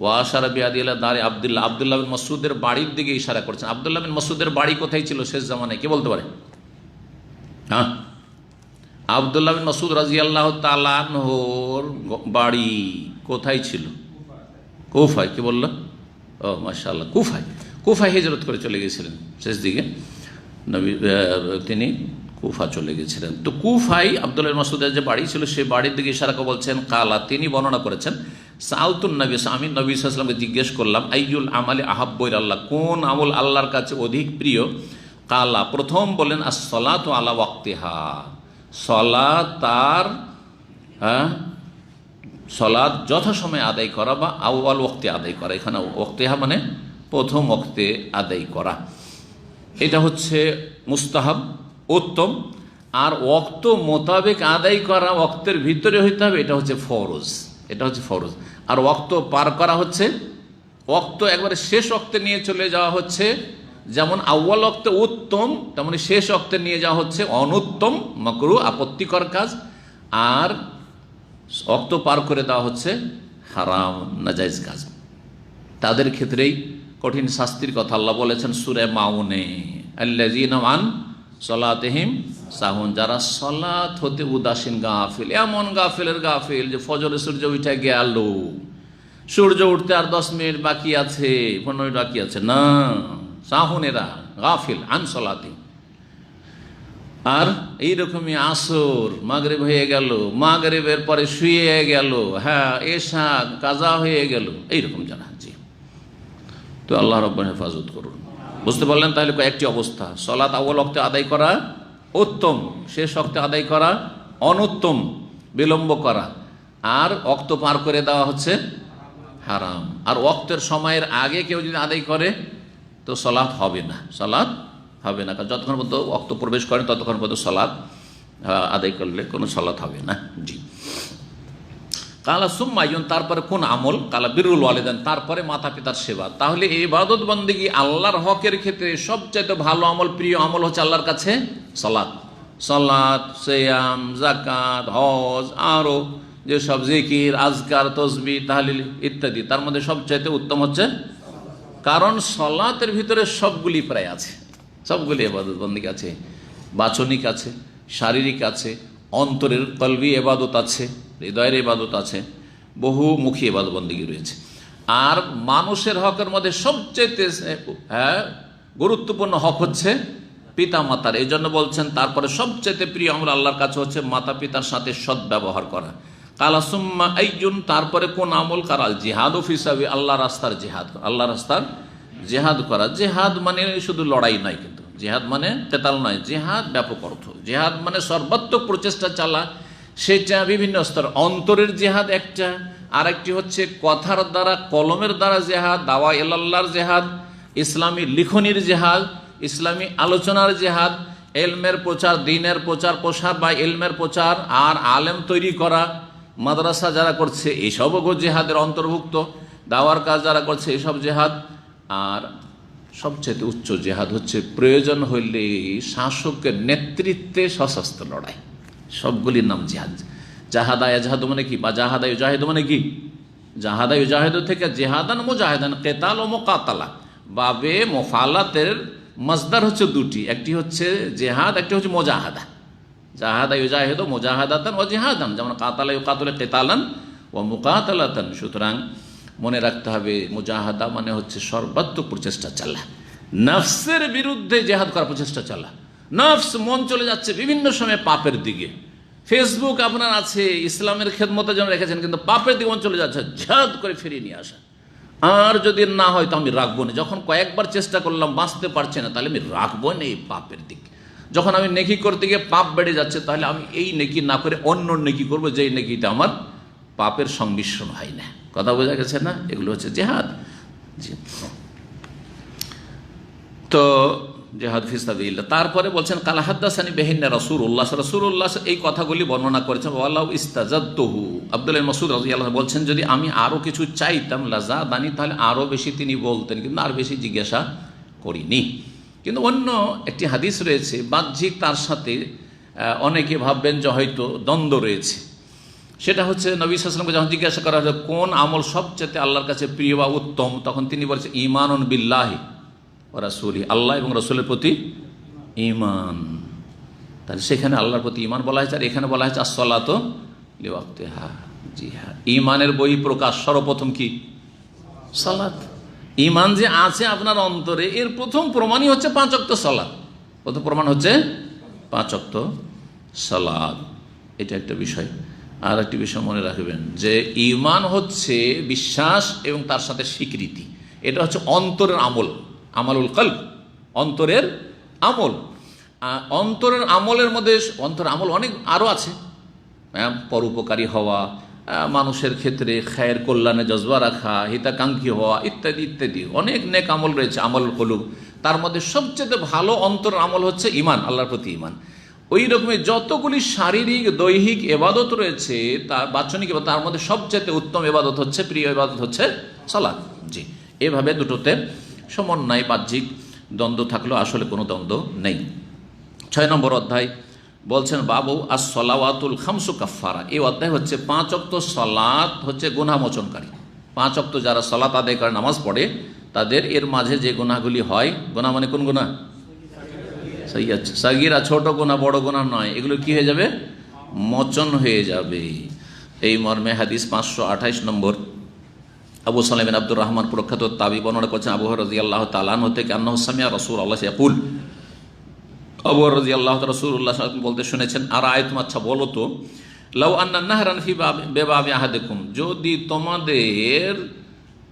ওয়াশারা বিয়াদিল্লাহ দারে আব্দুল্লাহ, আব্দুল্লাহ বিন মাসউদের বাড়ির দিকে ইশারা করছেন। আব্দুল্লাহ বিন মাসউদের বাড়ি কোথায় ছিল শেষ জামানায়, কে বলতে পারে? হ্যাঁ, আব্দুল্লাহ বিন মাসউদ রাদিয়াল্লাহু তাআলা আনহুর বাড়ি কোথায় ছিল? কুফায়। কি বলল? ও মাশাআল্লাহ, কুফায়। কুফায় হিজরত করে চলে গেছিলেন শেষ দিকে নবী, তিনি কুফা চলে গেছিলেন। তো কুফায় আব্দুল্লাহ বিন মাসউদের যে বাড়ি ছিল সে বাড়ির দিকে ইশারা করে বলছেন, কালা তিনি বর্ণনা করেছেন, সাউতুন নবী, আমি নবী সাল্লাল্লাহু আলাইহি ওয়াসাল্লামকে জিজ্ঞেস করলাম, আইয়ুল আমালি আহাব্বু ইলাল্লাহ, কোন আমল আল্লাহর কাছে অধিক প্রিয়? কালা প্রথম বলেন, আস-সালাতু আলা ওয়াক্তিহা, সলাত তার সলাত যথাসময়ে আদায় করা বা আউয়াল ওয়াক্তে আদায় করা। এখানে ওয়াক্তিহা মানে প্রথম ওয়াক্তে আদায় করা, এটা হচ্ছে মুস্তাহাব, উত্তম। আর ওয়াক্ত মোতাবেক আদায় করা, ওয়াক্তের ভিতরে হইতে হবে, এটা হচ্ছে ফরজ, এটা হচ্ছে ফরজ। আর ওয়াক্ত পার করা হচ্ছে, ওয়াক্ত একবারে শেষ ওয়াক্তে নিয়ে চলে যাওয়া হচ্ছে, যেমন আউয়াল ওয়াক্তে উত্তম, তেমনি শেষ ওয়াক্তে নিয়ে যাওয়া হচ্ছে অনুত্তম, মাকরু, আপত্তিকর কাজ। আর ওয়াক্ত পার করে দেওয়া হচ্ছে হারাম, নাজায়েজ কাজ। তাদের ক্ষেত্রেই কঠিন শাস্তির কথা আল্লাহ বলেছেন সূরা মাউনে, আল্লাযীনা আন সলাতিহিম সাহুন, যারা সলাত হতে উদাসীন, গাফিল। এমন গাফিলের গাফিল যে ফজরে সূর্য উঠে গেল, সূর্য উঠতে আর 10 মিনিট বাকি আছে, 15 মিনিট বাকি আছে, না, সাহুনেরা গাফিল আন সলাতি। আর এইরকমই আসর, মাগরিব হয়ে গেল, মাগরিবের পরে শুয়ে গেল, হ্যাঁ, এশা কাজা হয়ে গেল, এইরকম যারা। জি, তো আল্লাহ রাব্বুল হেফাজত করুন। বুঝতে পারলেন? তাহলে কয়েকটি অবস্থা, সলাত আউয়াল ওয়াক্তে আদায় করা উত্তম, শেষ ওয়াক্তে আদায় করা অনুত্তম, বিলম্ব করা। আর ওয়াক্ত পার করে দেওয়া হচ্ছে হারাম। আর ওয়াক্তের সময়ের আগে কেউ যদি আদায় করে তো সলাত হবে না, সলাত হবে না। কারণ যতক্ষণ পর্যন্ত ওয়াক্ত প্রবেশ করেন ততক্ষণ পর্যন্ত সলাত আদায় করলে কোনো সলাত হবে না। জি। কালা সুম্মাইয়ুন, তারপরে কোন আমল? কালা বিরুল ওয়ালিদান, তারপরে মাতা পিতার সেবা। তাহলে এই ইবাদত বন্দেগী আল্লাহর হকের ক্ষেত্রে সবচাইতে ভালো আমল, প্রিয় আমল হচ্ছে আল্লাহর কাছে সালাত। সালাত, সিয়াম, যাকাত, হজ, আরো যেসব জিকির, আজকার, তসবিহ, তাহলিল ইত্যাদি, তার মধ্যে সবচাইতে উত্তম হচ্ছে, কারণ সালাতের ভিতরে সবগুলি প্রায় আছে, সবগুলি ইবাদত বন্দেগী আছে। বাচনিক আছে, শারীরিক আছে, অন্তরের কলবি ইবাদত আছে, হৃদয়ের ইবাদত আছে, বহুমুখী ইবাদত বন্দেগী রয়েছে। আর মানুষের হকের মধ্যে সবচেয়ে গুরুত্বপূর্ণ হক হচ্ছে পিতা মাতার। এই জন্য বলছেন তারপরে সবচেয়ে প্রিয় আমল আল্লাহর কাছে হচ্ছে মাতা পিতার সাথে সদ্ব্যবহার করা। কালা সুম্মা আইয়ুন, তারপরে কোন আমল? কারাল জিহাদু ফি সাবিল, আল্লাহ রাস্তার জিহাদ, আল্লাহ রাস্তার জিহাদ করা। জিহাদ মানে শুধু লড়াই নয়, কিন্তু জিহাদ মানে কেতাল নয়, জিহাদ ব্যাপক অর্থ। জিহাদ মানে সর্বাত্মক প্রচেষ্টা চালা, সেটা বিভিন্ন স্তর। অন্তরের জিহাদ একটা, আর একটি হচ্ছে কথার দ্বারা, কলমের দ্বারা জিহাদ, দাওয়া ইলাল্লাহর জিহাদ, ইসলামী লিখনির জিহাদ, ইসলামী আলোচনার জিহাদ, ইলমের প্রচার, দ্বীনের প্রচার প্রসার বা ইলমের প্রচার, আর আলেম তৈরি করা, মাদ্রাসা যারা করছে এইসবও জিহাদের অন্তর্ভুক্ত, দাওয়ার কাজ যারা করছে এইসব জিহাদ। আর সবচেয়ে উচ্চ জিহাদ হচ্ছে প্রয়োজন হইলে শাসকের নেতৃত্বে সশস্ত্র লড়াই। সবগুলির নাম জিহাদ। জাহাদা ইয়াজহাদু মানে কি, বা জাহাদা ইউজাহিদু মানে কি? জাহাদা ইউজাহিদু থেকে জিহাদান মুজাহিদান, কেতাল ও মুকাতালা। বাবে মুফালাতের মসদার হচ্ছে দুটি, একটি হচ্ছে জিহাদ, একটি হচ্ছে মুজাহাদা। জাহাদা ইউজাহিদু মুজাহাদাতান ও জিহাদান, যেমন কাতালা ইউকাতুলু কিতালান ও মুকাতালাতান। সুতরাং মনে রাখতে হবে মুজাহাদা মানে হচ্ছে সর্বাত্মক প্রচেষ্টা চালা, নফসের বিরুদ্ধে জিহাদ করার প্রচেষ্টা চালা। নফস, মন চলে যাচ্ছে বিভিন্ন সময় পাপের দিকে। ফেসবুক আপনার আছে, ইসলামের খেদমতের জন্য রেখেছেন, কিন্তু পাপের দিকে মন চলে যাচ্ছে, ঝাদ করে ফিরিয়ে নিয়ে আসা। আর যদি না হয় তো আমি রাখবো না। যখন কয়েকবার চেষ্টা করলাম বাঁচতে পারছে না, তাহলে আমি রাখবো না এই পাপের দিক। যখন আমি নেকি করতে গিয়ে পাপ বেড়ে যাচ্ছে, তাহলে আমি এই নেকি না করে অন্য নেকি করব, যেই নেকিটা আমার পাপের সংমিশ্রণ হয় না। কথা বোঝা গেছে না? এগুলো হচ্ছে জেহাদ। জি, তো জেহাদ ফি সাবিলিল্লাহ। তারপরে বলছেন কালা হাদ্দাসানি বিহিন্না রাসূলুল্লাহ এই কথাগুলি বর্ণনা করেছেন। ওয়ালাউ ইস্তাজাদতুহু, আব্দুল্লাহ মাসউদ রাদিয়াল্লাহু বলছেন, যদি আমি আরও কিছু চাইতাম লাযাদানি, তাহলে আরও বেশি তিনি বলতেন, কিন্তু আর বেশি জিজ্ঞাসা করিনি। কিন্তু অন্য একটি হাদিস রয়েছে, বাহ্যিক তার সাথে অনেকে ভাববেন যে হয়তো দ্বন্দ্ব রয়েছে। সেটা হচ্ছে নবী সাল্লাল্লাহু আলাইহি ওয়াসাল্লামকে যখন জিজ্ঞাসা করা হলো কোন আমল সবচেয়ে আল্লাহর কাছে প্রিয় বা উত্তম, তখন তিনি বলছেন ঈমানুন বিল্লাহি ওয়া রাসূলিহি, আল্লাহ এবং রাসূলের প্রতি ঈমান। তাহলে সেখানে আল্লাহর প্রতি ঈমান বলা হয়েছে, আর এখানে বলা হয়েছে আস-সালাতু লিওয়াক্তিহা। জি হ্যাঁ, ঈমানের বহিঃপ্রকাশ সর্বপ্রথম কি? সালাত। ঈমান যে আছে আপনার অন্তরে, এর প্রথম প্রমাণই হচ্ছে 5 ওয়াক্ত সালাত। প্রথম প্রমাণ হচ্ছে 5 ওয়াক্ত সালাত। এটা একটা বিষয়। আর একটি বিষয় মনে রাখবেন যে ঈমান হচ্ছে বিশ্বাস এবং তার সাথে স্বীকৃতি। এটা হচ্ছে অন্তরের আমল, আমালুল কলব, অন্তরের আমল। অন্তরের আমলের মধ্যে অন্তরের আমল অনেক আরও আছে। পরোপকারী হওয়া, মানুষের ক্ষেত্রে খায়ের কল্যাণে জজবা রাখা, হিতাকাঙ্ক্ষী হওয়া, ইত্যাদি ইত্যাদি অনেক নেক আমল রয়েছে, আমলুল কলব। তার মধ্যে সবচেয়ে ভালো অন্তরের আমল হচ্ছে ঈমান, আল্লাহর প্রতি ঈমান। ওই রকমের যতগুলি শারীরিক দৈহিক এবাদত রয়েছে, তার বাচনিক, তার মধ্যে সবচেয়ে উত্তম এবাদত হচ্ছে, প্রিয় এবাদত হচ্ছে সালাত। জি, এভাবে দুটোতে সমন্বয়, বাহ্যিক দ্বন্দ্ব থাকলেও আসলে কোনো দ্বন্দ্ব নেই। 6 নম্বর অধ্যায় বলছেন বাবু আস-সালাওয়াতুল খামসু কাফারা। এই অধ্যায় হচ্ছে 5 ওয়াক্ত সালাত হচ্ছে গুনাহ মোচনকারী। 5 ওয়াক্ত যারা সালাত আদায় করে, নামাজ পড়ে, তাদের এর মাঝে যে গুনাহগুলি হয়, গুনাহ মানে কোন গুনাহ? সাগীরা, ছোট গুনাহ, বড় গুনাহ নয়, এগুলো কি হয়ে যাবে? মোচন হয়ে যাবে। এই মর্মে হাদিস 528 নম্বর আবু সালেম বিন আব্দুর রহমান প্রখ্যাত তাবি বর্ণনা করছেন আবু হুরায়রা রাদিয়াল্লাহু তাআলা আনহু থেকে, আন্নাহু সামিআ রাসূলুল্লাহ ইয়াকুল, আবু হুরায়রা রাদিয়াল্লাহু তাআলা রাসূলুল্লাহ সাল্লাল্লাহু আলাইহি ওয়াসাল্লাম বলতে শুনেছেন, আর আয়াতুম, আচ্ছা বলো তো, লাউ আন্না নাহরান ফি বাবি আহাদিকুম, যদি তোমাদের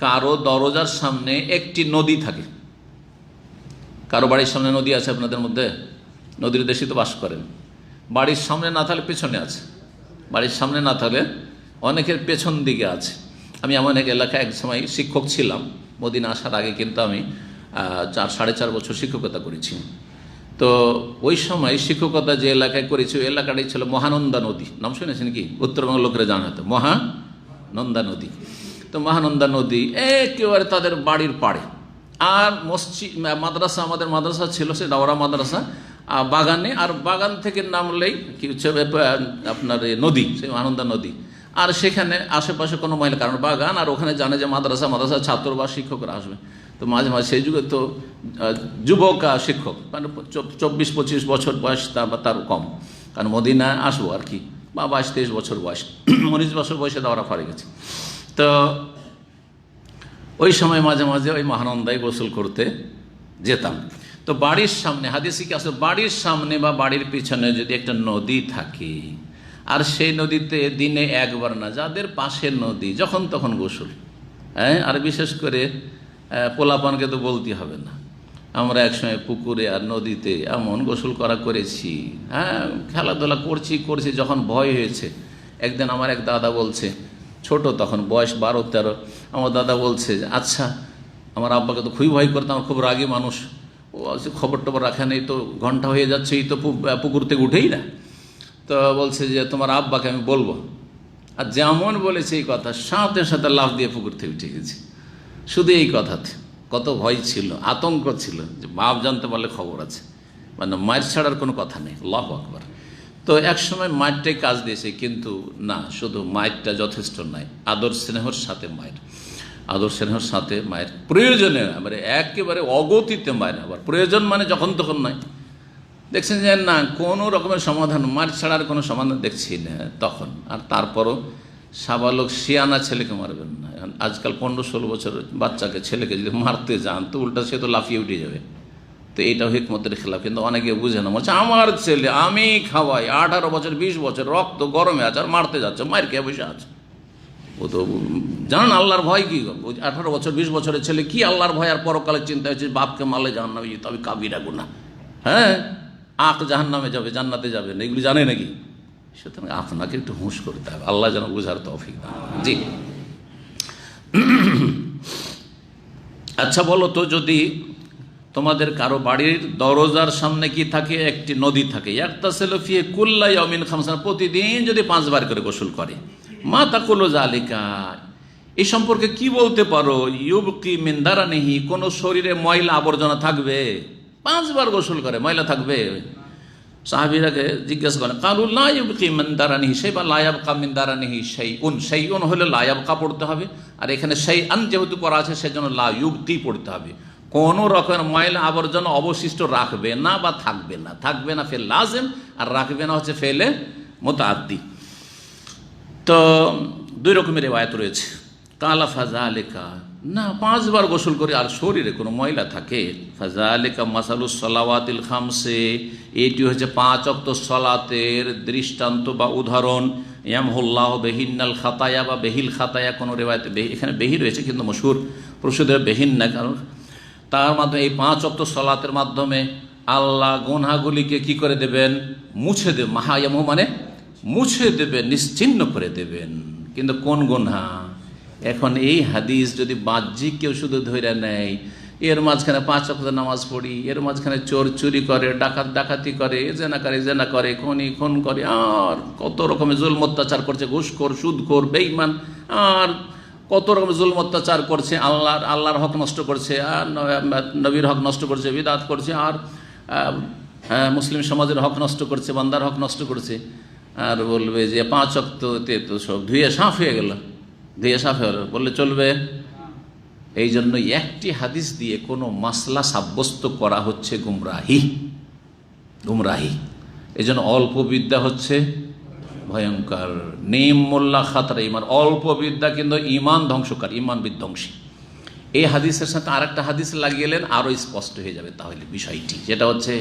কারো দরজার সামনে একটি নদী থাকে। কারো বাড়ির সামনে নদী আছে আপনাদের মধ্যে? নদীর দেশে তো বাস করেন। বাড়ির সামনে না থাকলে পেছনে আছে, বাড়ির সামনে না থাকলে অনেকের পেছন দিকে আছে। আমি এমন এক এলাকায় এক সময় শিক্ষক ছিলাম, মদিনা আসার আগে কিন্তু আমি 4-4.5 বছর শিক্ষকতা করেছি। তো ওই সময় শিক্ষকতা যে এলাকায় করেছি, ওই এলাকাটাই ছিল মহানন্দা নদী। নাম শুনেছেন কি? উত্তরবঙ্গের লোকেরা জানা হতো মহানন্দা নদী। তো মহানন্দা নদী একেবারে তাদের বাড়ির পাড়ে। আর মসজিদ, মাদ্রাসা, আমাদের মাদ্রাসা ছিল সে ডাওরা মাদ্রাসা, বাগানে, আর বাগান থেকে নামলেই কি হচ্ছে আপনার নদী, সেই মহানন্দা নদী। আর সেখানে আশেপাশে কোনো মহিলা, কারণ বাগান, আর ওখানে জানে যে মাদ্রাসা ছাত্র বা শিক্ষকরা আসবে। তো মাঝে মাঝে সেই যুগে তো যুবক শিক্ষক, মানে 24-25 বছর বয়স বা তার কম, কারণ মদিনায় আসবো আর কি, বা 22-23 বছর বয়স, 19 বছর বয়সে দাওরা ফারে গেছে। তো ওই সময় মাঝে মাঝে ওই মহানন্দায় গোসল করতে যেতাম। তো বাড়ির সামনে, হাদিসে কি আসলে বাড়ির সামনে বা বাড়ির পিছনে যদি একটা নদী থাকে, আর সেই নদীতে দিনে একবার না, যাদের পাশের নদী, যখন তখন গোসল, আর বিশেষ করে পোলাপানকে তো বলতে হবে না। আমরা একসময় পুকুরে আর নদীতে এমন গোসল করেছি, খেলাধুলা করছি, যখন ভয় হয়েছে। একদিন আমার এক দাদা বলছে, ছোট তখন বয়স 12-13, আমার দাদা বলছে, আচ্ছা, আমার আব্বাকে তো খুবই ভয় করতাম, খুব রাগী মানুষ, ও খবর টবর রাখা নেই, তো ঘন্টা হয়ে যাচ্ছে, এই তো পুকুর থেকে উঠেই না। তো বলছে যে তোমার আব্বাকে আমি বলবো। আর যেমন বলেছে এই কথা, সাথে সাথে লাফ দিয়ে পুকুর থেকে উঠে গেছে। শুধু এই কথাতে কত ভয় ছিল, আতঙ্ক ছিল, যে বাপ জানতে পারলে খবর আছে, মানে মায়ের ছাড়ার কোনো কথা নেই। আল্লাহু আকবার। তো একসময় মায়েরটাই কাজ দিয়েছে, কিন্তু না, শুধু মায়েরটা যথেষ্ট নয়, আদর স্নেহর সাথে মায়ের, আদর স্নেহর সাথে মায়ের, প্রয়োজনে, মানে একেবারে অগতিতে মায়ের, আবার প্রয়োজন মানে যখন তখন নয়। দেখছেন যে না, কোনো রকমের সমাধান, মার ছাড়ার কোনো সমাধান দেখছি না তখন। আর তারপরও সাবালক শিয়ানা ছেলেকে মারবেন না। আজকাল 15-16 বছরের বাচ্চাকে, ছেলেকে যদি মারতে যান, তো উল্টা সে তো লাফিয়ে উঠে যাবে। তো এইটাও হিকমতের খেলাফ। কিন্তু অনেকে বুঝে না, বলছে আমার ছেলে, আমি খাওয়াই, 18 বছর 20 বছর, রক্ত গরমে আছে, আর মারতে যাচ্ছে, মায়ের কে বসে আছে। ও তো জানান আল্লাহর ভয় কি? 18 বছর 20 বছরের ছেলে কি আল্লাহর ভয় আর পরকালের চিন্তা হচ্ছে, বাপকে মারলে জাহান্নামে যেতে হবে, কাবিরা গুনাহ। আখ জাহান্নামে যাবে, জান্নাতে যাবে না, এগুলি জানে নাকি? সুতরাং আপনাকে একটু হুঁশ করতে হবে, আল্লাহ যেন বুঝার তৌফিক দান। জি, আচ্ছা বলো তো, যদি তোমাদের কারো বাড়ির দরজার সামনে কি থাকে? একটি নদী থাকে। ইয়াগতাসিলু ফিহি কুল্লা ইয়াউমিন খামসান, প্রতিদিন যদি 5 বার করে গোসল করে। মা তাকুলু যালিকা, এই সম্পর্কে কি বলতে পারো? ইউবকি মিন দারানিহি, কোন শরীরে ময়লা আবর্জনা থাকবে? 5 বার গোসল করে, ময়লা থাকবে? সাহাবীরাকে জিজ্ঞাসা করেন, কালু লা ইউবকি মিন দারানিহি শাই, বা লা ইয়াবকা মিন দারানিহি শাইউন। শাইউন হলে লা ইয়াবকা পড়তে হবে, আর এখানে শাইআন যেহেতু করা আছে সেজন্য লা ইউবকি পড়তে হবে। কোনো রকমের ময়লা আবর্জনা অবশিষ্ট রাখবে না বা থাকবে না। থাকবে না ফেল লাজিম, আর রাখবে না হচ্ছে ফেলে মুতাআদ্দি। তো 2 রকমের রিওয়ায়াত রয়েছে। কালা ফাযালিকা, না 5 বার গোসল করে আর শরীরে কোনো ময়লা থাকে, ফাযালিকা মাসালুস সালাওয়াতিল খামসে, এটি হচ্ছে 5 ওয়াক্ত সালাতের দৃষ্টান্ত বা উদাহরণ। ইয়ামহুল্লাহু বিহিন্নাল খাতায়া, বা বেহিল খাতায়া, কোনো রিওয়ায়াতে এখানে বেহি রয়েছে কিন্তু মশহুর প্রসিদ্ধ বেহিন না, কারণ তার মাধ্যমে এই 5 ওয়াক্ত সালাতের মাধ্যমে আল্লাহ গুনাহগুলিকে কি করে দেবেন? মুছে দেবেন। মাহায়ামু মানে মুছে দেবেন, নিশ্চিহ্ন করে দেবেন। কিন্তু কোন গুনাহ? এখন এই হাদিস যদি বাহ্যিক কেউ শুধু ধরে নেয়, এর মাঝখানে 5 ওয়াক্ত নামাজ পড়ি, এর মাঝখানে চোর চুরি করে, ডাকাত ডাকাতি করে, জেনা করে, খুন করে, আর কত রকমের জুলম অত্যাচার করছে, ঘুষখোর, সুদখোর, বেঈমান, আর কত রকমের জুলম অত্যাচার করছে, আল্লাহর হক নষ্ট করছে, আর নবীর হক নষ্ট করছে, বিদআত করছে, আর মুসলিম সমাজের হক নষ্ট করছে, বান্দার হক নষ্ট করছে, আর বলবে যে 5 ওয়াক্ততে তো সব ধুয়ে সাফ হয়ে গেল, ধুয়ে সাফ হয়ে গেল বললে চলবে? এই জন্য একটি হাদিস দিয়ে কোনো মাসলা সাব্যস্ত করা হচ্ছে গুমরাহি। এই জন্য অল্প বিদ্যা হচ্ছে ভয়ঙ্কর। নিম মোল্লা খাতরা ইমান, অল্প বিদ্যা কিন্তু ইমান ধ্বংসকারী, ইমান বিধ্বংসী। এই হাদিসের সাথে আরেকটা হাদিস লাগিয়ে এলেন, আরও স্পষ্ট হয়ে যাবে তাহলে বিষয়টি। যেটা হচ্ছে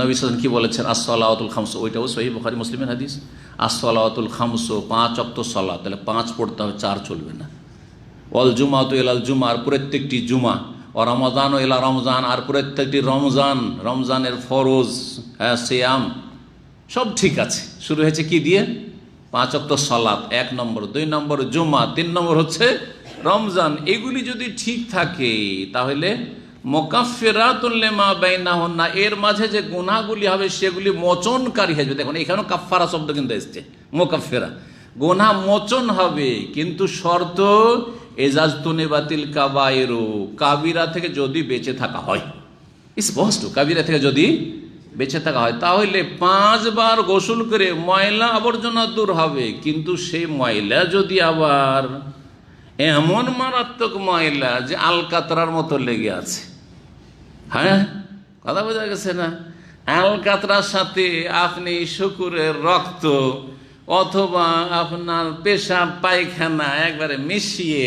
নবী সাল্লাল্লাহু আলাইহি ওয়াসাল্লাম কি বলেছেন? আস-সালাওয়াতুল খামস, ওইটাও সহিহ বুখারী মুসলিমের হাদিস। আস-সালাওয়াতুল খামস, 5 ওয়াক্ত সালাত, তাহলে 5 পড়তে হবে, 4 চলবে না। ওয়াল জুমাতু ইলাল জুমা, আর প্রত্যেকটি জুমা। ও রমাদান ও ইলা রমজান, আর প্রত্যেকটি রমজানের ফরজ, সিয়াম, সব ঠিক আছে। শুরু হয়েছে কি দিয়ে? 5 ওয়াক্ত সালাত 1 নম্বর, 2 নম্বর জুমা, 3 নম্বর হচ্ছে রমজান। এগুলি যদি ঠিক থাকে তাহলে মুকাফফিরাতুল লিমা বাইনাহুন্না, এর মাঝে যে গুনাহগুলি হবে সেগুলি মোচনকারী হবে। দেখুন এখানেও কাফফারা শব্দ কিন্তু এসছে, মুকাফফিরা, গুনাহ মোচন হবে, কিন্তু শর্ত এজাজতুনিবাতিল কাবায়েরু, কাবিরা থেকে যদি বেঁচে থাকা হয়, স্পষ্ট কাবিরা থেকে যদি বেঁচে থাকা হয়, তাহলে 5 বার গোসল করে ময়লা আবর্জনা দূর হবে। কিন্তু সেই ময়লা যদি আবার এমন মারাত্মক ময়লা যে আলকাতরার মতো লেগে আছে, হ্যাঁ কথা বোঝা গেছে না? আলকাতরার সাথে আপনি শুকুরের রক্ত অথবা আপনার পেশাব পায়খানা একবারে মিশিয়ে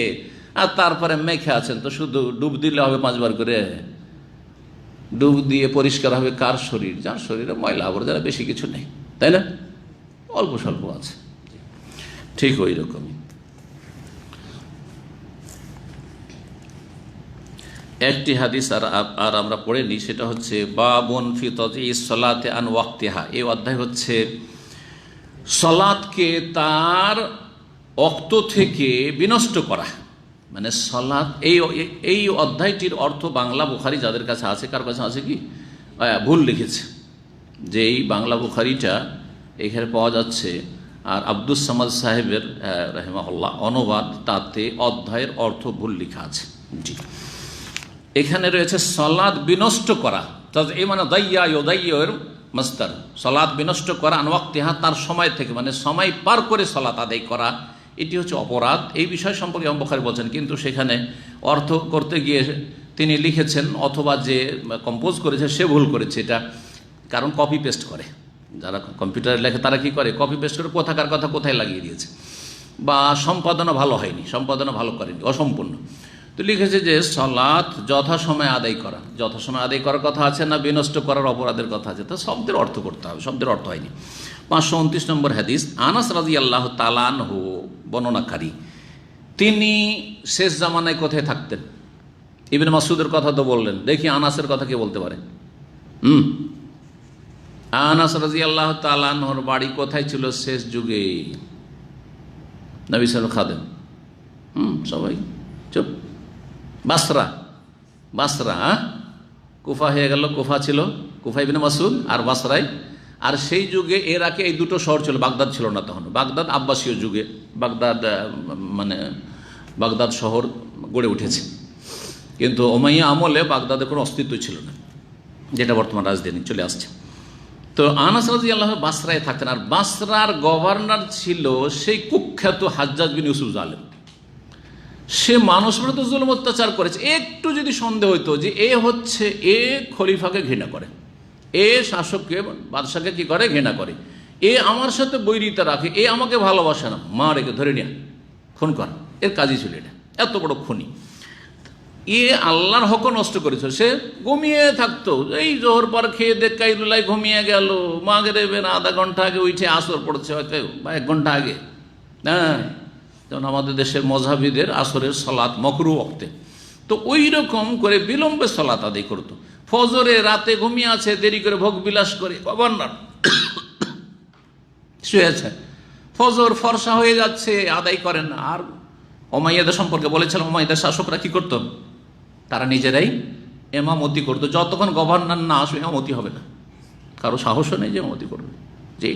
আর তারপরে মেখে আছেন, তো শুধু ডুব দিলে হবে 5 বার করে? ডুব দিয়ে পরিষ্কার হবে কার শরীর? যার শরীরে ময়লা আবর্জনা বেশি কিছু নেই, তাই না? অল্প স্বল্প আছে। ঠিক ওই রকমই একটি হাদিস আর আমরা পড়ে নিই, সেটা হচ্ছে বাবুন ফি তাযয়িস সালাতি আন ওয়াক্তিহা। এই অধ্যায় হচ্ছে সালাতকে তার ওয়াক্ত থেকে বিনষ্ট করা, মানে সালাত। এই অধ্যায়টির অর্থ বাংলা বুখারী যাদের কাছে আছে, কার কাছে আছে কি ভুল লিখেছে, যে এই বাংলা বুখারীটা এখানে পাওয়া যাচ্ছে, আর আব্দুস সামাদ সাহেবের রাহিমাহুল্লাহ অনুবাদ, তাতে অধ্যায়ের অর্থ ভুল লেখা আছে। জি, এখানে রয়েছে সালাত বিনষ্ট করা, এই মানে দাইয়া ইউদাইয়ের মাসদার, সালাত বিনষ্ট করা আন ওয়াক্তিহা, তার সময় থেকে, মানে সময় পার করে সালাত আদায় করা, এটি হচ্ছে অপরাধ। এই বিষয় সম্পর্কে ইমাম বুখারী বলছেন, কিন্তু সেখানে অর্থ করতে গিয়ে তিনি লিখেছেন, অথবা যে কম্পোজ করেছে সে ভুল করেছে এটা, কারণ কপি পেস্ট করে, যারা কম্পিউটারে লেখে তারা কি করে, কপি পেস্ট করে কোথাকার কথা কোথায় লাগিয়ে দিয়েছে, বা সম্পাদনা ভালো হয়নি, সম্পাদনা ভালো করেনি, অসম্পূর্ণ। তো লিখেছে যে সালাত যথাসময়ে আদায় করা, যথাসময়ে আদায় করার কথা আছে না বিনষ্ট করার অপরাধের কথা আছে, তা শব্দের অর্থ করতে হবে, শব্দের অর্থ হয়নি। 529 নম্বর হাদিস, আনাস রাদিয়াল্লাহু তাআলা আনহু বর্ণনাকারী, তিনি শেষ জামানায় কোথায় থাকতেন? ইবনে মাসউদের কথা তো বললেন, দেখি আনাসের কথা কে বলতে পারে? আনাস রাদিয়াল্লাহু তাআলা আনহুর বাড়ি কোথায় ছিল শেষ যুগে? নবী সাল্লাল্লাহু খাদেম। সবাই চুপ। বাসরা, বাসরা, কুফা হয়ে গেল। কুফা ছিল কুফা ইবনে মাসউদ আর বাসরায়। আর সেই যুগে এর আগে এই দুটো শহর ছিল, বাগদাদ ছিল না তখন। বাগদাদ আব্বাসীয় যুগে বাগদাদ মানে বাগদাদ শহর গড়ে উঠেছে, কিন্তু উমাইয়া আমলে বাগদাদের কোনো অস্তিত্ব ছিল না, যেটা বর্তমান রাজধানী চলে আসছে। তো আনাস রাদিয়াল্লাহু বাসরায় থাকতেন। আর বাসরার গভর্নর ছিল সেই কুখ্যাত হাজ্জাজ বিন ইউসুফ জালেম। সে মানুষ বিরুদ্ধে জুলুম অত্যাচার করেছে। একটু যদি সন্দেহ হইতো যে এ খলিফাকে ঘৃণা করে, এ শাসককে বাদশাকে কি করে, ঘৃণা করে, এ আমার সাথে বৈরিতা রাখে, এ আমাকে ভালোবাসে না, মা রেখে ধরে নিয়ে খুন কর, এর কাজই ছিল এটা। এত বড় খুনি। আল্লাহর হক নষ্ট করেছে। সে ঘুমিয়ে থাকতো, এই জোহর পর খেয়ে দেখ কাইরুল্লাহ ঘুমিয়ে গেল, মাগরিবের আধা ঘন্টা আগে উঠে আসর পড়ছে হয়তো বা 1 ঘন্টা আগে। হ্যাঁ, যেমন আমাদের দেশের মযহাবীদের আসরের সালাত মাকরুহ ওয়াক্তে, তো ওই রকম করে বিলম্বে সালাত আদায় করতো। ফজরে রাতে ঘুমিয়ে আছে, দেরি করে ভোগ বিলাস করে। গভর্নর শুয়েছে, ফজর ফর্সা হয়ে যাচ্ছে, আদায় করেন না। আর উমাইয়াদের সম্পর্কে বলেছিলাম, উমাইয়াদের শাসকরা কি করতো, তারা নিজেরাই এমামতি করতো। যতক্ষণ গভর্নর না আসবে এমামতি হবে না, কারো সাহসও নেই যে এমামতি করবে। জি,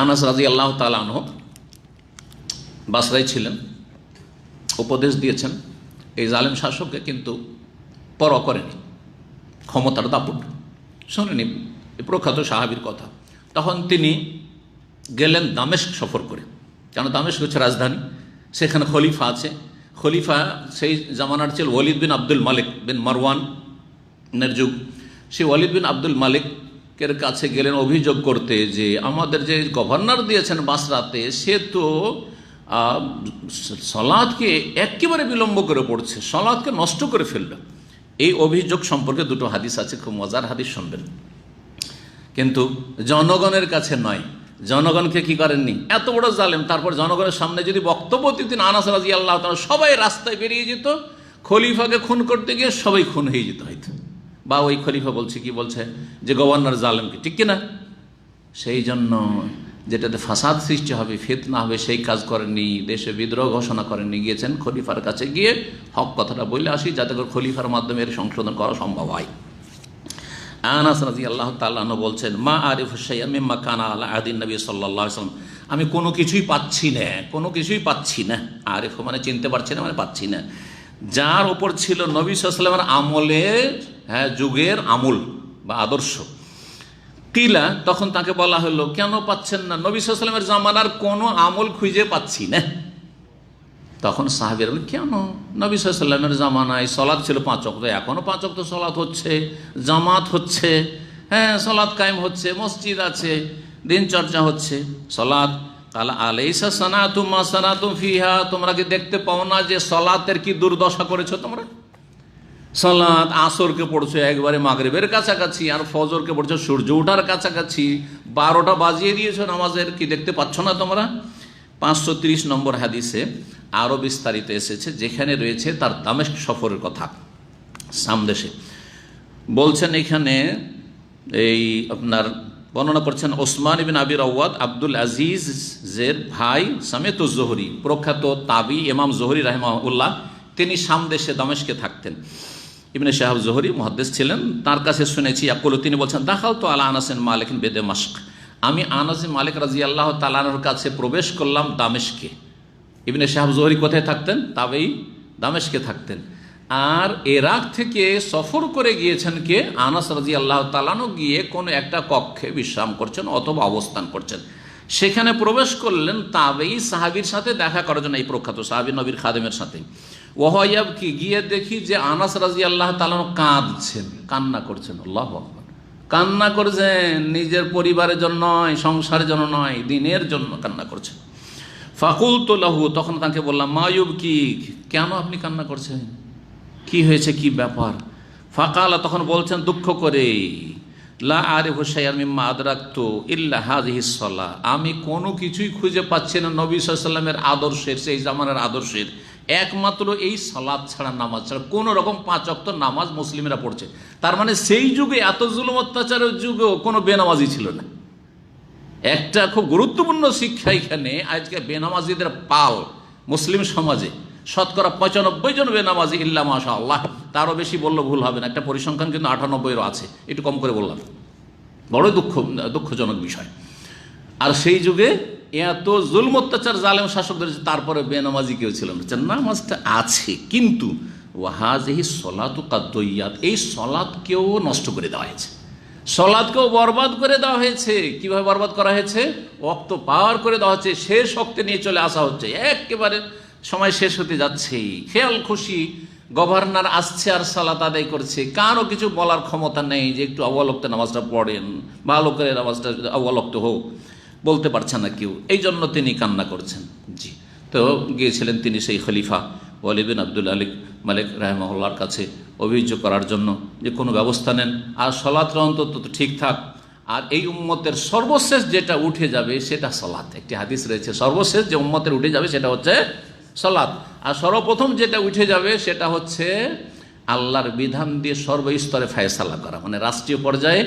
আনাস রাদিয়াল্লাহু তাআলা আনহু বাসরায় ছিলেন, উপদেশ দিয়েছেন এই জালেম শাসককে, কিন্তু পরোয়া করেনি, ক্ষমতার দাপট শোনেনি, প্রখ্যাত সাহাবীর কথা। তখন তিনি গেলেন দামেস্ক সফর করে, কেন দামেস্ক হচ্ছে রাজধানী, সেখানে খলিফা আছে। খলিফা সেই জামানার ছিল ওয়ালিদ বিন আব্দুল মালিক বিন মারওয়ানের যুগ। সেই ওয়ালিদ বিন আব্দুল মালিকের কাছে গেলেন অভিযোগ করতে যে আমাদের যে গভর্নর দিয়েছেন বাসরাতে, সে তো সালাতকে একেবারে বিলম্ব করে পড়ছে, সালাতকে নষ্ট করে ফেলল। এই অভিযোগ সম্পর্কে দুটো হাদিস আছে, খুব মজার হাদিস শুনবেন, কিন্তু জনগণের কাছে নয়। জনগণকে কি করেননি, এত বড় জালেম, তারপর জনগণের সামনে যদি বক্তব্য দিতেন আনাস রাদিয়াল্লাহু তাআলা, সবাই রাস্তায় বেরিয়ে যেত, খলিফাকে খুন করতে গিয়ে সবাই খুন হয়ে যেত হয়তো। বা ওই খলিফা বলছে, কি বলছে, যে গভর্নর জালেমকে, ঠিক কিনা? সেই জন্য যেটাতে ফাসাদ সৃষ্টি হবে, ফিতনা হবে, সেই কাজ করেননি, দেশে বিদ্রোহ ঘোষণা করেননি, গিয়েছেন খলিফার কাছে গিয়ে হক কথাটা বলে আসি, যাতে করে খলিফার মাধ্যমে এর সংশোধন করা সম্ভব হয়। আনাস রাদিয়াল্লাহু তাআলা আনহু বলছেন, মা আরিফু শাইআন মিম্মা কানা আলা আহদিন নবী সাল্লাল্লাহু আলাইহি ওয়াসাল্লাম, আমি কোনো কিছুই পাচ্ছি না, কোনো কিছুই পাচ্ছি না। আরিফ মানে চিনতে পারছি না, মানে পাচ্ছি না, যার ওপর ছিল নবী সাল্লাল্লাহু আলাইহি ওয়াসাল্লামের আমলের, হ্যাঁ, যুগের আমল বা আদর্শ। কিলা, তখন তাকে বলা হলো, কেন পাচ্ছেন না? নবী সাল্লাল্লাহু আলাইহি ওয়াসাল্লামের জামানার কোনো আমল খুঁজে পাচ্ছি না। তখন সাহাবীরা বললেন, কেন? নবী সাল্লাল্লাহু আলাইহি ওয়াসাল্লামের জামানায় সালাত ছিল 5 ওয়াক্ত, এখনো 5 ওয়াক্ত সালাত হচ্ছে, জামাত হচ্ছে, হ্যাঁ, সালাত কায়েম হচ্ছে, মসজিদ আছে, দিন চর্চা হচ্ছে, সালাত। কালা আলাইসা সানাতুম মা সানাতুম ফিহা, তোমরা কি দেখতে পাও না যে সালাতের কি দুর্দশা করেছো তোমরা? সালাত আসরকে পড়ছো একবারে মাগরিবের কাছাকাছি, আর ফজরকে পড়ছো সূর্য ওঠার কাছাকাছি, 12টা বাজিয়ে দিয়েছো নামাজের, কি দেখতে পাচ্ছ না তোমরা? 530 নম্বর হাদিসে আরও বিস্তারিত এসেছে, যেখানে রয়েছে তার দামেস্ক সফরের কথা, সামদেশে বলছেন। এখানে এই আপনার বর্ণনা করছেন ওসমান ইবনে আবি রাওয়াদ আব্দুল আজিজের ভাই সামেতুজ জোহরি, প্রখ্যাত তাবি ইমাম জোহরি রাহিমাহুল্লাহ, তিনি সামদেশে দামেস্কে থাকতেন। ইবনে শাহাব জোহরি মুহাদ্দিস ছিলেন, তার কাছে শুনেছি ইয়াকুলু, তিনি বলছেন, দাখালতু আলা আনাস বিন মালিক বিদামাশক, আমি আনাস বিন মালিক রাদিয়াল্লাহু তাআলা আনহুর কাছে প্রবেশ করলাম দামেস্কে। ইবনে শাহাব জোহরি কোথায় থাকতেন? তাবেই দামেস্কে থাকতেন। আর ইরাক থেকে সফর করে গিয়েছেন কে? আনাস রাদিয়াল্লাহু তাআলা আনহু, গিয়ে কোনো একটা কক্ষে বিশ্রাম করছেন অথবা অবস্থান করছেন। সেখানে প্রবেশ করলেন তাবেই সাহাবীর সাথে দেখা করার জন্য, এই প্রখ্যাত সাহাবী নবীর খাদেমের সাথে। ওয়াহয়াব কি, গিয়ে দেখি যে আনাস রাদিয়াল্লাহু তাআলা আনহু কাঁদছেন, কান্না করছেন। আল্লাহু আকবার, কান্না করছেন, নিজের পরিবারের জন্য নয়, সংসারের জন্য নয়, দিনের জন্য কান্না করছেন। ফাকুলতু লাহু, তখন তাকে বললাম, মায়ুব কি, কেন আপনি কান্না করছেন, কি হয়েছে, কি ব্যাপার? ফাকালা, তখন বলছেন দুঃখ করে, লা আরিফু শাইআন মিম্মা আদরাকতু ইল্লা হাযিহিস সালাহ, আমি কোনো কিছুই খুঁজে পাচ্ছি না নবী সাল্লাল্লাহু আলাইহি ওয়াসাল্লামের আদর্শের, সেই জামানার আদর্শের, একমাত্র এই সালাত ছাড়া, নামাজ ছাড়া কোনো রকম 5 ওয়াক্ত নামাজ মুসলিমরা পড়ছে। তার মানে সেই যুগে এত জুলুম অত্যাচারের যুগেও কোনো বেনামাজি ছিল না। একটা খুব গুরুত্বপূর্ণ শিক্ষা এখানে, আজকে বেনামাজিদের পাল মুসলিম সমাজে শতকরা 95 জন বেনামাজি, ইল্লা মাশা আল্লাহ, তারও বেশি বললে ভুল হবে না, একটা পরিসংখ্যান কিন্তু 98-এরও আছে, একটু কম করে বললাম, বড় দুঃখজনক বিষয়। আর সেই যুগে এত জুলম অত্যাচার জালেম শাসকদের, তারপরে বেনামাজি কেউ ছিল না। নামাজটা আছে, কিন্তু ওয়াহাজিহি সলাতু কাদ্দইয়াত, এই সলাতকেও নষ্ট করে দেওয়া হয়েছে, সলাতকেও বরবাদ করে দেওয়া হয়েছে। কিভাবে বরবাদ করা হয়েছে? ওয়াক্ত পার করে দেওয়া হচ্ছে, শেষ ওয়াক্তে নিয়ে চলে আসা হচ্ছে, একেবারে সময় শেষ হতে যাচ্ছে, খেয়াল খুশি গভর্নর আসছে আর সালাত আদায় করছে, কারও কিছু বলার ক্ষমতা নেই যে একটু অবলক্তে নামাজটা পড়েন, ভালো করে নামাজটা অবলক্ত হোক, বলতে পারছে না কেউ, এই জন্য তিনি কান্না করছেন। জি, তো গিয়েছিলেন তিনি সেই খলিফা ওয়ালিদ বিন আব্দুল মালিক রাহিমাহুল্লাহর কাছে অভিযোগ করার জন্য যে কোনো ব্যবস্থা নেন, আর সলাতটা অন্তত ঠিক থাক, আর এই উম্মতের সর্বশেষ যেটা উঠে যাবে সেটা সলাত। একটি হাদিস রয়েছে, সর্বশেষ যে উম্মতের উঠে যাবে সেটা হচ্ছে সলাত, আর সর্বপ্রথম যেটা উঠে যাবে সেটা হচ্ছে আল্লাহর বিধান দিয়ে সর্বস্তরে ফায়সালা করা, মানে রাষ্ট্রীয় পর্যায়ে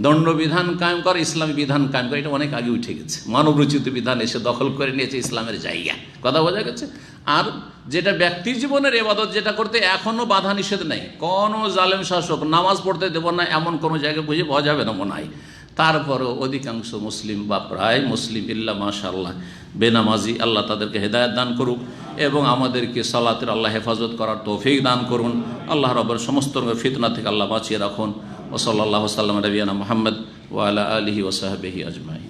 দণ্ডবিধান কায়েম করা, ইসলামী বিধান কায়েম করা। এটা অনেক আগে উঠে গেছে, মানবরচিত বিধান এসে দখল করে নিয়েছে ইসলামের জায়গা, কথা বোঝা গেছে। আর যেটা ব্যক্তি জীবনের ইবাদত, যেটা করতে এখনও বাধা নিষেধ নেই, কোনো জালেম শাসক নামাজ পড়তে দেব না এমন কোনো জায়গা খুঁজে পাওয়া যাবে না মনে হয়। তারপরও অধিকাংশ মুসলিম বা প্রায় মুসলিম, ইল্লা মাশাআল্লাহ, বেনামাজি, আল্লাহ তাদেরকে হেদায়েত দান করুক এবং আমাদেরকে সালাতের আল্লাহ হেফাজত করার তৌফিক দান করুন। আল্লাহ রাব্বুল সমস্ত ফিতনা থেকে আল্লাহ বাঁচিয়ে রাখুন। ওয়া সাল্লাল্লাহু সাল্লাম নবিয়ানা মুহাম্মদ ওয়া আলা আলিহি ওয়া সাহবিহি আজমাইন।